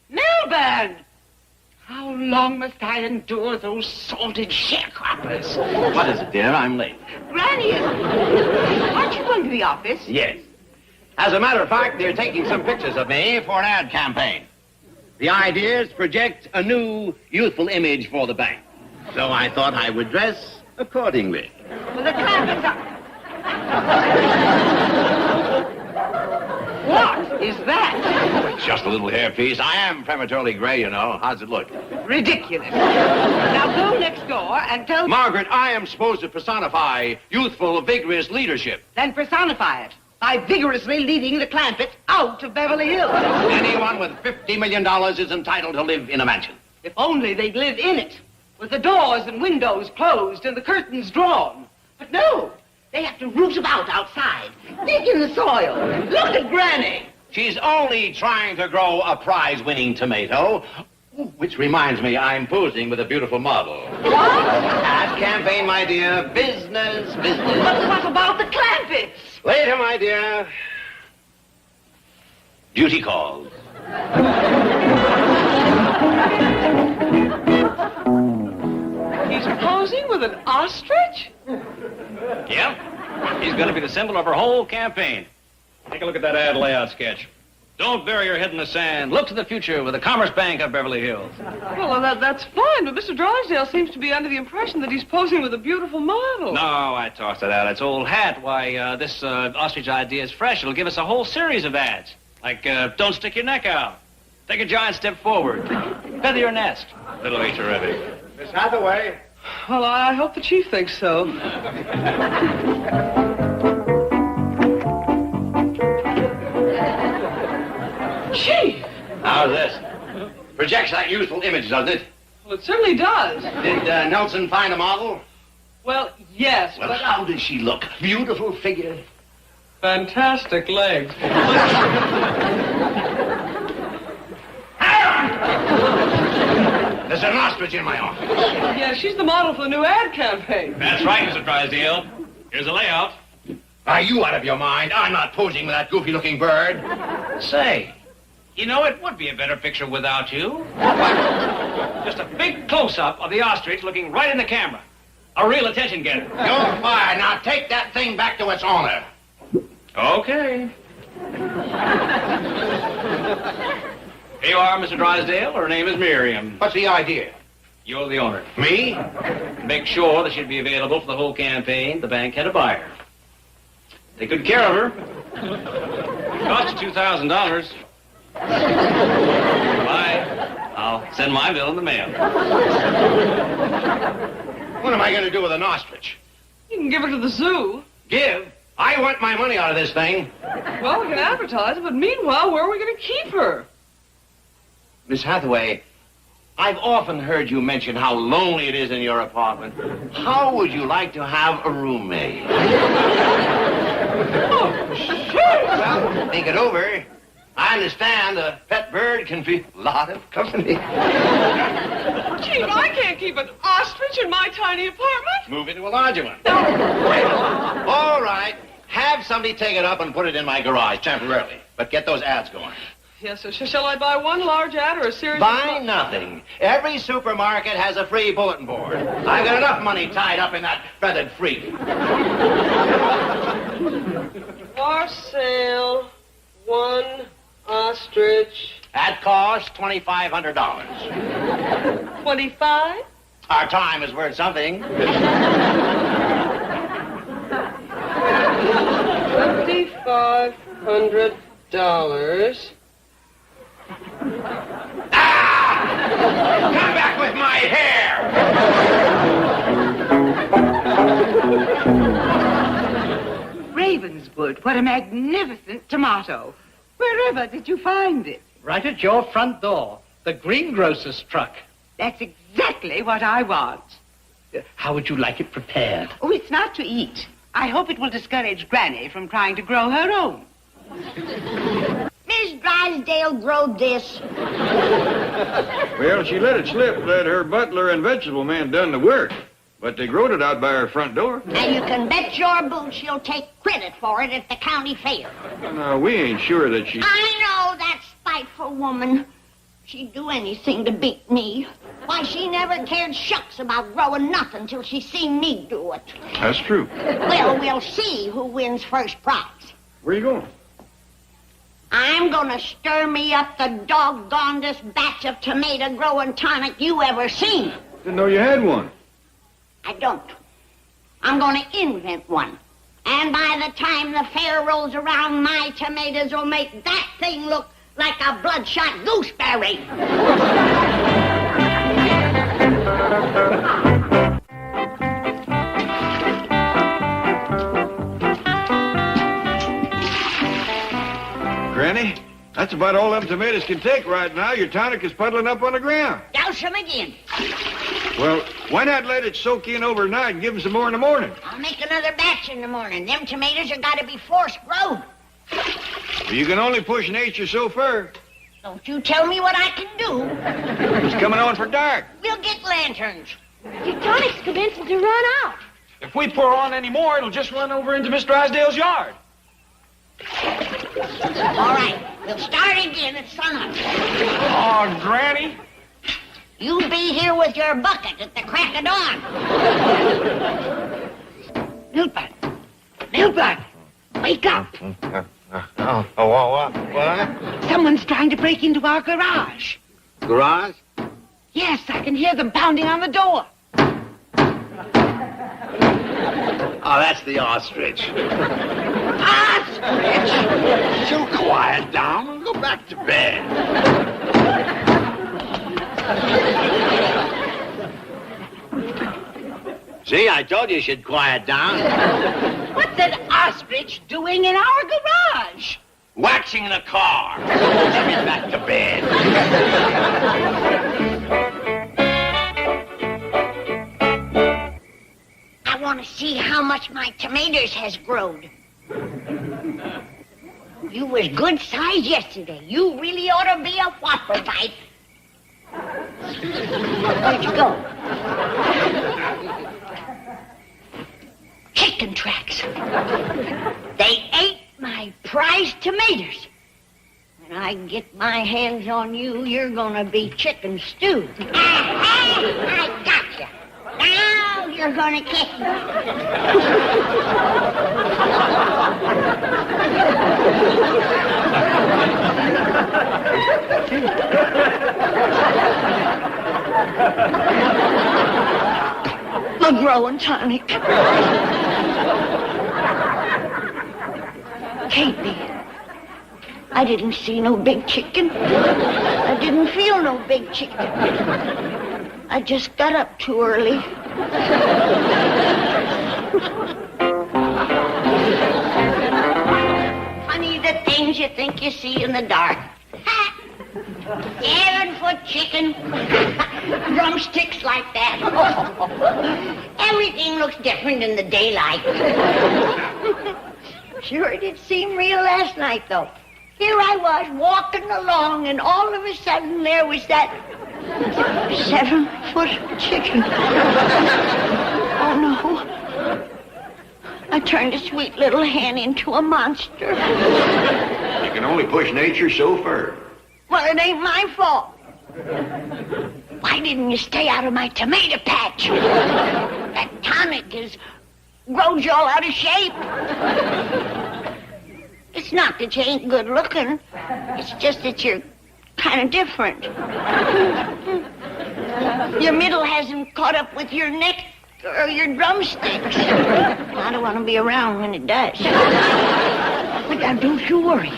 Milburn! How long must I endure those salted sharecroppers? What is it, dear? I'm late. Granny, aren't you going to the office? Yes. As a matter of fact, they're taking some pictures of me for an ad campaign. The idea is to project a new, youthful image for the bank. So I thought I would dress accordingly. Well, the Clampetts are... What is that? It's just a little hairpiece. I am prematurely gray, you know. How's it look? Ridiculous. Now go next door and tell... Margaret, I am supposed to personify youthful, vigorous leadership. Then personify it by vigorously leading the Clampetts out of Beverly Hills. Anyone with $50 million is entitled to live in a mansion. If only they'd live in it, with the doors and windows closed and the curtains drawn. But no, they have to root about outside, dig in the soil. Look at Granny. She's only trying to grow a prize-winning tomato. Which reminds me, I'm posing with a beautiful model. What? Ad campaign, my dear. Business, business. But what about the Clampetts? Later, my dear. Duty calls. He's posing with an ostrich? Yep. He's going to be the symbol of her whole campaign. Take a look at that ad layout sketch. Don't bury your head in the sand. Look to the future with the Commerce Bank of Beverly Hills. Well, that's fine, but Mr. Drysdale seems to be under the impression that he's posing with a beautiful model. No, I tossed it out. It's old hat. Why, this ostrich idea is fresh. It'll give us a whole series of ads. Like, don't stick your neck out. Take a giant step forward. Feather your nest. That'll be terrific. Miss Hathaway. Well, I hope the chief thinks so. Chief! How's this? Projects that youthful image, doesn't it? Well, it certainly does. Did Nelson find a model? Well, yes, Well, but... how does she look? Beautiful figure. Fantastic legs. There's an ostrich in my office. Yeah, she's the model for the new ad campaign. That's right, Mr. Drysdale. Here's a layout. Are you out of your mind? I'm not posing with that goofy-looking bird. Say, you know, it would be a better picture without you. Just a big close-up of the ostrich looking right in the camera. A real attention getter. You're fired. Now take that thing back to its owner. Okay. Here you are, Mr. Drysdale. Her name is Miriam. What's the idea? You're the owner. Me? Make sure that she'd be available for the whole campaign. The bank had a buyer. Take good care of her. Cost you $2,000. Bye. I'll send my bill in the mail. What am I going to do with an ostrich? You can give her to the zoo. Give? I want my money out of this thing. Well, we can advertise it, but meanwhile, where are we going to keep her? Miss Hathaway, I've often heard you mention how lonely it is in your apartment. How would you like to have a roommate? Oh, sure. Well, think it over. I understand a pet bird can be a lot of company. Chief, I can't keep an ostrich in my tiny apartment. Move into a larger one. All right. Have somebody take it up and put it in my garage temporarily. But get those ads going. Yes, sir. Shall I buy one large ad or a series Buy nothing. Every supermarket has a free bulletin board. I've got enough money tied up in that feathered freak. For sale, one ostrich. That costs $2,500. 25? Our time is worth something. $2,500. Come back with my hair! Ravenswood, what a magnificent tomato. Wherever did you find it? Right at your front door. The greengrocer's truck. That's exactly what I want. How would you like it prepared? Oh, it's not to eat. I hope it will discourage Granny from trying to grow her own. Miss Drysdale growed this. Well, she let it slip that her butler and vegetable man done the work. But they growed it out by her front door. And you can bet your boots she'll take credit for it at the county fair. No, we ain't sure that she... I know that spiteful woman. She'd do anything to beat me. Why, she never cared shucks about growing nothing till she seen me do it. That's true. Well, we'll see who wins first prize. Where you going? I'm gonna stir me up the doggonedest batch of tomato growing tonic you ever seen. Didn't know you had one. I don't. I'm gonna invent one. And by the time the fair rolls around, my tomatoes will make that thing look like a bloodshot gooseberry. Granny, that's about all them tomatoes can take right now. Your tonic is puddling up on the ground. Douse them again. Well, why not let it soak in overnight and give them some more in the morning? I'll make another batch in the morning. Them tomatoes are gotta be forced grown. Well, you can only push nature so far. Don't you tell me what I can do. It's coming on for dark. We'll get lanterns. Your tonic's commencing to run out. If we pour on any more, it'll just run over into Miss Drysdale's yard. All right, we'll start again at sunup. Oh, Granny. You be here with your bucket at the crack of dawn. Milbert! Milbert! Wake up! What? Someone's trying to break into our garage. Garage? Yes, I can hear them pounding on the door. Oh, that's the ostrich. Ostrich! She'll quiet down and go back to bed. See, I told you she'd quiet down. What's an ostrich doing in our garage? Waxing the car. Get back to bed. I want to see how much my tomatoes has grown. You was good size yesterday. You really ought to be a whopper bite. Where'd you go? Chicken tracks. They ate my prized tomatoes. When I get my hands on you, you're gonna be chicken stew. I got you. Now you're gonna kick me. A growing tonic. Katie, I didn't see no big chicken. I didn't feel no big chicken. I just got up too early. Funny the things you think you see in the dark. 7-foot chicken. Drumsticks like that. Everything looks different in the daylight. Sure, it did seem real last night, though. Here I was walking along, and all of a sudden there was that 7-foot chicken. Oh, no. I turned a sweet little hen into a monster. You can only push nature so far. Well, it ain't my fault. Why didn't you stay out of my tomato patch? That tonic has grown you all out of shape. It's not that you ain't good looking. It's just that you're kind of different. Your middle hasn't caught up with your neck or your drumsticks. I don't want to be around when it does. But now, don't you worry.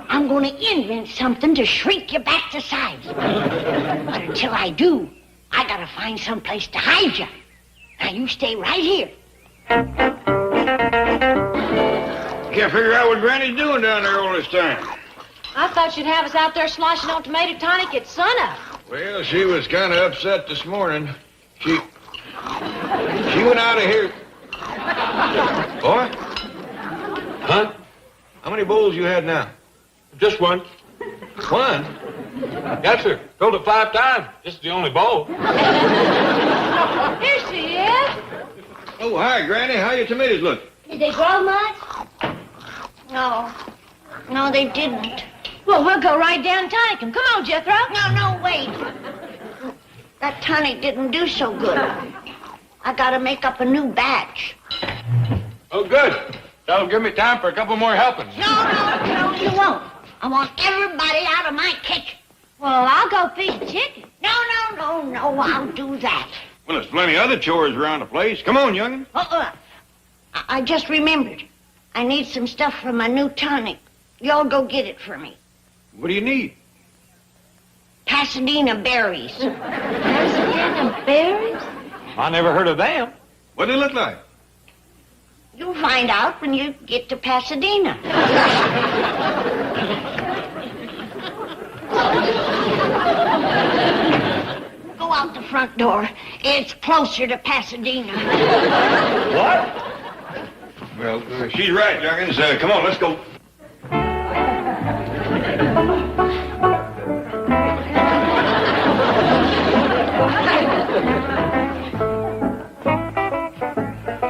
I'm going to invent something to shrink you back to size. But until I do, I got to find some place to hide you. Now, you stay right here. Can't figure out what Granny's doing down there all this time. I thought you'd have us out there sloshing on tomato tonic at sunup. Well, she was kind of upset this morning. She went out of here. Boy? Huh? How many bowls you had now? Just one. One? Yes, sir. Filled it 5 times. This is the only bowl. Here she is. Oh, hi, Granny. How your tomatoes look? Did they grow much? No. No, they didn't. Well, we'll go right down and tonic them. Come on, Jethro. No, wait. That tonic didn't do so good. I gotta make up a new batch. Oh, good. That'll give me time for a couple more helpings. No, you won't. I want everybody out of my kitchen. Well, I'll go feed the chicken. No, I'll do that. Well, there's plenty of other chores around the place. Come on, young'un. I just remembered. I need some stuff for my new tonic. Y'all go get it for me. What do you need? Pasadena berries. Pasadena berries? I never heard of them. What do they look like? You'll find out when you get to Pasadena. Go out the front door. It's closer to Pasadena. What? Well, she's right, young'uns. Come on, let's go.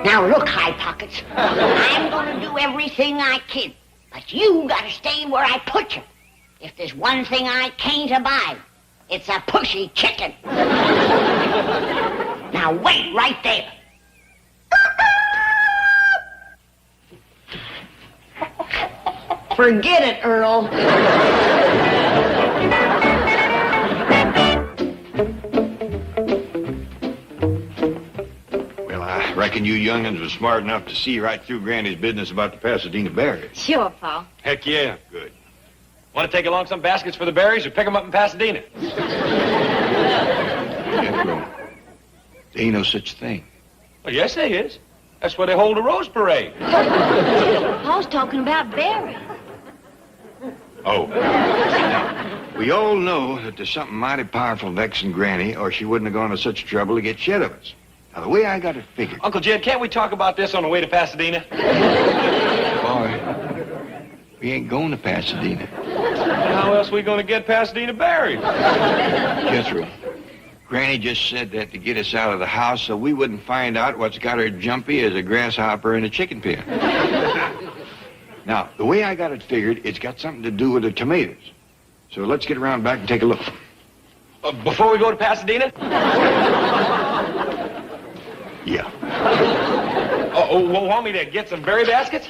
Now look, High Pockets, I'm going to do everything I can, but you got to stay where I put you. If there's one thing I can't abide, it's a pushy chicken. Now wait right there. Forget it, Earl. I reckon you young'uns was smart enough to see right through Granny's business about the Pasadena berries. Sure, Pa. Heck yeah. Good. Want to take along some baskets for the berries or pick them up in Pasadena? Jethro, there ain't no such thing. Well, yes, there is. That's where they hold a rose parade. I was talking about berries. Oh. Now, we all know that there's something mighty powerful vexing Granny, or she wouldn't have gone to such trouble to get shed of us. Now, the way I got it figured... Uncle Jed, can't we talk about this on the way to Pasadena? Boy, we ain't going to Pasadena. How else are we going to get Pasadena berries? Jethro, Granny just said that to get us out of the house so we wouldn't find out what's got her jumpy as a grasshopper in a chicken pen. Now, the way I got it figured, it's got something to do with the tomatoes. So let's get around back and take a look. Before we go to Pasadena? Yeah. Want me to get some berry baskets?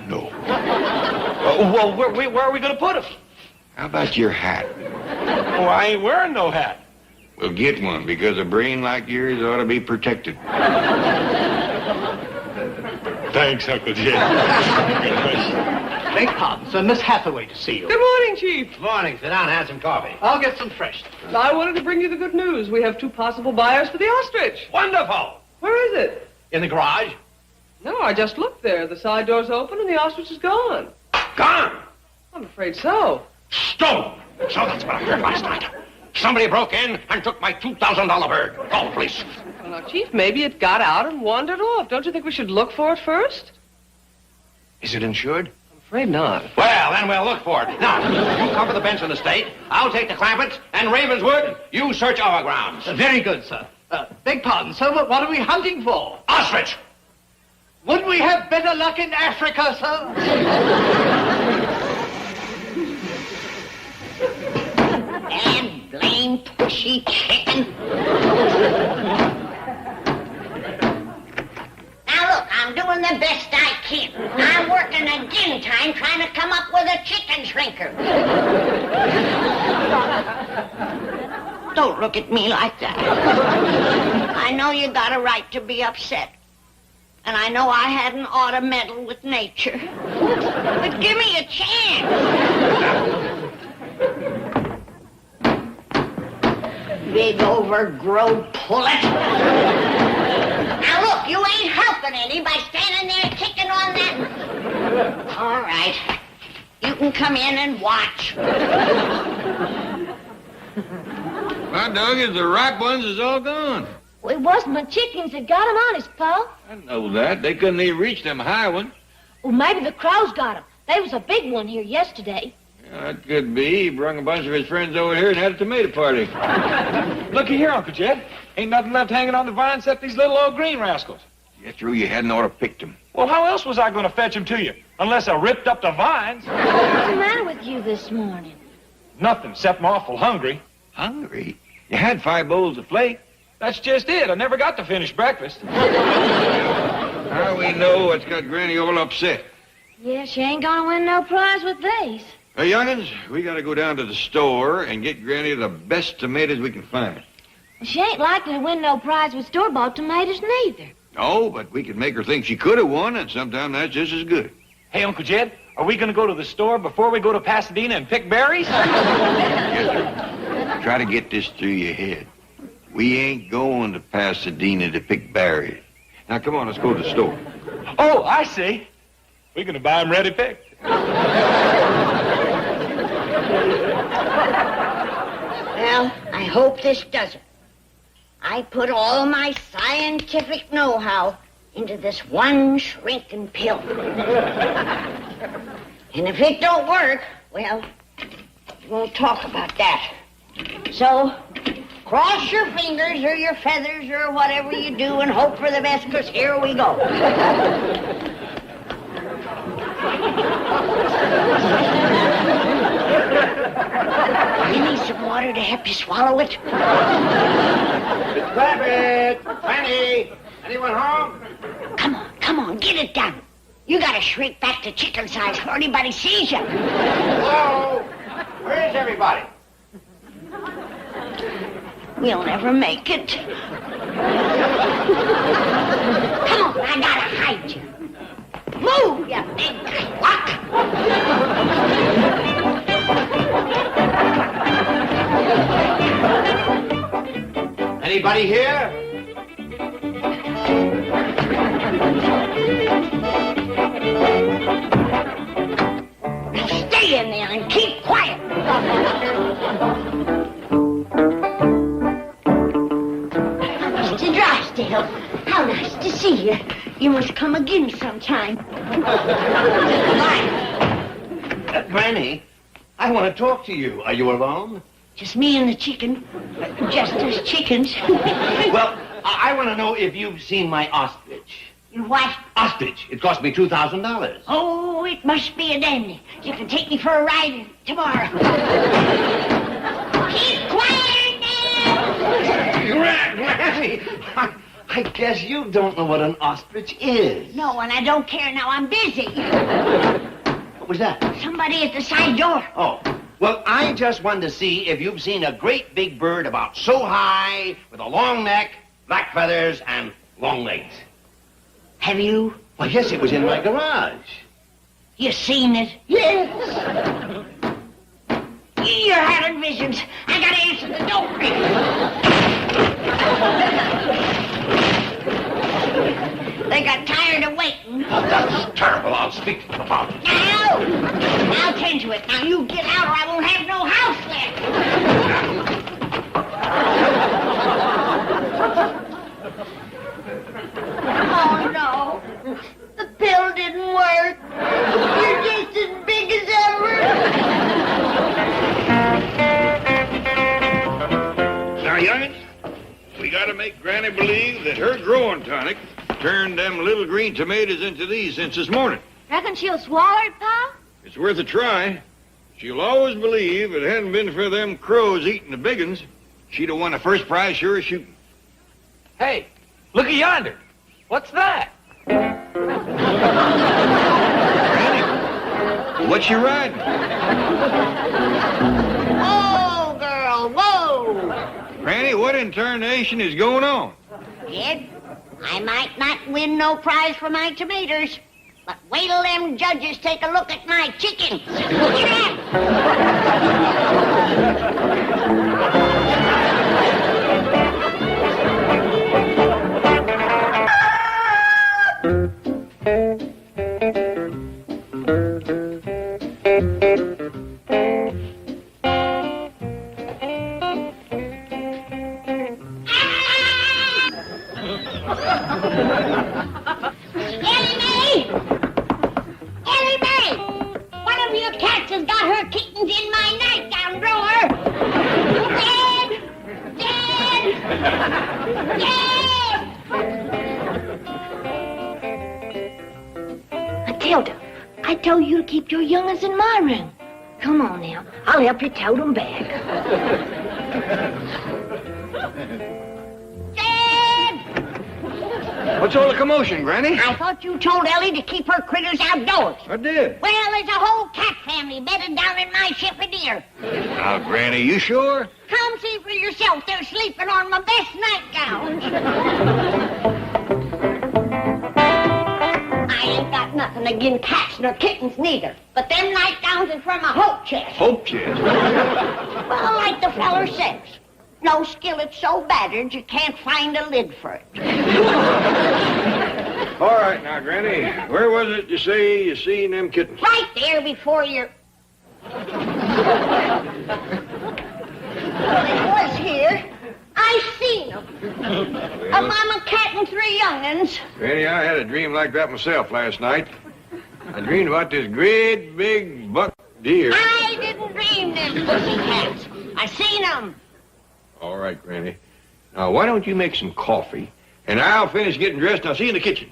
No. Well, where are we going to put them? How about your hat? Oh, I ain't wearing no hat. Well, get one, because a brain like yours ought to be protected. Thanks, Uncle Jed. Beg pardon, sir. Miss Hathaway to see you. Good morning, Chief. Good morning. Sit down and have some coffee. I'll get some fresh. I wanted to bring you the good news. We have 2 possible buyers for the ostrich. Wonderful. Where is it? In the garage? No, I just looked there. The side door's open and the ostrich is gone. Gone? I'm afraid so. Stolen. So that's what I heard last night. Somebody broke in and took my $2,000 bird. Call the police. Well, now, Chief, maybe it got out and wandered off. Don't you think we should look for it first? Is it insured? I'm afraid not. Well, then we'll look for it. Now, you cover the Benson estate. I'll take the Clampetts, and Ravenswood, you search our grounds. Very good, sir. Beg pardon, sir, but what are we hunting for? Ostrich! Wouldn't we have better luck in Africa, sir? Damn blame pushy chicken. Now look, I'm doing the best I can. I'm working again time trying to come up with a chicken shrinker. Don't look at me like that. I know you got a right to be upset. And I know I hadn't ought to meddle with nature. But give me a chance. Big overgrown pullet. Now look, you ain't helping any by standing there kicking on that. All right. You can come in and watch. My dog is the ripe ones is all gone. Well, it wasn't my chickens that got them, honest, Pa. I know that. They couldn't even reach them high ones. Well, maybe the crows got them. There was a big one here yesterday. Yeah, that could be. He brung a bunch of his friends over here and had a tomato party. Looky here, Uncle Jed. Ain't nothing left hanging on the vine except these little old green rascals. Yeah, true, you hadn't ought to picked them. Well, how else was I going to fetch them to you? Unless I ripped up the vines. What's the matter with you this morning? Nothing, except I'm awful hungry. Hungry? You had 5 bowls of flake. That's just it. I never got to finish breakfast. How we know what's got Granny all upset? Yeah, she ain't gonna win no prize with these. Hey, young'uns, we gotta go down to the store and get Granny the best tomatoes we can find. Well, she ain't likely to win no prize with store-bought tomatoes neither. No, but we can make her think she could have won, and sometimes that's just as good. Hey, Uncle Jed, are we going to go to the store before we go to Pasadena and pick berries? Yes, sir. Try to get this through your head. We ain't going to Pasadena to pick berries. Now, come on, let's go to the store. Oh, I see. We're going to buy them ready picked. Well, I hope this does it. I put all my scientific know-how into this one shrinking pill. And if it don't work, well, we won't talk about that. So, cross your fingers or your feathers or whatever you do and hope for the best, because here we go. You need some water to help you swallow it? Clampett! Fanny! Anyone home? Come on, get it done. You gotta shrink back to chicken size before anybody sees you. Hello? Where's everybody? We'll never make it. Come on, I gotta hide you. Move, you big cluck! Anybody here? Now stay in there and keep quiet. Mr. Drysdale, how nice to see you. You must come again sometime. Granny, I want to talk to you. Are you alone? Just me and the chicken. Just as chickens. Well, I want to know if you've seen my ostrich. You what? Ostrich. It cost me $2,000. Oh, it must be a dandy. You can take me for a ride tomorrow. Keep quiet now! Granny, I guess you don't know what an ostrich is. No, and I don't care now. I'm busy. What was that? Somebody at the side door. Oh. Well, I just wanted to see if you've seen a great big bird about so high, with a long neck, black feathers, and long legs. Have you? Well, yes, it was in my garage. You seen it? Yes. You're having visions. I gotta answer the door. They got tired of waiting. Oh, that's terrible. I'll speak to them about it. Now! I'll tend to it. Now you get out or I won't have no house left. Oh, no. The pill didn't work. You're just as big as ever. Now, young'uns, we gotta make Granny believe that her growing tonic turned them little green tomatoes into these since this morning. Reckon she'll swallow it, Pa? It's worth a try. She'll always believe if it hadn't been for them crows eating the big uns, she'd have won the first prize sure as shooting. Hey, look at yonder. What's that? Granny, what you riding? Whoa, girl, whoa. Granny, what in tarnation is going on? Ed, I might not win no prize for my tomatoes, but wait till them judges take a look at my chickens. Get Ellie Mae! Ellie Mae! One of you cats has got her kittens in my nightgown drawer. Dead! Dead! Matilda, I told you to keep your young'uns in my room. Come on now, I'll help you tote them back. What's all the commotion, Granny? I thought you told Ellie to keep her critters outdoors. I did. Well, there's a whole cat family bedded down in my chiffonier. Now, Granny, you sure? Come see for yourself. They're sleeping on my best nightgowns. I ain't got nothing against cats nor kittens neither. But them nightgowns is from a hope chest. Hope chest? Well, like the feller says. No skillet's so battered you can't find a lid for it. All right, now, Granny, where was it you say you seen them kittens? Right there before your... Well, it was here. I seen them. A mama cat and 3 young'uns. Granny, I had a dream like that myself last night. I dreamed about this great big buck deer. I didn't dream them pussy cats. I seen them. All right, Granny. Now, why don't you make some coffee, and I'll finish getting dressed, and I'll see you in the kitchen.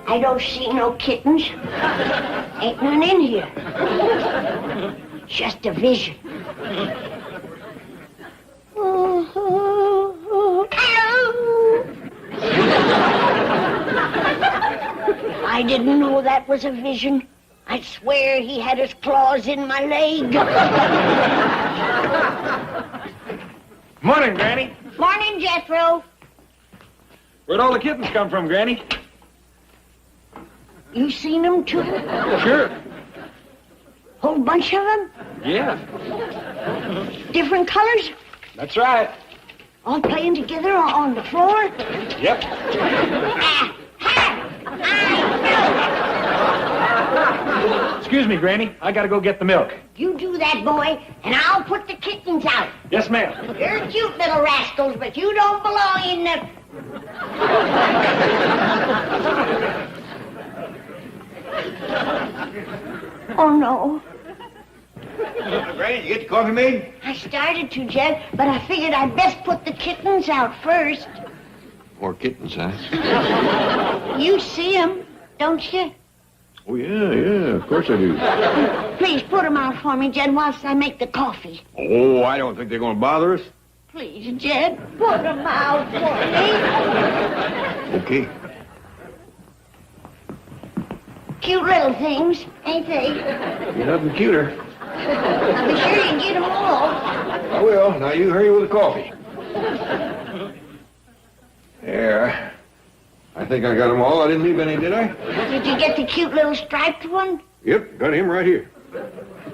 I don't see no kittens. Ain't none in here. Just a vision. I didn't know that was a vision. I'd swear he had his claws in my leg. Morning, Granny. Morning, Jethro. Where'd all the kittens come from, Granny? You seen them too? Sure. Whole bunch of them? Yeah. Different colors? That's right. All playing together on the floor? Yep. Excuse me, Granny. I gotta go get the milk. You do that, boy, and I'll put the kittens out. Yes, ma'am. You're cute little rascals, but you don't belong in the... Oh, no. Granny, you get the coffee made? I started to, Jed, but I figured I'd best put the kittens out first. More kittens, huh? You see them, don't you? Oh, yeah, of course I do. Please put them out for me, Jed, whilst I make the coffee. Oh, I don't think they're going to bother us. Please, Jed, put them out for me. Okay. Cute little things, ain't they? You're nothing cuter. I'll be sure you get them all. I will. Now, you hurry with the coffee. There. I think I got them all. I didn't leave any, did I? Did you get the cute little striped one? Yep, got him right here.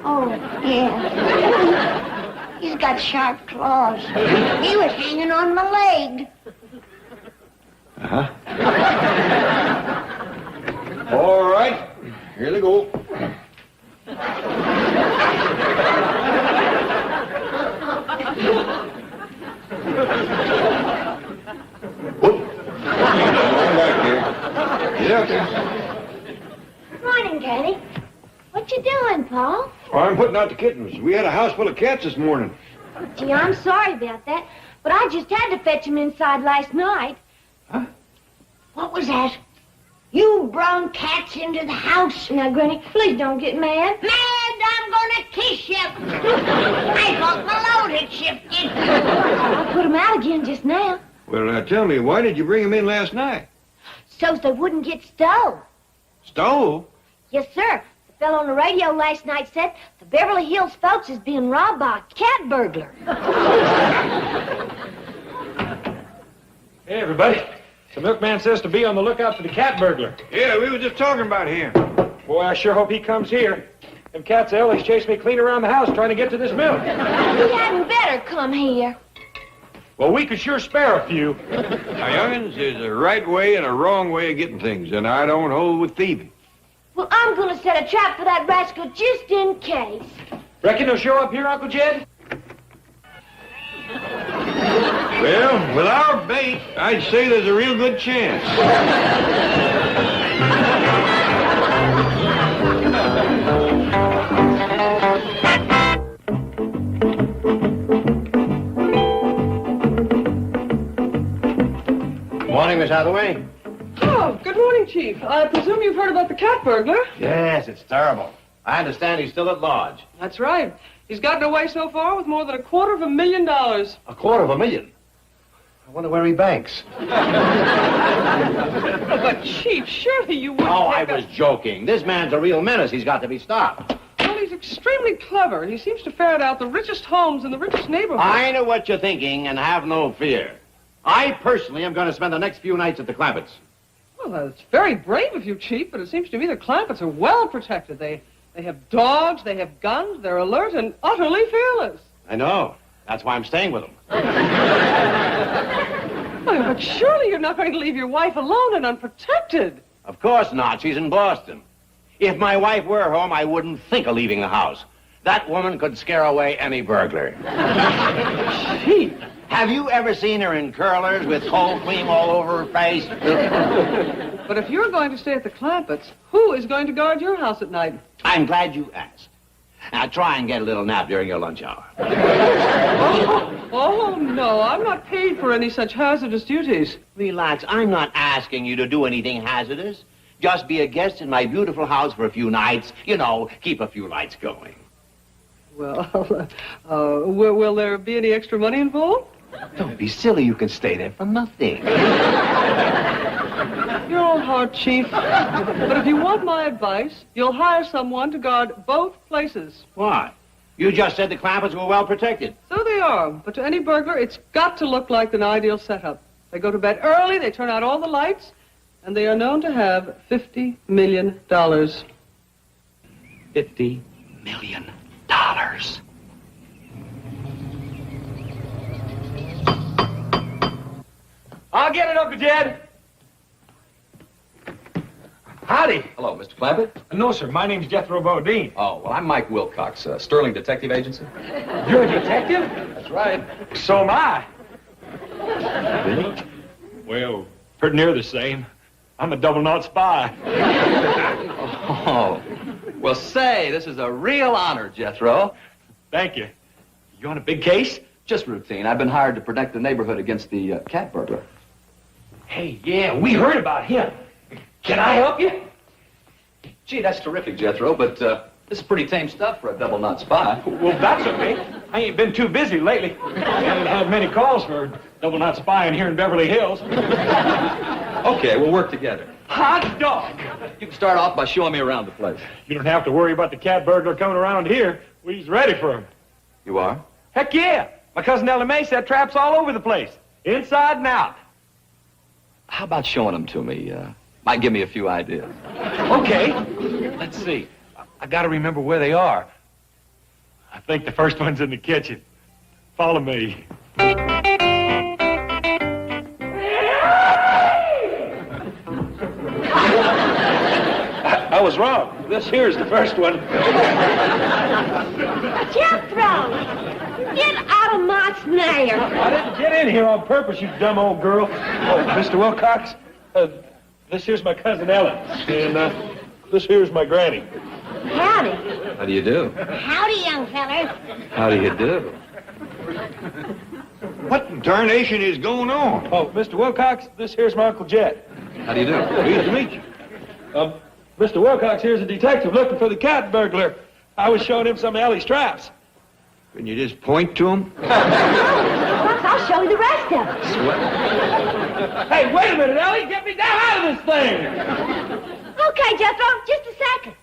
Oh, yeah. He's got sharp claws. He was hanging on my leg. Uh-huh. All right. Here they go. Get out there. Morning, Daddy. What you doing, Paul? Oh, I'm putting out the kittens. We had a house full of cats this morning. Gee, I'm sorry about that, but I just had to fetch him inside last night. Huh? What was that? You brung cats into the house? Now, Granny, please don't get mad. Mad? I'm gonna kiss you. I thought the load had shifted. I put him out again just now. Well, tell me, why did you bring him in last night? So's they wouldn't get stole. Stole? Yes, sir. The fellow on the radio last night said the Beverly Hills folks is being robbed by a cat burglar. Hey, everybody. The milkman says to be on the lookout for the cat burglar. Yeah, we were just talking about him. Boy, I sure hope he comes here. Them cats always chase me clean around the house trying to get to this milk. He hadn't better come here. Well, we could sure spare a few. Now, young'uns, there's a right way and a wrong way of getting things, and I don't hold with thieving. Well, I'm gonna set a trap for that rascal just in case. Reckon he'll show up here, Uncle Jed? Well, with our bait, I'd say there's a real good chance. Morning, Miss Hathaway. Oh, good morning, Chief. I presume you've heard about the cat burglar? Yes, it's terrible. I understand he's still at large. That's right. He's gotten away so far with more than $250,000. $250,000? I wonder where he banks. But, Chief, surely you wouldn't Oh, I take was joking. This man's a real menace. He's got to be stopped. Well, he's extremely clever. He seems to ferret out the richest homes in the richest neighborhoods. I know what you're thinking, and have no fear. I personally am going to spend the next few nights at the Clampetts. Well, it's very brave of you, Chief, but it seems to me the Clampetts are well protected. They have dogs, they have guns, they're alert and utterly fearless. I know. That's why I'm staying with them. Well, but surely you're not going to leave your wife alone and unprotected. Of course not. She's in Boston. If my wife were home, I wouldn't think of leaving the house. That woman could scare away any burglar. Chief. Have you ever seen her in curlers with cold cream all over her face? But if you're going to stay at the Clampetts, who is going to guard your house at night? I'm glad you asked. Now, try and get a little nap during your lunch hour. Oh, no, I'm not paid for any such hazardous duties. Relax. I'm not asking you to do anything hazardous. Just be a guest in my beautiful house for a few nights. You know, keep a few lights going. Well, will there be any extra money involved? Don't be silly. You can stay there for nothing. You're all hard, Chief. But if you want my advice, you'll hire someone to guard both places. Why? You just said the Clampetts were well protected. So they are. But to any burglar, it's got to look like an ideal setup. They go to bed early, they turn out all the lights, and they are known to have $50 million. $50 million. I'll get it, Uncle Jed. Howdy. Hello, Mr. Clampett. No, sir. My name's Jethro Bodine. Oh, well, I'm Mike Wilcox, Sterling Detective Agency. You're a detective? That's right. So am I. Well, pretty near the same. I'm a double-knot spy. Oh, well, say, this is a real honor, Jethro. Thank you. You on a big case? Just routine. I've been hired to protect the neighborhood against the cat burglar. Hey, yeah, we heard about him. Can I help you? Gee, that's terrific, Jethro, but this is pretty tame stuff for a double-knot spy. Well, that's okay. I ain't been too busy lately. I haven't had many calls for double-knot spying here in Beverly Hills. Okay, we'll work together. Hot dog! You can start off by showing me around the place. You don't have to worry about the cat burglar coming around here. We's ready for him. You are? Heck yeah! My cousin Ella May set traps all over the place, inside and out. How about showing them to me? Might give me a few ideas. Okay. Let's see. I gotta remember where they are. I think the first one's in the kitchen. Follow me. I was wrong. This here's the first one. Jethro! Get out of my snare! I didn't get in here on purpose, you dumb old girl. Oh, Mr. Wilcox, this here's my cousin Ellen, and this here's my granny. Howdy. How do you do? Howdy, young feller. How do you do? What in tarnation is going on? Oh, Mr. Wilcox, this here's my Uncle Jet. How do you do? Pleased to meet you. Mr. Wilcox here's a detective looking for the cat burglar. I was showing him some of Ellie's traps. Can you just point to him? I'll show you the rest of it. Hey, wait a minute, Ellie. Get me down out of this thing. Okay, Jethro, just a second.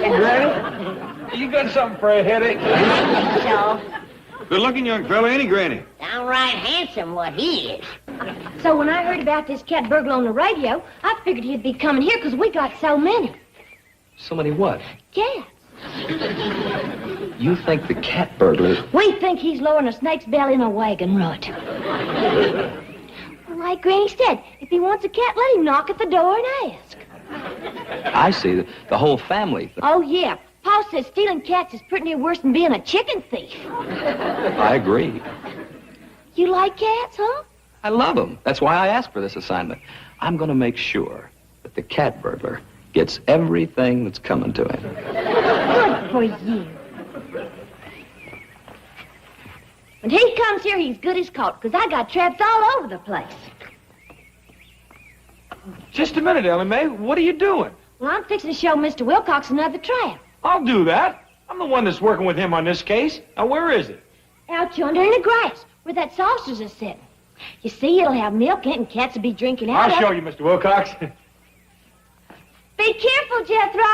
Granny, you got something for a headache? So, Good-looking young fella, ain't he, Granny? downright handsome what he is. So when I heard about this cat burglar on the radio, I figured he'd be coming here because we got so many. So many what? Cats. You think the cat burglar... We think he's lowering a snake's belly in a wagon rut. Like Granny said, if he wants a cat, let him knock at the door and ask. I see. The whole family. Oh, yeah. Pa says stealing cats is pretty near worse than being a chicken thief. I agree. You like cats, huh? I love them. That's why I asked for this assignment. I'm going to make sure that the cat burglar gets everything that's coming to him. Good for you. When he comes here, he's good as caught, because I got traps all over the place. Just a minute, Ellie Mae. What are you doing? Well, I'm fixing to show Mr. Wilcox another trap. I'll do that. I'm the one that's working with him on this case. Now, where is it? Out yonder in the grass, where that saucer's is sitting. You see, it'll have milk in it, and cats will be drinking out I'll of show it. you, Mr. Wilcox. Be careful, Jethro.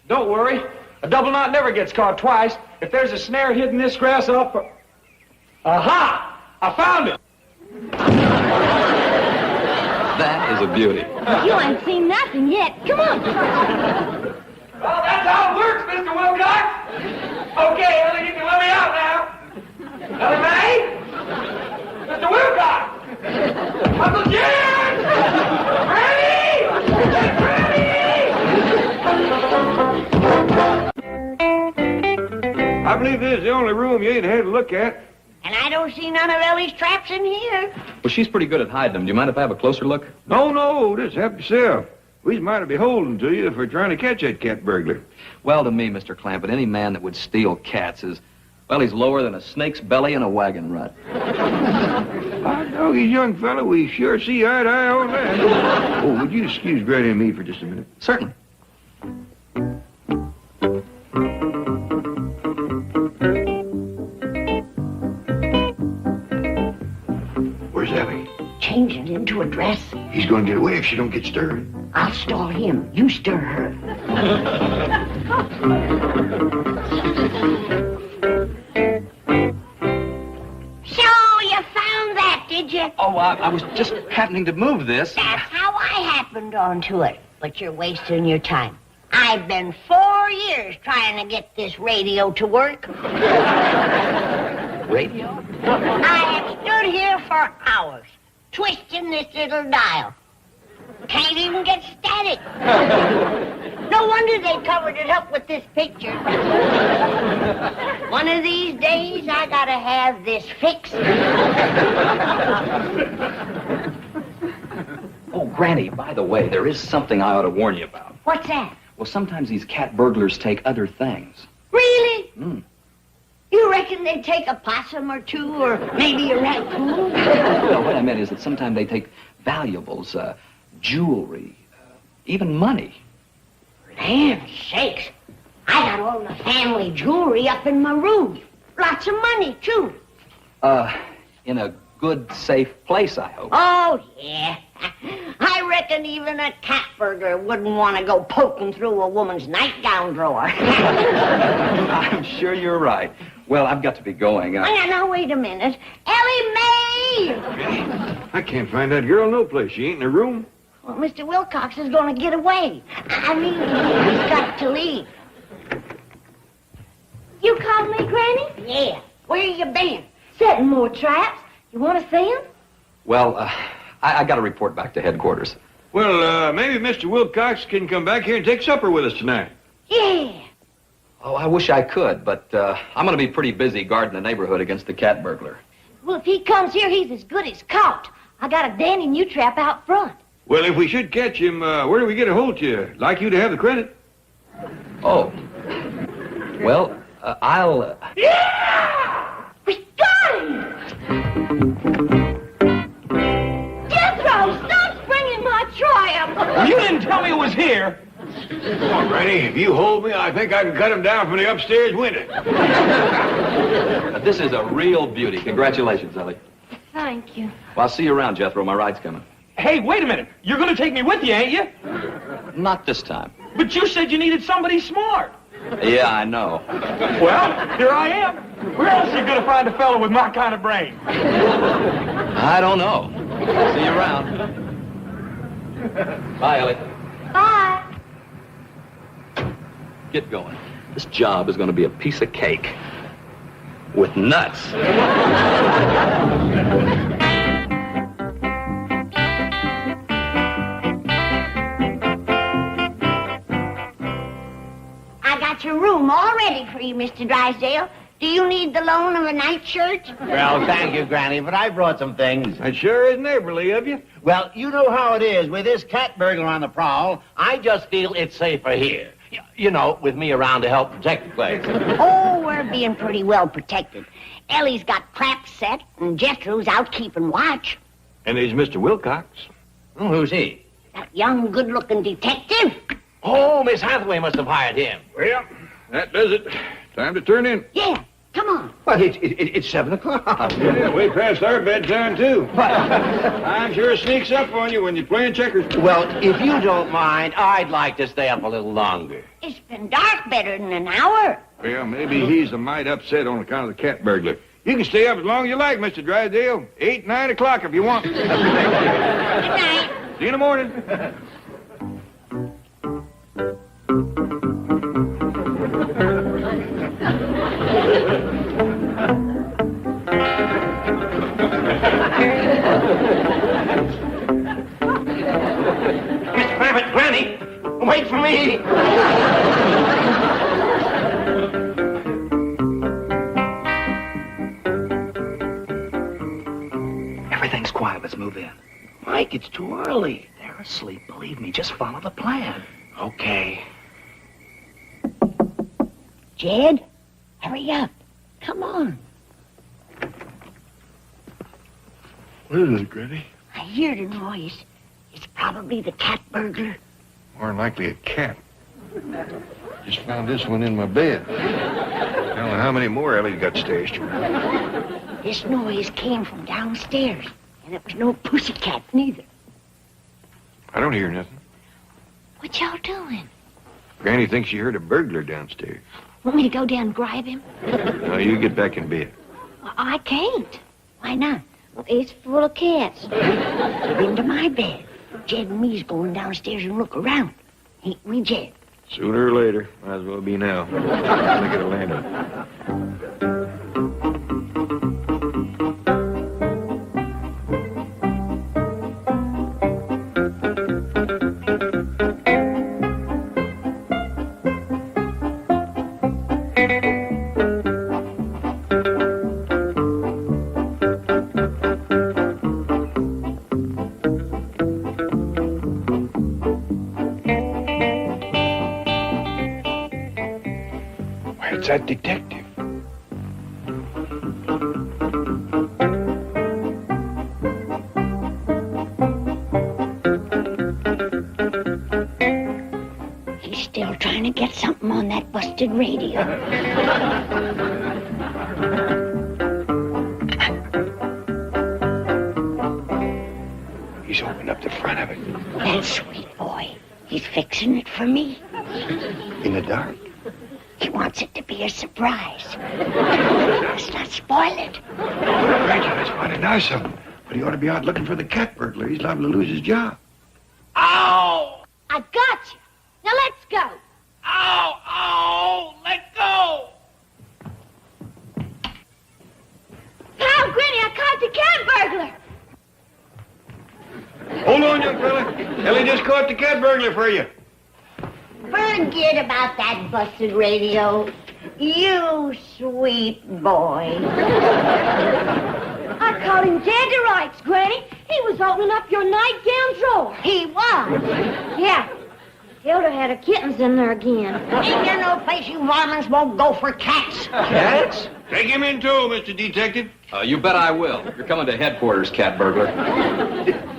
Don't worry. A double knot never gets caught twice. If there's a snare hidden in this grass, I'll... Aha! I found it! That is a beauty. You ain't seen nothing yet. Come on. Well, that's how it works, Mr. Wilcox. Okay, Ellie, you can let me out now. Ellie Mae? Mr. Wilcox! Uncle Jim! Granny! I believe this is the only room you ain't had to look at. And I don't see none of Ellie's traps in here. Well, she's pretty good at hiding them. Do you mind if I have a closer look? No, just help yourself. We's mighty beholden to you for trying to catch that cat burglar. Well, to me, Mr. Clampett, any man that would steal cats is, well, he's lower than a snake's belly in a wagon rut. I know you young fella, we sure see eye to eye on that. Oh, would you excuse Granny and me for just a minute? Certainly. Where's Ellie? Changing into a dress. He's gonna get away if she don't get stirred. I'll stall him. You stir her. So you found that, did you? Oh, I was just happening to move this. That's how I happened onto it. But you're wasting your time. I've been 4 years trying to get this radio to work. Radio? I have stood here for hours, twisting this little dial. Can't even get static. No wonder they covered it up with this picture. One of these days, I gotta have this fixed. Oh, Granny, by the way, there is something I ought to warn you about. What's that? Well, sometimes these cat burglars take other things. Really? Mm. You reckon they'd take a possum or two, or maybe a raccoon? No, what I meant is that sometimes they take valuables, jewelry, even money. Land sakes. I got all the family jewelry up in my room. Lots of money, too. In a good, safe place, I hope. Oh, yeah. I reckon even a cat burglar wouldn't want to go poking through a woman's nightgown drawer. I'm sure you're right. Well, I've got to be going. Oh, now, wait a minute. Ellie Mae! I can't find that girl no place. She ain't in her room. Well, Mr. Wilcox is going to get away. I mean, he's got to leave. You called me, Granny? Yeah. Where you been? Setting more traps. You want to see him? Well, I got to report back to headquarters. Well, maybe Mr. Wilcox can come back here and take supper with us tonight. Yeah. Oh, I wish I could, but I'm going to be pretty busy guarding the neighborhood against the cat burglar. Well, if he comes here, he's as good as caught. I got a dandy new trap out front. Well, if we should catch him, where do we get a hold to? Like you to have the credit? Oh. Well, I'll... Yeah! We got him! Jethro, stop springing he was here. Come on, Granny. If you hold me, I think I can cut him down from the upstairs window. This is a real beauty. Congratulations, Ellie. Thank you. Well, I'll see you around, Jethro. My ride's coming. Hey, wait a minute. You're going to take me with you, ain't you? Not this time. But you said you needed somebody smart. Yeah, I know. Well, here I am. Where else are you going to find a fellow with my kind of brain? I don't know. See you around. Bye, Ellie. Bye. Get going. This job is going to be a piece of cake. With nuts. I got your room all ready for you, Mr. Drysdale. Do you need the loan of a nightshirt? Well, thank you, Granny, but I brought some things. That sure is neighborly of you. Well, you know how it is. With this cat burglar on the prowl, I just feel it's safer here. You know, with me around to help protect the place. Oh, we're being pretty well protected. Ellie's got traps set, and Jethro's out keeping watch. And there's Mr. Wilcox. Oh, who's he? That young, good-looking detective. Oh, Miss Hathaway must have hired him. Well, that does it. Time to turn in. Yeah, come on. But it's 7 o'clock. Yeah, way past our bedtime, too. I'm sure it sneaks up on you when you're playing checkers. Well, if you don't mind, I'd like to stay up a little longer. It's been dark better than an hour. Well, maybe he's a mite upset on account of the cat burglar. You can stay up as long as you like, Mr. Drysdale. 8, 9 o'clock if you want. Good night. See you in the morning. Mr. Clampett, Granny, wait for me. Everything's quiet. Let's move in. Mike, it's too early. They're asleep. Believe me. Just follow the plan. Okay. Jed, hurry up. Come on. What is it, Granny? I hear the noise. It's probably the cat burglar. More than likely a cat. Just found this one in my bed. I don't know how many more Ellie's got stashed around. This noise came from downstairs, and it was no pussycat neither. I don't hear nothing. What y'all doing? Granny thinks she heard a burglar downstairs. Want me to go down and grab him? No, you get back in bed. I can't. Why not? Well, it's full of cats. Get into my bed. Jed and me's going downstairs and look around. Ain't we, Jed? Sooner or later. Might as well be now. I'm gonna get a lantern. Where's that detective? He's still trying to get something on that busted radio. He's opened up the front of it. That sweet boy. He's fixing it for me. In the dark? He wants it to be a surprise. Let's not spoil it. Granny, that's mighty nice of him. But he ought to be out looking for the cat burglar. He's liable to lose his job. Ow! I got you. Now let's go. Ow! Ow! Let go! Help, Granny, I caught the cat burglar. Hold on, young fella. Ellie just caught the cat burglar for you. Forget about that busted radio. You sweet boy. I caught him dead to rights, Granny. He was opening up your nightgown drawer. He was? Yeah. Hilda had her kittens in there again. Ain't there no place you varmints won't go for cats? Cats? Take him in, too, Mr. Detective. You bet I will. You're coming to headquarters, cat burglar.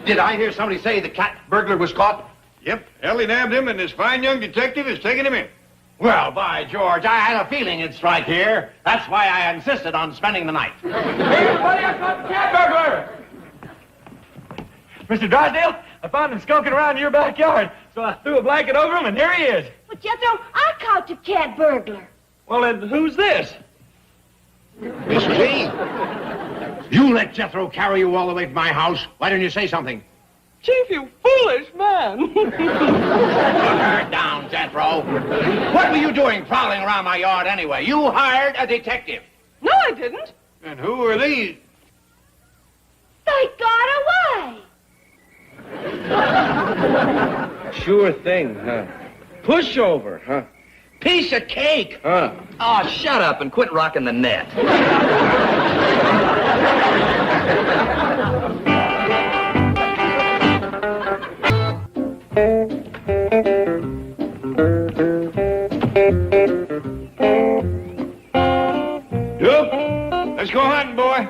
Did I hear somebody say the cat burglar was caught? Yep, Ellie nabbed him, and this fine young detective is taking him in. Well, by George, I had a feeling it'd strike here. That's why I insisted on spending the night. Hey, everybody, I caught the cat burglar! Mr. Drysdale, I found him skulking around your backyard, so I threw a blanket over him, and here he is. But Jethro, I caught the cat burglar. Well, then, who's this? Miss G, you let Jethro carry you all the way to my house. Why didn't you say something? Chief, you foolish man. Put her down, Jethro. What were you doing prowling around my yard anyway? You hired a detective. No, I didn't. And who are these? They got away. Sure thing, huh? Pushover, huh? Piece of cake, huh? Oh, shut up and quit rocking the net. Duke, let's go hunting, boy.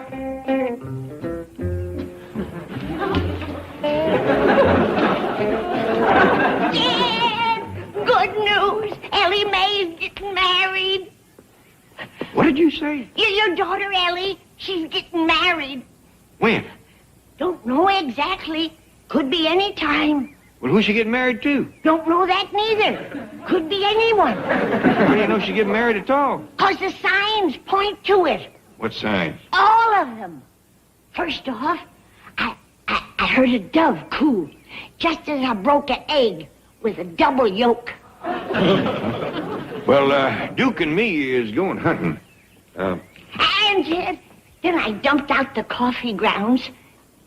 Good news. Ellie Mae's getting married. What did you say? Your daughter, Ellie, she's getting married. When? Don't know exactly. Could be any time. Well, who's she getting married to? Don't know that neither. Could be anyone. How do you know she's getting married at all? 'Cause the signs point to it. What sign? All of them. First off, I heard a dove coo just as I broke an egg with a double yolk. Well, Duke and me is going hunting. And then I dumped out the coffee grounds,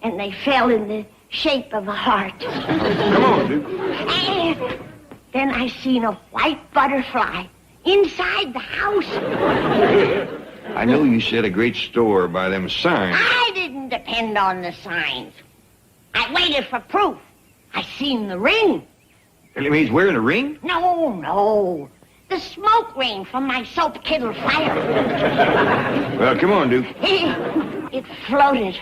and they fell in the shape of a heart. Come on, Duke. And then I seen a white butterfly inside the house. I know you set a great store by them signs. I didn't depend on the signs. I waited for proof. I seen the ring. Ellie Mae's wearing a ring? No. The smoke ring from my soap kettle fire. Well, come on, Duke. It floated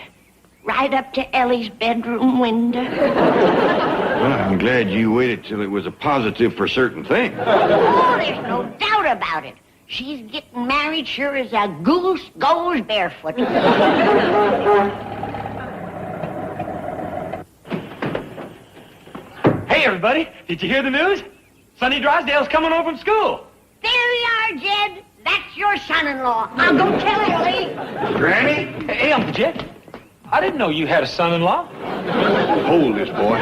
right up to Ellie's bedroom window. Well, I'm glad you waited till it was a positive for certain thing. Oh, there's no doubt about it. She's getting married sure as a goose goes barefoot. Hey, everybody, did you hear the news? Sonny Drysdale's coming home from school. There you are, Jed. That's your son-in-law. I'll go tell Ellie. Granny? Hey, Uncle Jed. I didn't know you had a son-in-law. Hold this, boy.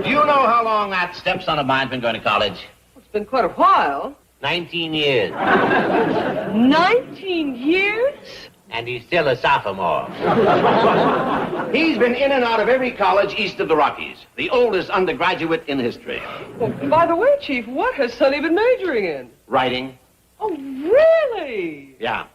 Do you know how long that stepson of mine's been going to college? It's been quite a while. 19 years. 19 years? And he's still a sophomore. He's been in and out of every college east of the Rockies. The oldest undergraduate in history. Well, by the way, Chief, what has Sonny been majoring in? Writing. Oh, really? Yeah.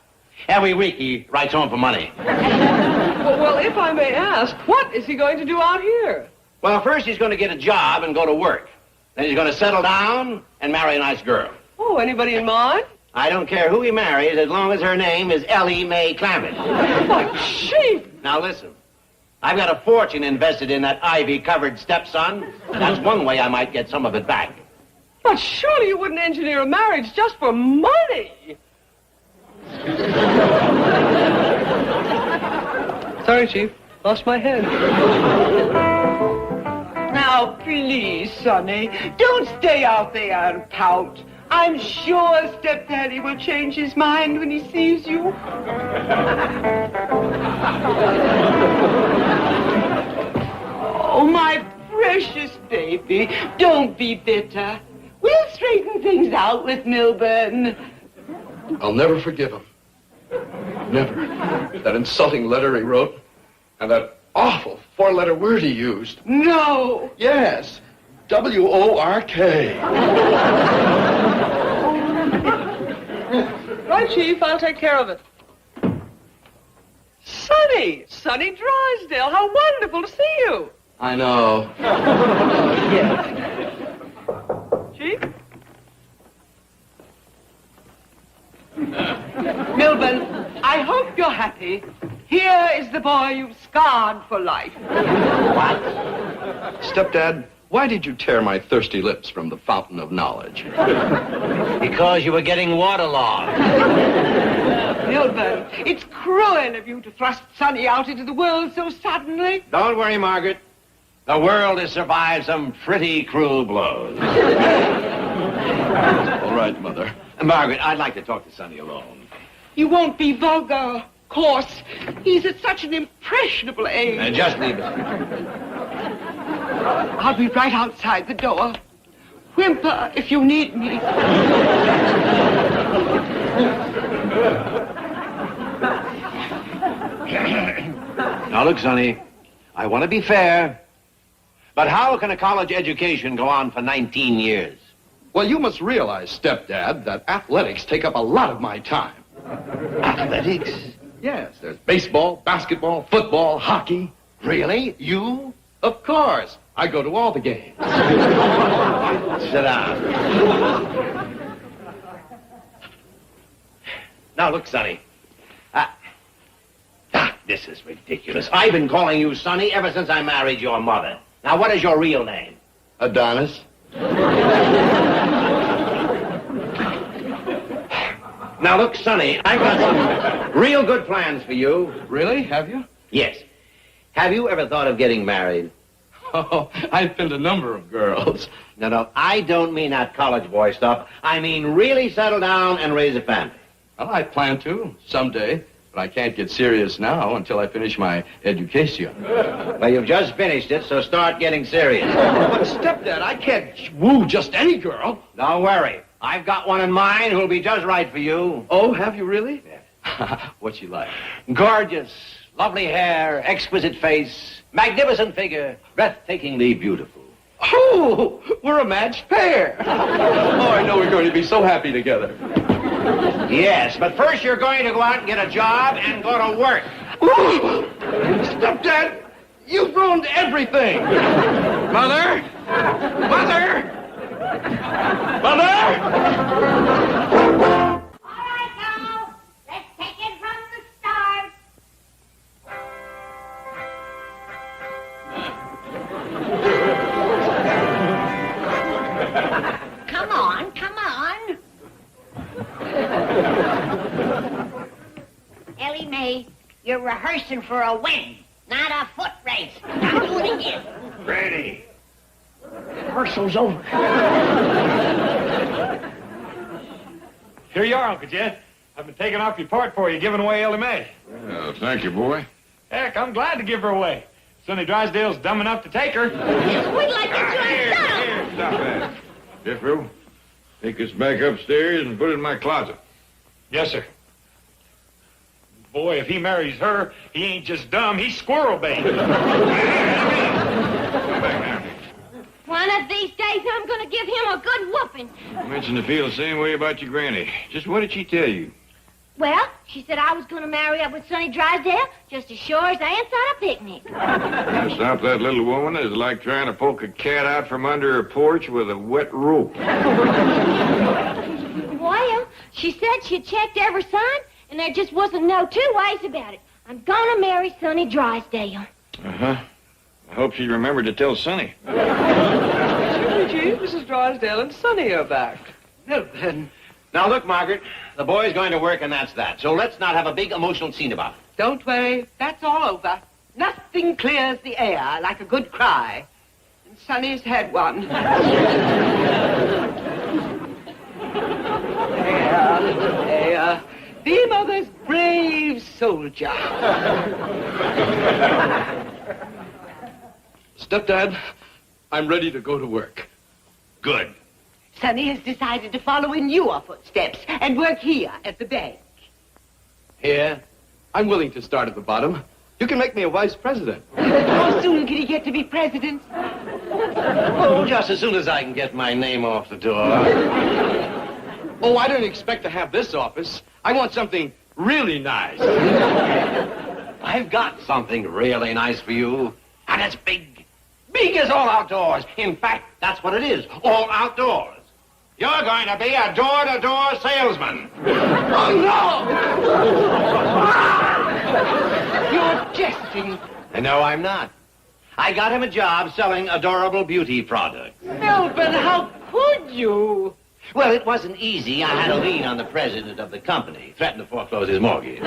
Every week he writes home for money. Well, if I may ask, what is he going to do out here? Well, first he's going to get a job and go to work. Then he's going to settle down and marry a nice girl. Oh, anybody in mind? I don't care who he marries as long as her name is Ellie Mae Clampett. Oh, Chief! Now listen, I've got a fortune invested in that ivy-covered stepson. That's one way I might get some of it back. But surely you wouldn't engineer a marriage just for money. Sorry, Chief. Lost my head. Now, please, Sonny, don't stay out there and pout. I'm sure Step-Daddy will change his mind when he sees you. Oh, my precious baby, don't be bitter. We'll straighten things out with Milburn. I'll never forgive him. Never. That insulting letter he wrote, and that awful four-letter word he used. No. Yes. W-O-R-K. Right, Chief, I'll take care of it. Sonny Drysdale, how wonderful to see you. I know. Chief? Milburn, I hope you're happy. Here is the boy you've scarred for life. What? Stepdad, why did you tear my thirsty lips from the fountain of knowledge? Because you were getting waterlogged. Milburn, it's cruel of you to thrust Sonny out into the world so suddenly. Don't worry, Margaret. The world has survived some pretty cruel blows. All right, Mother. Margaret, I'd like to talk to Sonny alone. You won't be vulgar, coarse. He's at such an impressionable age. Just leave it. I'll be right outside the door. Whimper if you need me. Now, look, Sonny, I want to be fair, but how can a college education go on for 19 years? Well, you must realize, Stepdad, that athletics take up a lot of my time. Athletics? Yes, there's baseball, basketball, football, hockey. Really? You? Of course. I go to all the games. Sit down. Now, look, Sonny. This is ridiculous. I've been calling you Sonny ever since I married your mother. Now, what is your real name? Adonis. Now, look, Sonny, I've got some real good plans for you. Really? Have you? Yes. Have you ever thought of getting married? Oh, I've been to a number of girls. No, I don't mean that college boy stuff. I mean really settle down and raise a family. Well, I plan to someday, but I can't get serious now until I finish my education. Well, you've just finished it, so start getting serious. But, Stepdad, I can't woo just any girl. Don't worry. I've got one in mind who'll be just right for you. Oh, have you really? Yeah. What's she like? Gorgeous, lovely hair, exquisite face, magnificent figure, breathtakingly beautiful. Oh, we're a matched pair. Oh, I know we're going to be so happy together. Yes, but first you're going to go out and get a job and go to work. Ooh, Stepdad, you've ruined everything. Mother? Mother? Mother? All right, now, let's take it from the start. Come on, come on. Ellie Mae, you're rehearsing for a win, not a foot race. Now do it again. Granny. Rehearsal's over. Here you are, Uncle Jed. I've been taking off your part for you, giving away Ellie Mae. Well, thank you, boy. Heck, I'm glad to give her away. Sonny Drysdale's dumb enough to take her. We'd like to Here, stop that. Jeffro, take this back upstairs and put it in my closet. Yes, sir. Boy, if he marries her, he ain't just dumb, he's squirrel bait. Come back now. One of these days, I'm going to give him a good whooping. You mentioned to feel the same way about your granny. Just what did she tell you? Well, she said I was going to marry up with Sonny Drysdale just as sure as ants on a picnic. To stop that little woman is like trying to poke a cat out from under her porch with a wet rope. Well, she said she checked every sign, and there just wasn't no two ways about it. I'm going to marry Sonny Drysdale. Uh-huh. I hope she remembered to tell Sonny. Gee, Mrs. Drysdale and Sonny are back. Well, then. Now, look, Margaret, the boy's going to work, and that's that. So let's not have a big emotional scene about it. Don't worry, that's all over. Nothing clears the air like a good cry. And Sonny's had one. There. Be mother's brave soldier. Stepdad, I'm ready to go to work. Good. Sonny has decided to follow in your footsteps and work here at the bank. Here? I'm willing to start at the bottom. You can make me a vice president. How soon can he get to be president? Oh, just as soon as I can get my name off the door. Oh, I don't expect to have this office. I want something really nice. I've got something really nice for you. And it's big. Big as all outdoors. In fact, that's what it is. All outdoors. You're going to be a door-to-door salesman. Oh, no! You're jesting. No, I'm not. I got him a job selling adorable beauty products. Melvin, how could you? Well, it wasn't easy. I had a lien on the president of the company, threatened to foreclose his mortgage.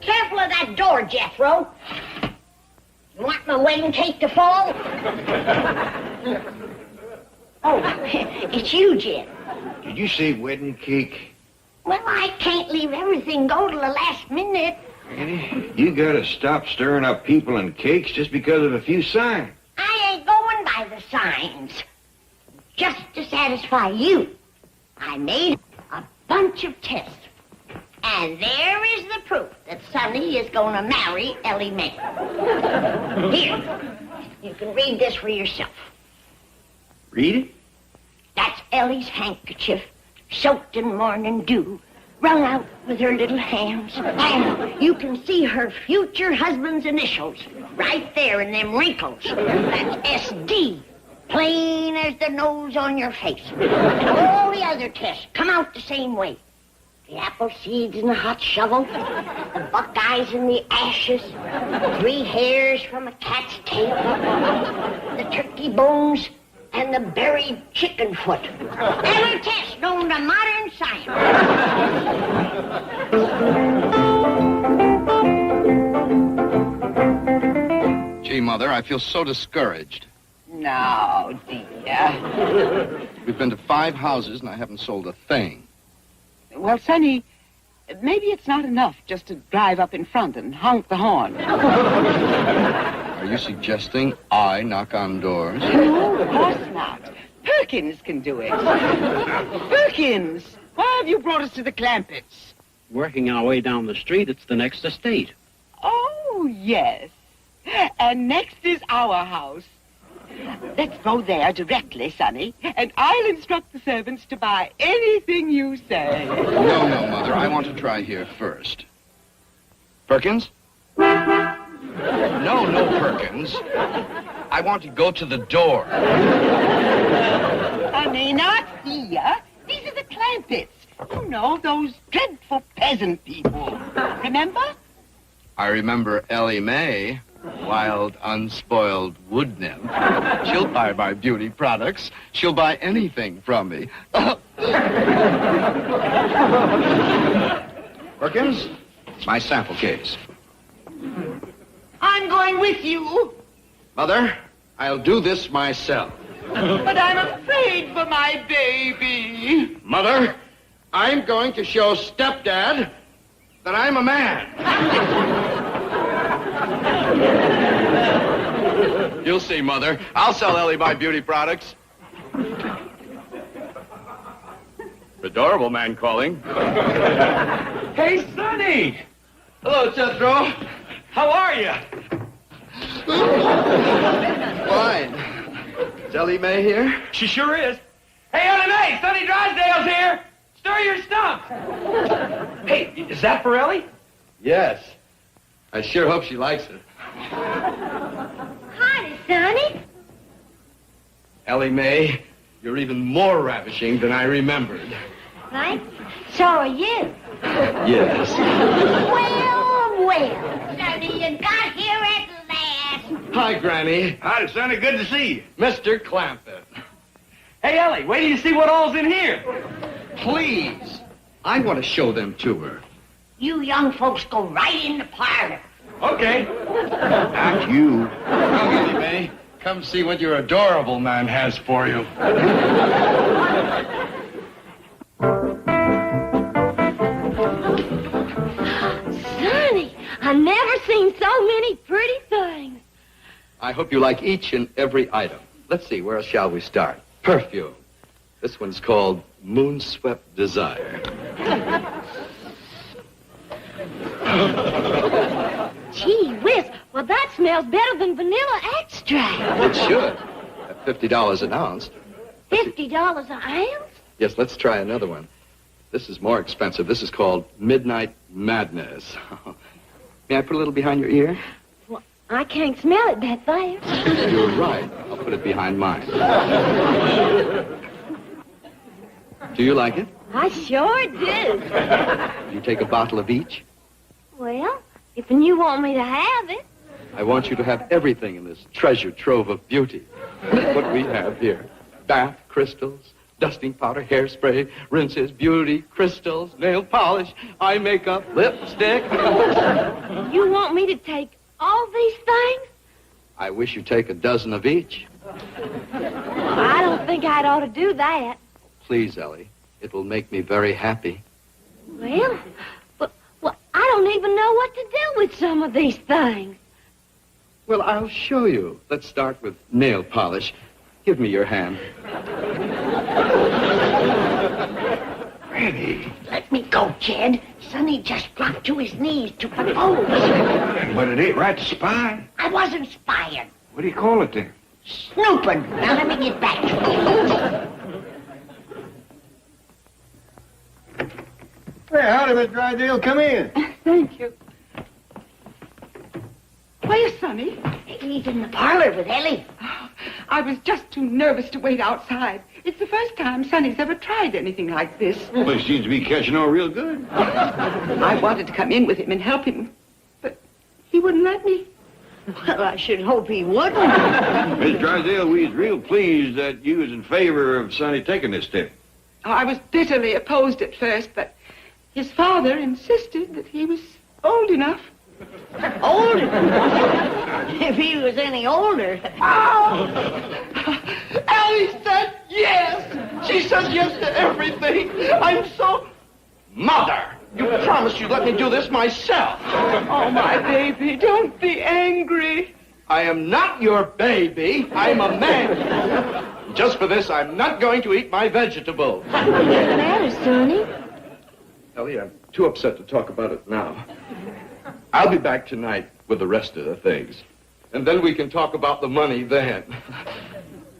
Careful of that door, Jethro. You want my wedding cake to fall? Oh, it's you, Jim. Did you say wedding cake? Well, I can't leave everything go to the last minute. Granny, you gotta stop stirring up people and cakes just because of a few signs. I ain't going by the signs. Just to satisfy you, I made a bunch of tests. And there is the proof that Sonny is going to marry Ellie Mae. Here, you can read this for yourself. Read it? That's Ellie's handkerchief, soaked in morning dew, wrung out with her little hands. And you can see her future husband's initials right there in them wrinkles. That's SD, plain as the nose on your face. And all the other tests come out the same way. The apple seeds in the hot shovel, the buckeyes in the ashes, 3 hairs from a cat's tail, the turkey bones, and the buried chicken foot. Every test known to modern science. Gee, Mother, I feel so discouraged. No, dear. We've been to 5 houses and I haven't sold a thing. Well, Sonny, maybe it's not enough just to drive up in front and honk the horn. Are you suggesting I knock on doors? No, of course not. Perkins can do it. Perkins, why have you brought us to the Clampetts? Working our way down the street, it's the next estate. Oh, yes. And next is our house. Let's go there directly, Sonny, and I'll instruct the servants to buy anything you say. No, Mother. I want to try here first. Perkins? No, Perkins. I want to go to the door. Sonny, not here. These are the Clampetts. You know, those dreadful peasant people. Remember? I remember Ellie Mae. Wild, unspoiled wood nymph. She'll buy my beauty products. She'll buy anything from me. Perkins, my sample case. I'm going with you. Mother, I'll do this myself. But I'm afraid for my baby. Mother, I'm going to show stepdad that I'm a man. You'll see, Mother. I'll sell Ellie my beauty products. Adorable man calling. Hey, Sonny! Hello, Jethro. How are you? Fine. Is Ellie Mae here? She sure is. Hey, Ellie Mae, Sonny Drysdale's here. Stir your stumps. Hey, is that for Ellie? Yes. I sure hope she likes it. Hi, Sonny. Ellie Mae, you're even more ravishing than I remembered. Thanks. So are you. Yes. Well, Sonny, you got here at last. Hi, Granny. Howdy, Sonny. Good to see you. Mr. Clampett. Hey, Ellie, wait till you see what all's in here. Please. I want to show them to her. You young folks go right in the parlor. Okay. Not you. Come, Ellie Mae. Come see what your adorable man has for you. Sonny, I've never seen so many pretty things. I hope you like each and every item. Let's see, where shall we start? Perfume. This one's called Moonswept Desire. Gee whiz, well, that smells better than vanilla extract. It should. At $50 an ounce. $50 an ounce? Yes, let's try another one. This is more expensive. This is called Midnight Madness. May I put a little behind your ear? Well, I can't smell it that far. You're right. I'll put it behind mine. Do you like it? I sure do. You take a bottle of each? Well, if you want me to have it. I want you to have everything in this treasure trove of beauty. Look what we have here. Bath crystals, dusting powder, hairspray, rinses, beauty, crystals, nail polish, eye makeup, lipstick. You want me to take all these things? I wish you'd take a dozen of each. I don't think I'd ought to do that. Please, Ellie. It will make me very happy. Well, I don't even know what to do with some of these things. Well, I'll show you. Let's start with nail polish. Give me your hand. Granny. Let me go, kid. Sonny just dropped to his knees to propose. But it ain't right to spy. I wasn't spying. What do you call it then? Snooping. Now let me get back to it. Well, howdy, Miss Drysdale. Come in. Thank you. Where's Sonny? He's in the parlor with Ellie. Oh, I was just too nervous to wait outside. It's the first time Sonny's ever tried anything like this. Well, he seems to be catching on real good. I wanted to come in with him and help him, but he wouldn't let me. Well, I should hope he wouldn't. Miss Drysdale, we was real pleased that you was in favor of Sonny taking this step. Oh, I was bitterly opposed at first, but his father insisted that he was old enough. Old enough? If he was any older. Oh! Ellie said yes! She says yes to everything. I'm so... Mother, you promised you'd let me do this myself. Oh, my baby, don't be angry. I am not your baby. I'm a man. Just for this, I'm not going to eat my vegetables. What's the matter, Sonny? Ellie, I'm too upset to talk about it now. I'll be back tonight with the rest of the things. And then we can talk about the money then.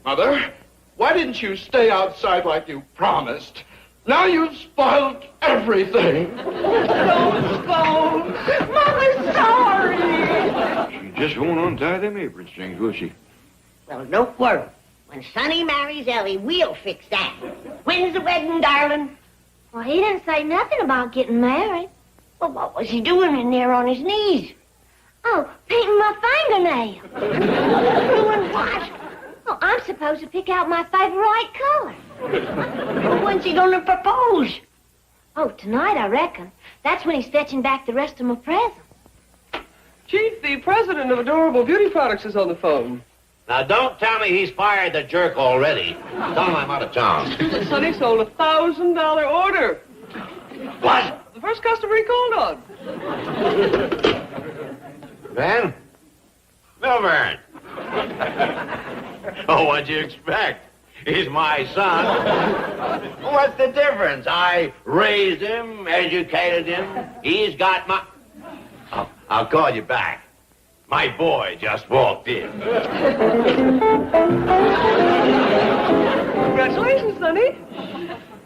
Mother, why didn't you stay outside like you promised? Now you've spoiled everything. Don't go. Mother's sorry. She just won't untie them apron strings, will she? Well, don't worry. When Sonny marries Ellie, we'll fix that. When's the wedding, darling? Well, he didn't say nothing about getting married. Well, what was he doing in there on his knees? Oh, painting my fingernail. Doing what? Oh, I'm supposed to pick out my favorite color. Well, when's he gonna propose? Oh, tonight, I reckon. That's when he's fetching back the rest of my presents. Chief, the president of Adorable Beauty Products is on the phone. Now, don't tell me he's fired the jerk already. Tell him I'm out of town. Sonny sold a $1,000 order. What? The first customer he called on. Van? Milburn. Oh, what'd you expect? He's my son. What's the difference? I raised him, educated him. He's got my... I'll call you back. My boy just walked in. Congratulations, Sonny.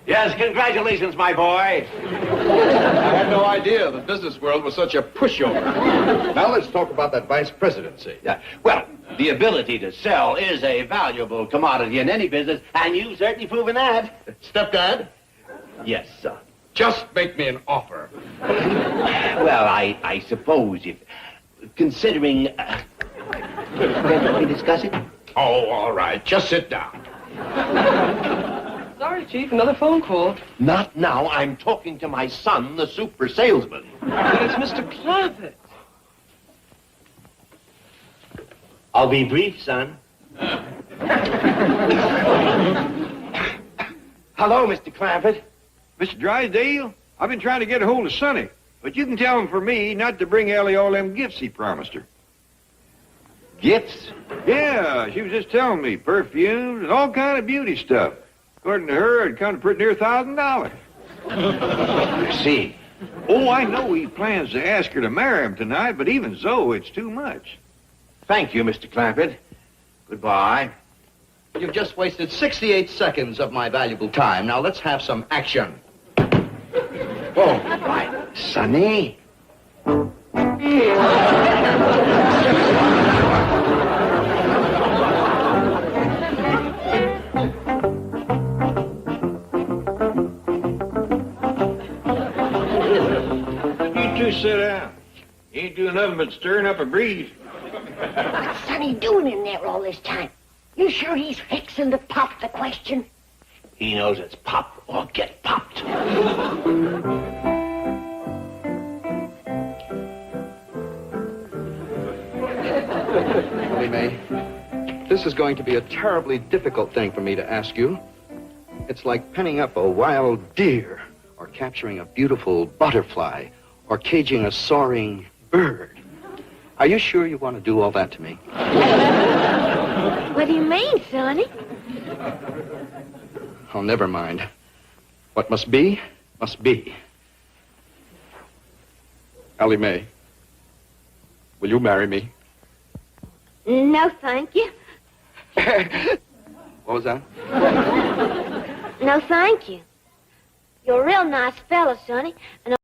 Yes, congratulations, my boy. I had no idea the business world was such a pushover. Now let's talk about that vice presidency. Yeah. Well, the ability to sell is a valuable commodity in any business, and you've certainly proven that. Stepdad? Yes, son. Just make me an offer. Well, I suppose if... Considering... Can we discuss it? Oh, all right. Just sit down. Sorry, Chief, another phone call. Not now. I'm talking to my son, the super salesman. And it's Mr. Clampett. I'll be brief, son. Hello, Mr. Clampett. Mr. Drysdale, I've been trying to get a hold of Sonny, but you can tell him for me not to bring Ellie all them gifts he promised her. Gifts? Yeah, she was just telling me. Perfumes and all kind of beauty stuff. According to her, it'd come to pretty near $1,000. I see. Oh, I know he plans to ask her to marry him tonight, but even so, it's too much. Thank you, Mr. Clampett. Goodbye. You've just wasted 68 seconds of my valuable time. Now let's have some action. Oh, my Sonny. You two sit down. He ain't doing nothing but stirring up a breeze. What's Sonny doing in there all this time? You sure he's fixing to pop the question? He knows it's pop or get popped. Ellie Mae, this is going to be a terribly difficult thing for me to ask you. It's like penning up a wild deer, or capturing a beautiful butterfly, or caging a soaring bird. Are you sure you want to do all that to me? What do you mean, Sonny? Oh, never mind. What must be, must be. Ellie Mae, will you marry me? No, thank you. What was that? No, thank you. You're a real nice fellow, Sonny, and